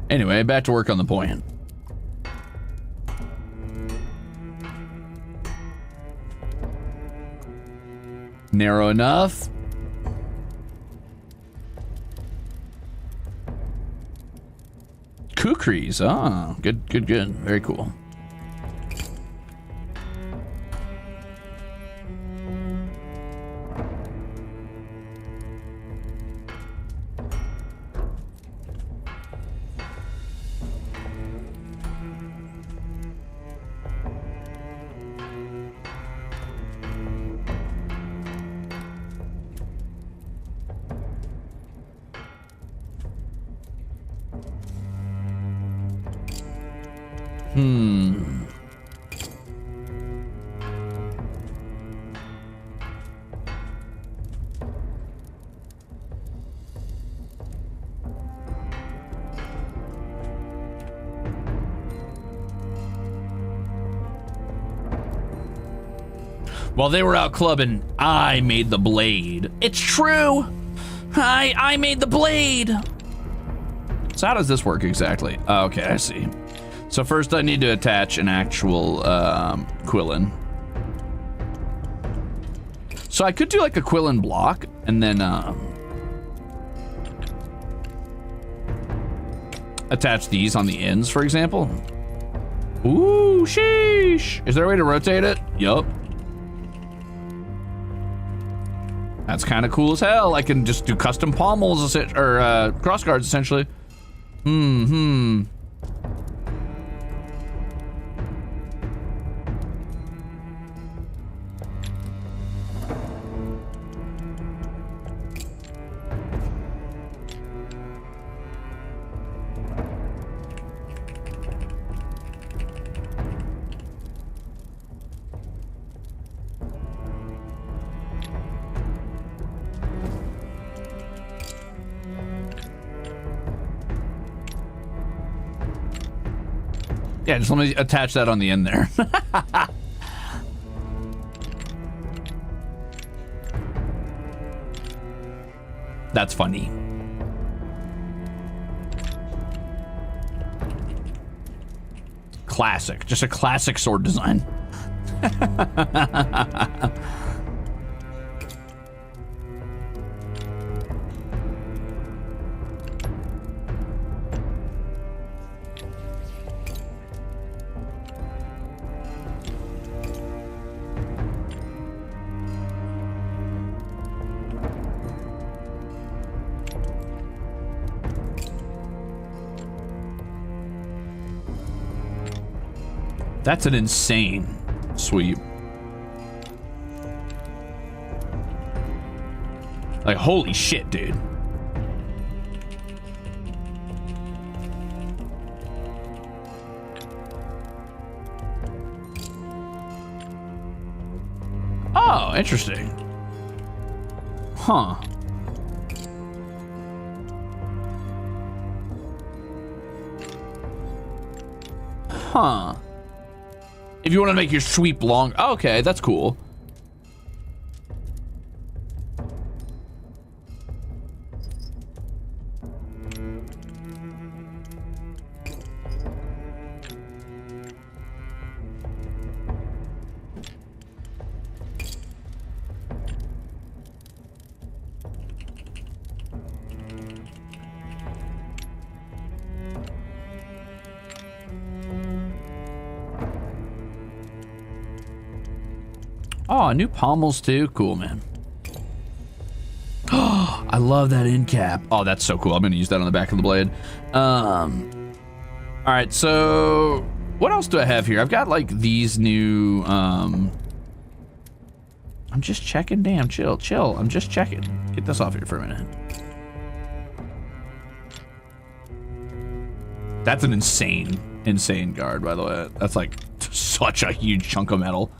Speaker 1: Anyway, back to work on the point. Narrow enough. Kukris. Ah, good, good, good. Very cool. While they were out clubbing, I made the blade. It's true. I made the blade. So how does this work exactly? Oh, okay, I see. So first I need to attach an actual quillin. So I could do like a quillin block and then attach these on the ends, for example. Ooh, sheesh. Is there a way to rotate it? Yup. That's kind of cool as hell. I can just do custom pommels or cross guards essentially. Yeah, just let me attach that on the end there. That's funny. Classic, just a classic sword design. That's an insane sweep. Like, holy shit, dude. Oh, interesting. Huh. Huh. If you want to make your sweep long, okay, that's cool. Oh, new pommels too. Cool, man. Oh, I love that end cap. Oh, that's so cool. I'm gonna use that on the back of the blade. All right, so what else do I have here? I've got like these new I'm just checking. Damn, chill, chill. I'm just checking. Get this off here for a minute. That's an insane guard, by the way. That's like such a huge chunk of metal.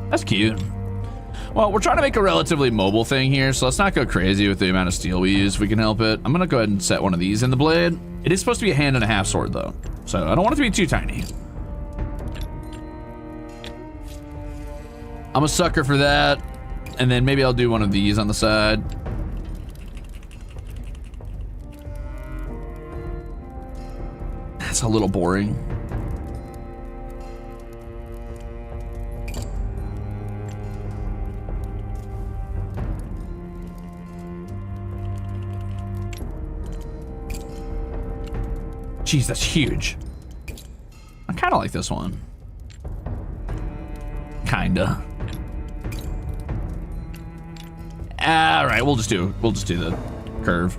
Speaker 1: That's cute. Well, we're trying to make a relatively mobile thing here, so let's not go crazy with the amount of steel we use if we can help it. I'm gonna go ahead and set one of these in the blade. It is supposed to be a 1.5 hand sword though, so I don't want it to be too tiny. I'm a sucker for that, and then maybe I'll do one of these on the side. That's a little boring. Jeez, that's huge. I kind of like this one. Kinda. All right, we'll just do the curve.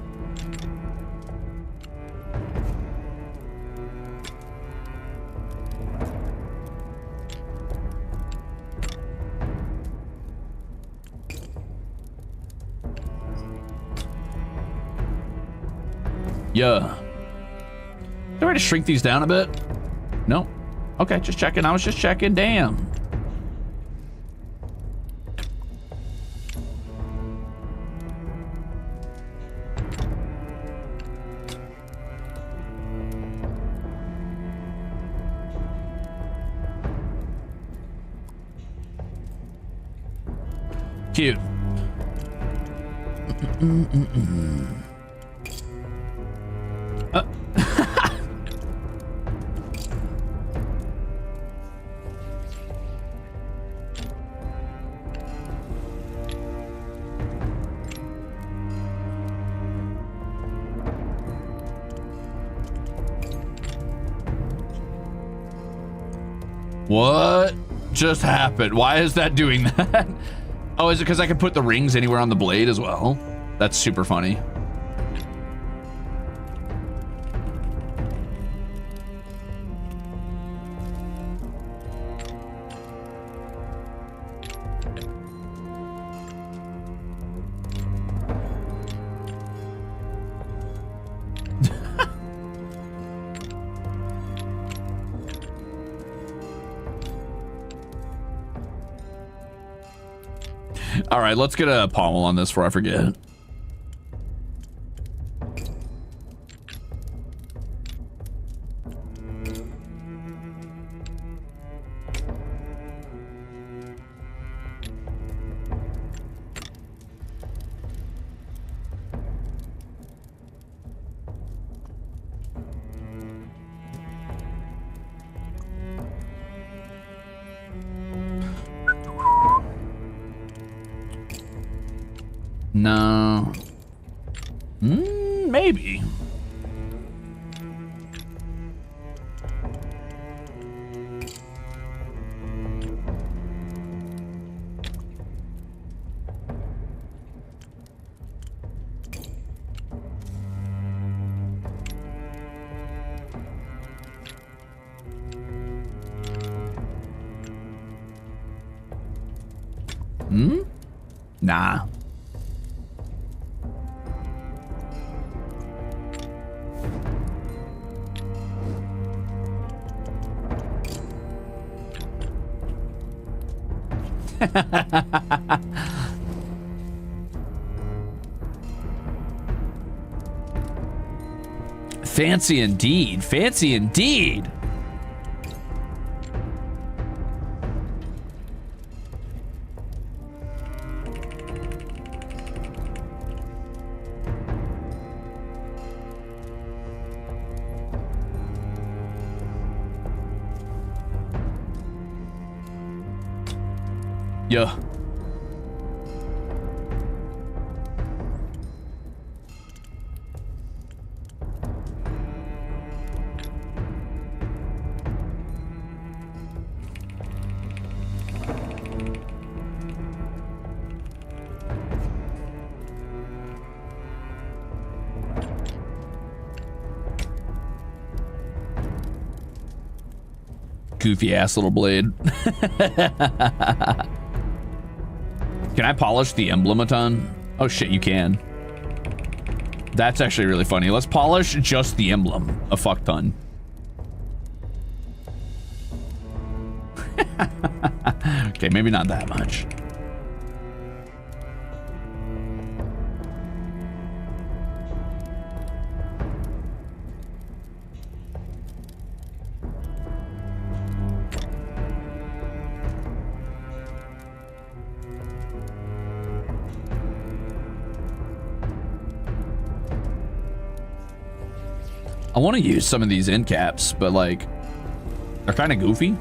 Speaker 1: Yeah. Is there a way to shrink these down a bit? No. Okay, just checking. I was just checking. Damn. Cute. What just happened? Why is that doing that? Oh, is it because I can put the rings anywhere on the blade as well? That's super funny. All right, let's get a pommel on this before I forget. No. Maybe. Nah. Fancy indeed. Fancy indeed. Yeah. goofy ass little blade. Can I polish the emblem a ton? Oh shit, you can. That's actually really funny. Let's polish just the emblem a fuck ton. Okay, maybe not that much. I want to use some of these end caps, but like, they're kind of goofy.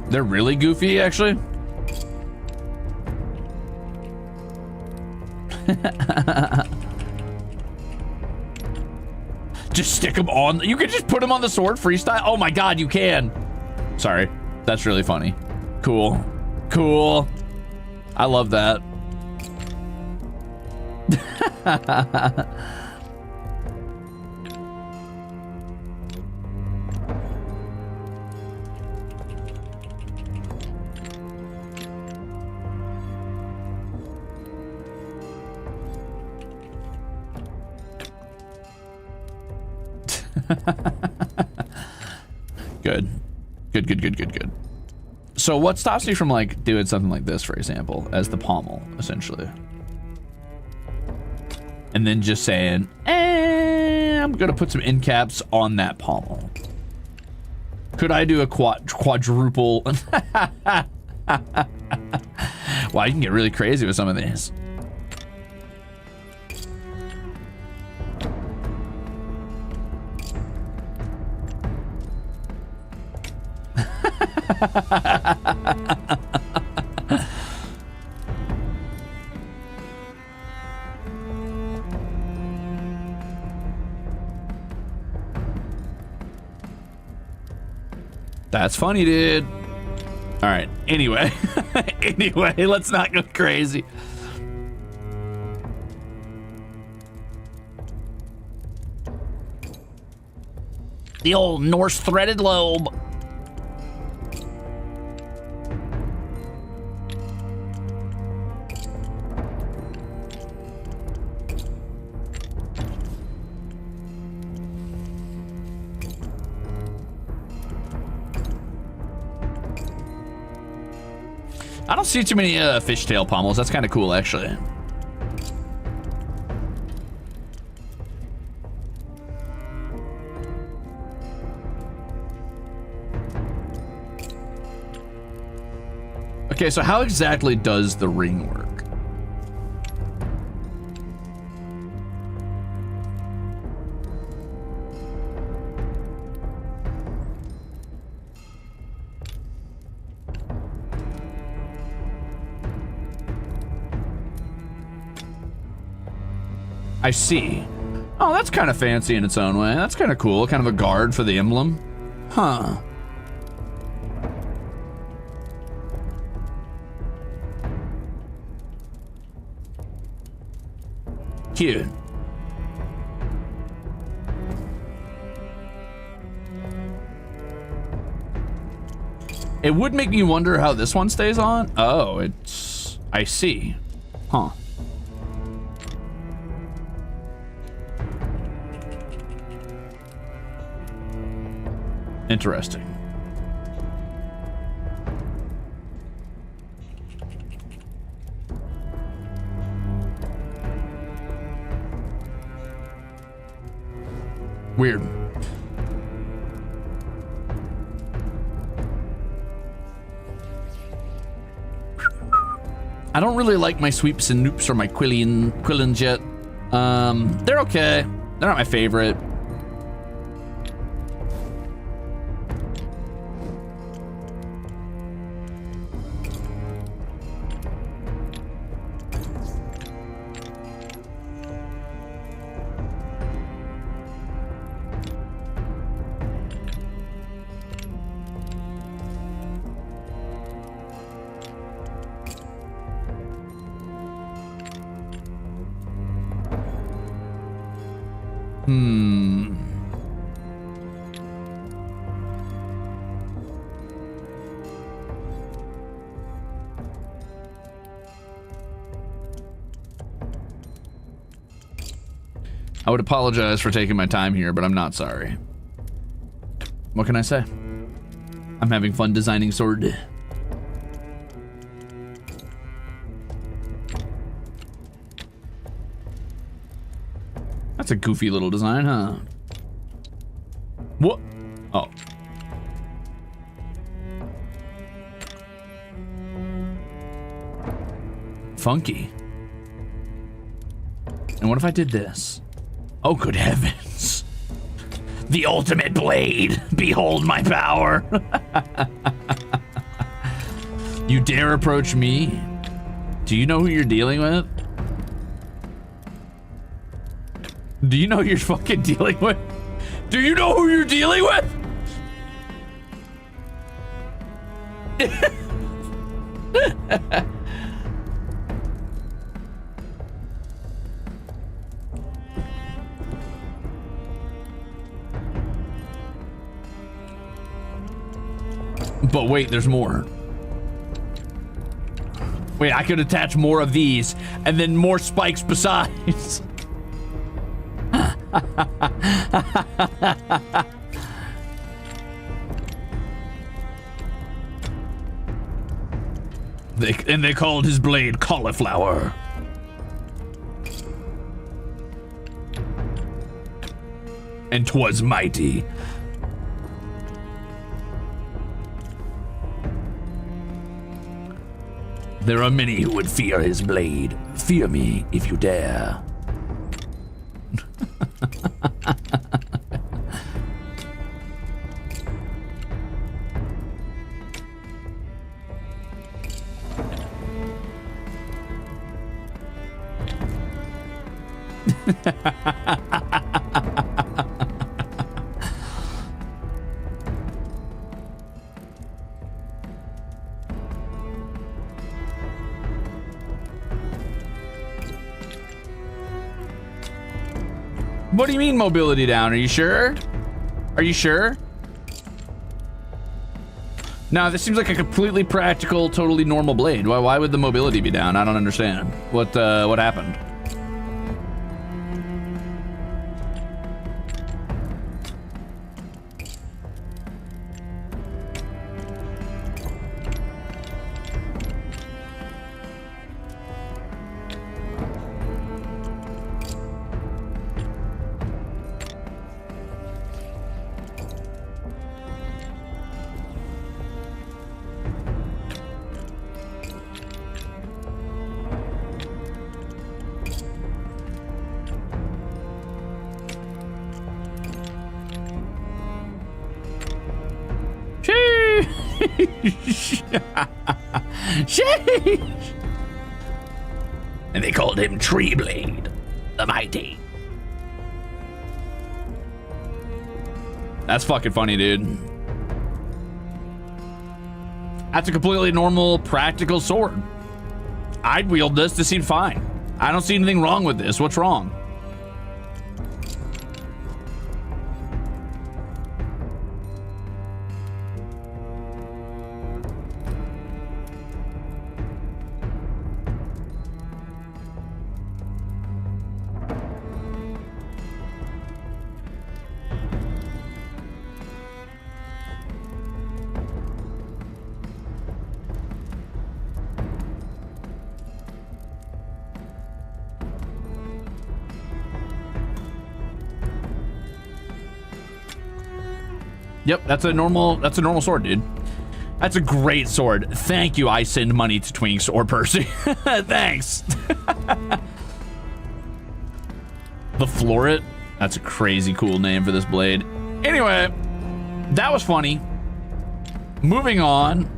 Speaker 1: They're really goofy, actually. Just stick them on. You can just put them on the sword freestyle. Oh my God, you can. Sorry, that's really funny. Cool, cool. I love that. Good. Good. So what stops me from like doing something like this, for example, as the pommel, essentially? And then just saying, I'm gonna put some end caps on that pommel. Could I do a quadruple? Wow, you can get really crazy with some of these. That's funny, dude. All right, anyway. Anyway, let's not go crazy. The old Norse threaded lobe. I don't see too many fishtail pommels. That's kind of cool, actually. Okay, so how exactly does the ring work? I see. Oh, that's kind of fancy in its own way. That's kind of cool. Kind of a guard for the emblem. Huh. Cute. It would make me wonder how this one stays on. Oh, it's... I see. Huh. Interesting. Weird. I don't really like my sweeps and noops or my quillins yet. They're okay. They're not my favorite. I would apologize for taking my time here, but I'm not sorry. What can I say? I'm having fun designing sword. That's a goofy little design, huh? What? Oh. Funky. And what if I did this? Oh, good heavens.
Speaker 2: The ultimate blade. Behold my power.
Speaker 1: You dare approach me? Do you know who you're dealing with? Do you know who you're fucking dealing with? Do you know who you're dealing with? But wait, there's more. Wait, I could attach more of these and then more spikes besides. They called his blade cauliflower. And 'twas mighty. There are many who would fear his blade. Fear me if you dare. What do you mean mobility down? Are you sure? Are you sure? No, this seems like a completely practical, totally normal blade. Why would the mobility be down? I don't understand. What happened?
Speaker 2: Sheesh. And they called him Tree Blade, the mighty.
Speaker 1: That's fucking funny, dude. That's a completely normal, practical sword. I'd wield this. This seemed fine. I don't see anything wrong with this. What's wrong? Yep, that's a normal sword, dude. That's a great sword. Thank you. I send money to Twinks or Percy. Thanks. The Floret. That's a crazy cool name for this blade. Anyway, that was funny. Moving on.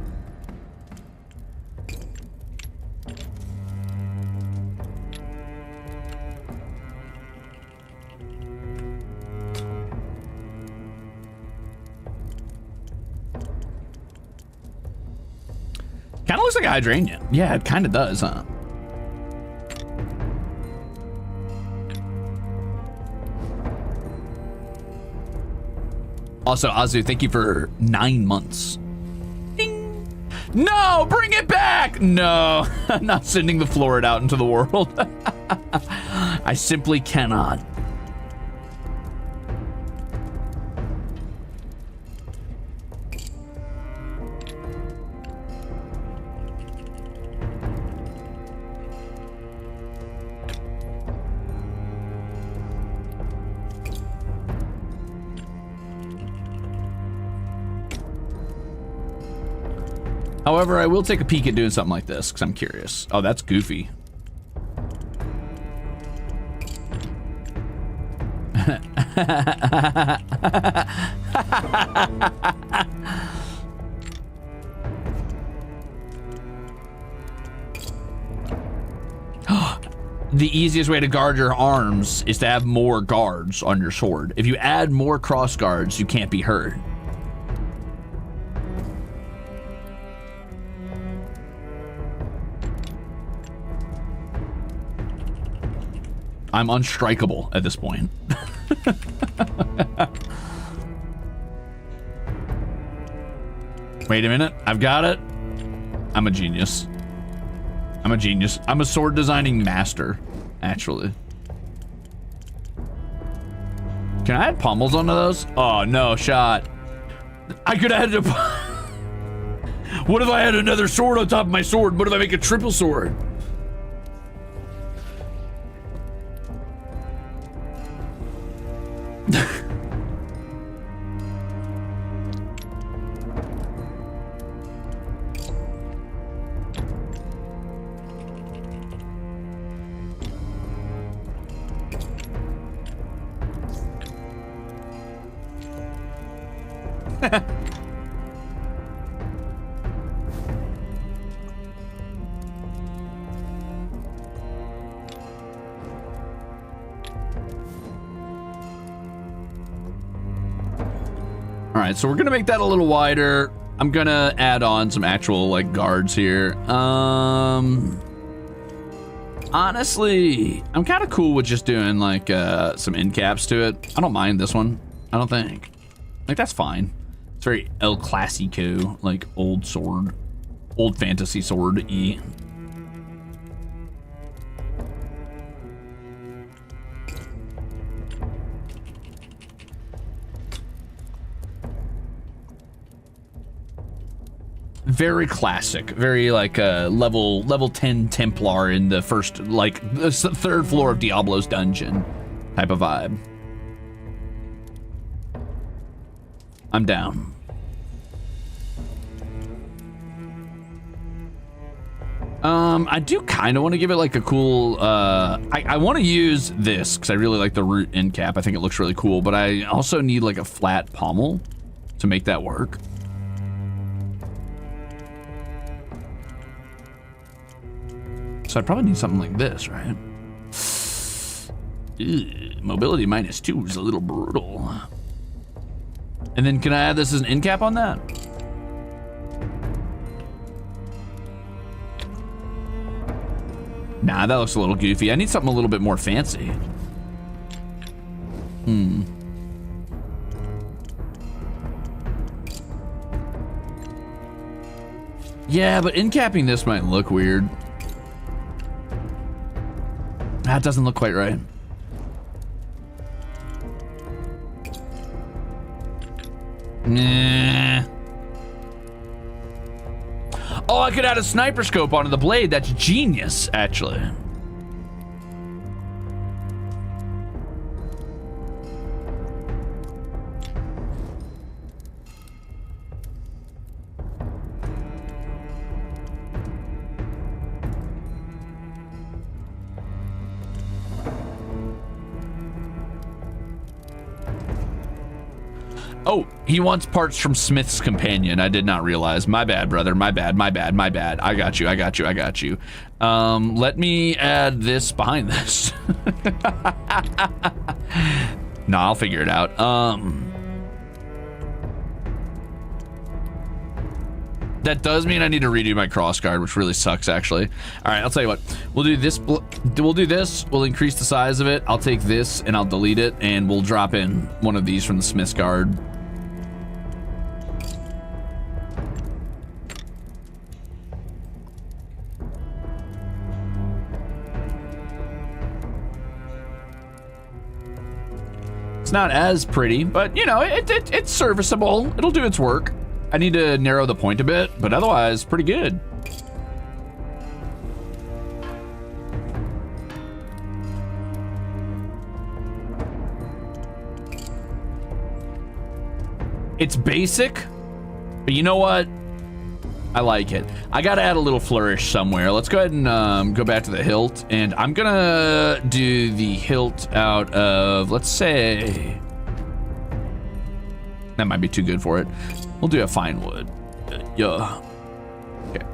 Speaker 1: Kind of looks like a hydrangea. Yeah, it kind of does, huh? Also, Azu, thank you for 9 months. Ding. No, bring it back! No, I'm not sending the Floret out into the world. I simply cannot. However, I will take a peek at doing something like this because I'm curious. Oh, that's goofy. The easiest way to guard your arms is to have more guards on your sword. If you add more cross guards, you can't be hurt. I'm unstrikeable at this point. Wait a minute, I've got it. I'm a genius. I'm a genius. I'm a sword designing master, actually. Can I add pommels onto those? Oh, no shot. I could add a... What if I had another sword on top of my sword? What if I make a triple sword? All right, so we're gonna make that a little wider. I'm gonna add on some actual like guards here. Honestly, I'm kind of cool with just doing like some end caps to it. I don't mind this one. I don't think. Like that's fine. It's very El Clasico, like old sword, old fantasy sword-y. Very classic, very like level 10 Templar in the first, like the third floor of Diablo's dungeon type of vibe. I'm down. I do kind of want to give it like a cool, I want to use this because I really like the root end cap. I think it looks really cool, but I also need like a flat pommel to make that work. So I probably need something like this, right? Ew, mobility -2 is a little brutal. And then can I add this as an end cap on that? Nah, that looks a little goofy. I need something a little bit more fancy. Yeah, but end capping this might look weird. That doesn't look quite right. Nah. Oh, I could add a sniper scope onto the blade. That's genius, actually. Oh, he wants parts from Smith's companion. I did not realize. My bad, brother. My bad, my bad, my bad. I got you, I got you, I got you. Let me add this behind this. No, I'll figure it out. That does mean I need to redo my crossguard, which really sucks, actually. All right, I'll tell you what. We'll do this. We'll do this. We'll increase the size of it. I'll take this and I'll delete it, and we'll drop in one of these from the Smith's guard. It's not as pretty, but you know, it's serviceable. It'll do its work. I need to narrow the point a bit, but otherwise, pretty good. It's basic, but you know what? I like it. I gotta add a little flourish somewhere. Let's go ahead and go back to the hilt, and I'm gonna do the hilt out of, let's say, that might be too good for it. We'll do a fine wood. Yeah. Okay.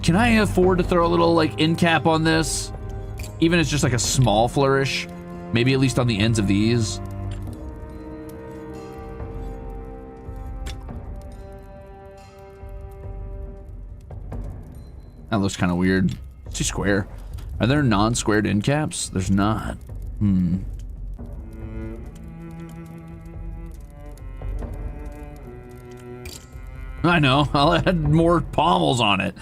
Speaker 1: Can I afford to throw a little like end cap on this? Even if it's just like a small flourish, maybe at least on the ends of these. That looks kind of weird. It's too square. Are there non-squared end caps? There's not. I know. I'll add more pommels on it.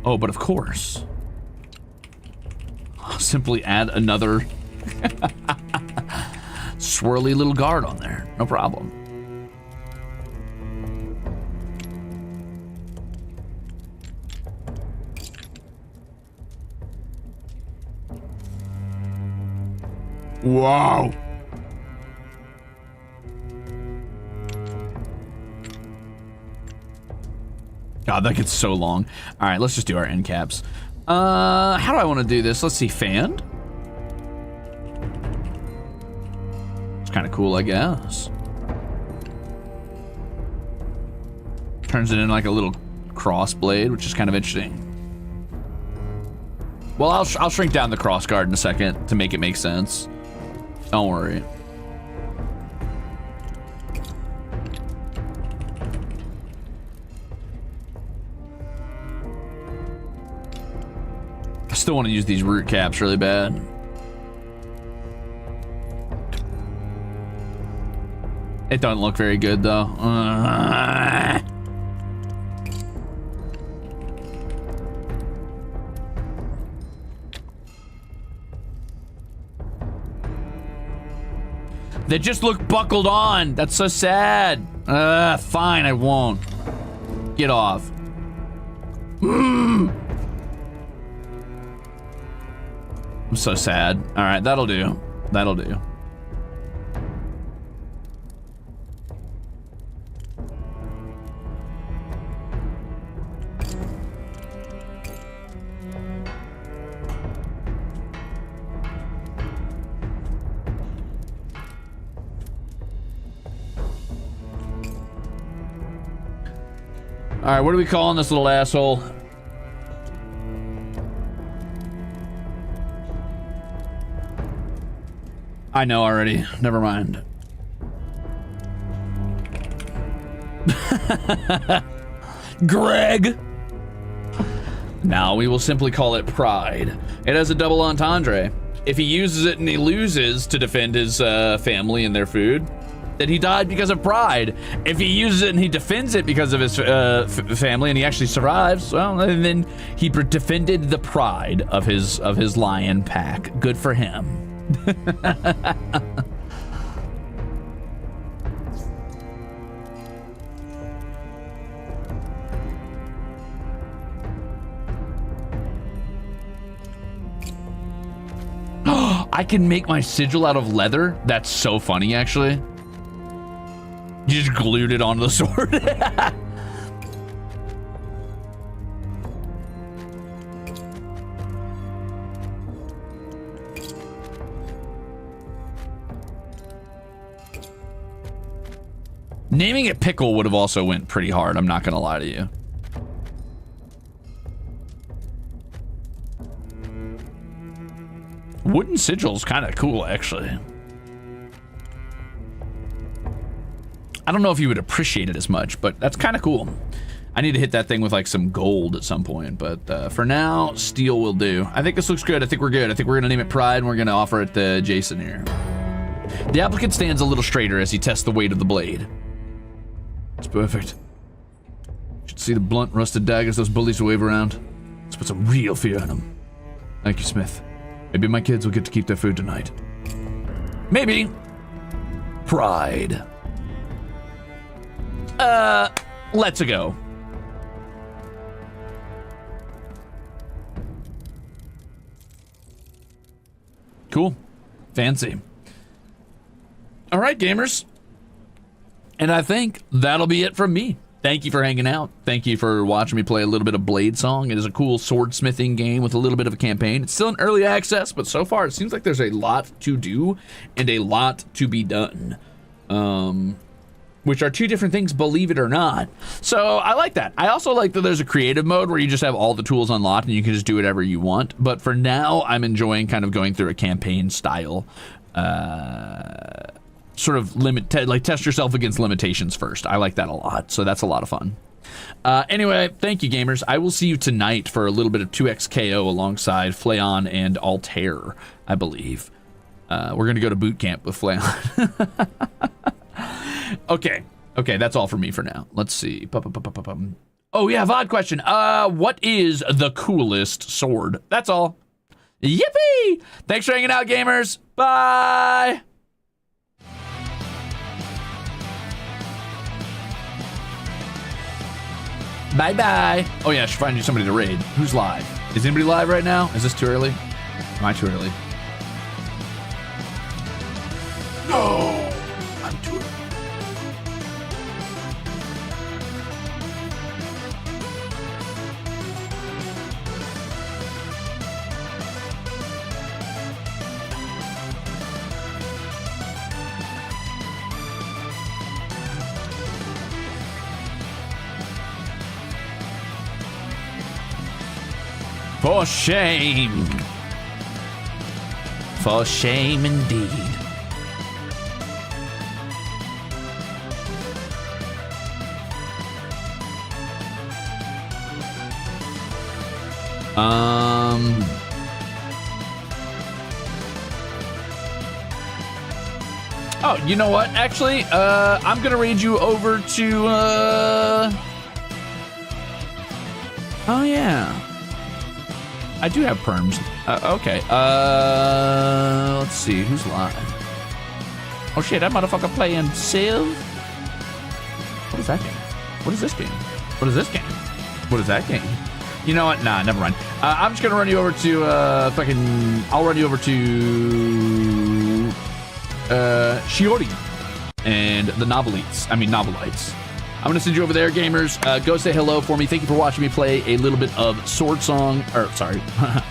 Speaker 1: Oh, but of course. I'll simply add another swirly little guard on there. No problem. Wow. God, that gets so long. All right, let's just do our end caps. How do I want to do this? Let's see, fanned. It's kind of cool, I guess. Turns it into like a little cross blade, which is kind of interesting. Well, I'll shrink down the cross guard in a second to make it make sense. Don't worry. I still want to use these root caps really bad. It doesn't look very good though. They just look buckled on. That's so sad. Fine, I won't. Get off. I'm so sad. All right, that'll do. That'll do. All right, what are we calling this little asshole? I know already. Never mind. Greg! Now we will simply call it Pride. It has a double entendre. If he uses it and he loses to defend his family and their food, then he died because of pride. If he uses it and he defends it because of his family and he actually survives, well, then he defended the pride of his lion pack. Good for him. I can make my sigil out of leather. That's so funny, actually. You just glued it onto the sword. Naming it Pickle would have also went pretty hard, I'm not gonna lie to you. Wooden sigil's kind of cool, actually. I don't know if you would appreciate it as much, but that's kind of cool. I need to hit that thing with like some gold at some point, but for now, steel will do. I think this looks good. I think we're good. I think we're gonna name it Pride and we're gonna offer it to Jason here. The applicant stands a little straighter as he tests the weight of the blade. It's perfect. You should see the blunt, rusted daggers those bullies wave around. Let's put some real fear in them. Thank you, Smith. Maybe my kids will get to keep their food tonight. Maybe. Pride. let's go. Cool. Fancy. All right, gamers. And I think that'll be it from me. Thank you for hanging out. Thank you for watching me play a little bit of Bladesong. It is a cool swordsmithing game with a little bit of a campaign. It's still in early access, but so far it seems like there's a lot to do and a lot to be done. Which are two different things, believe it or not. So I like that. I also like that there's a creative mode where you just have all the tools unlocked and you can just do whatever you want. But for now, I'm enjoying kind of going through a campaign style. Sort of test yourself against limitations first. I like that a lot. So that's a lot of fun. Anyway, thank you, gamers. I will see you tonight for a little bit of 2XKO alongside Flayon and Altair, I believe. We're going to go to boot camp with Flayon. Okay, that's all for me for now. Let's see. Oh, yeah, VOD question. What is the coolest sword? That's all. Yippee! Thanks for hanging out, gamers. Bye! Bye-bye. Oh, yeah, I should find you somebody to raid. Who's live? Is anybody live right now? Is this too early? Am I too early?
Speaker 3: No, I'm too early.
Speaker 1: For shame. For shame indeed. Oh, you know what? Actually, I'm gonna raid you over to, oh yeah. I do have perms. Okay. Let's see. Who's live? Oh shit, that motherfucker playing Civ? What is that game? What is this game? What is this game? What is that game? You know what? Nah, never mind. I'm just gonna run you over to, I'll run you over to, Shiori and the Novelites. I'm gonna send you over there, gamers. Go say hello for me. Thank you for watching me play a little bit of Sword Song, or sorry,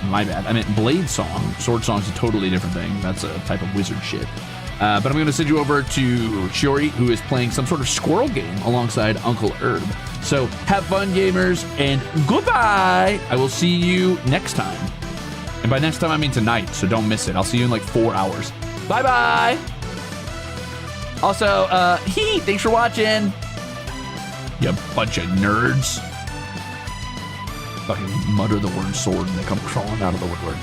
Speaker 1: my bad. I meant Bladesong. Sword Song's a totally different thing. That's a type of wizard shit. But I'm gonna send you over to Shiori, who is playing some sort of squirrel game alongside Uncle Herb. So have fun, gamers, and goodbye. I will see you next time. And by next time, I mean tonight, so don't miss it. I'll see you in like 4 hours. Bye-bye. Also, thanks for watching. You bunch of nerds. Fucking mutter the word sword and they come crawling out of the woodwork.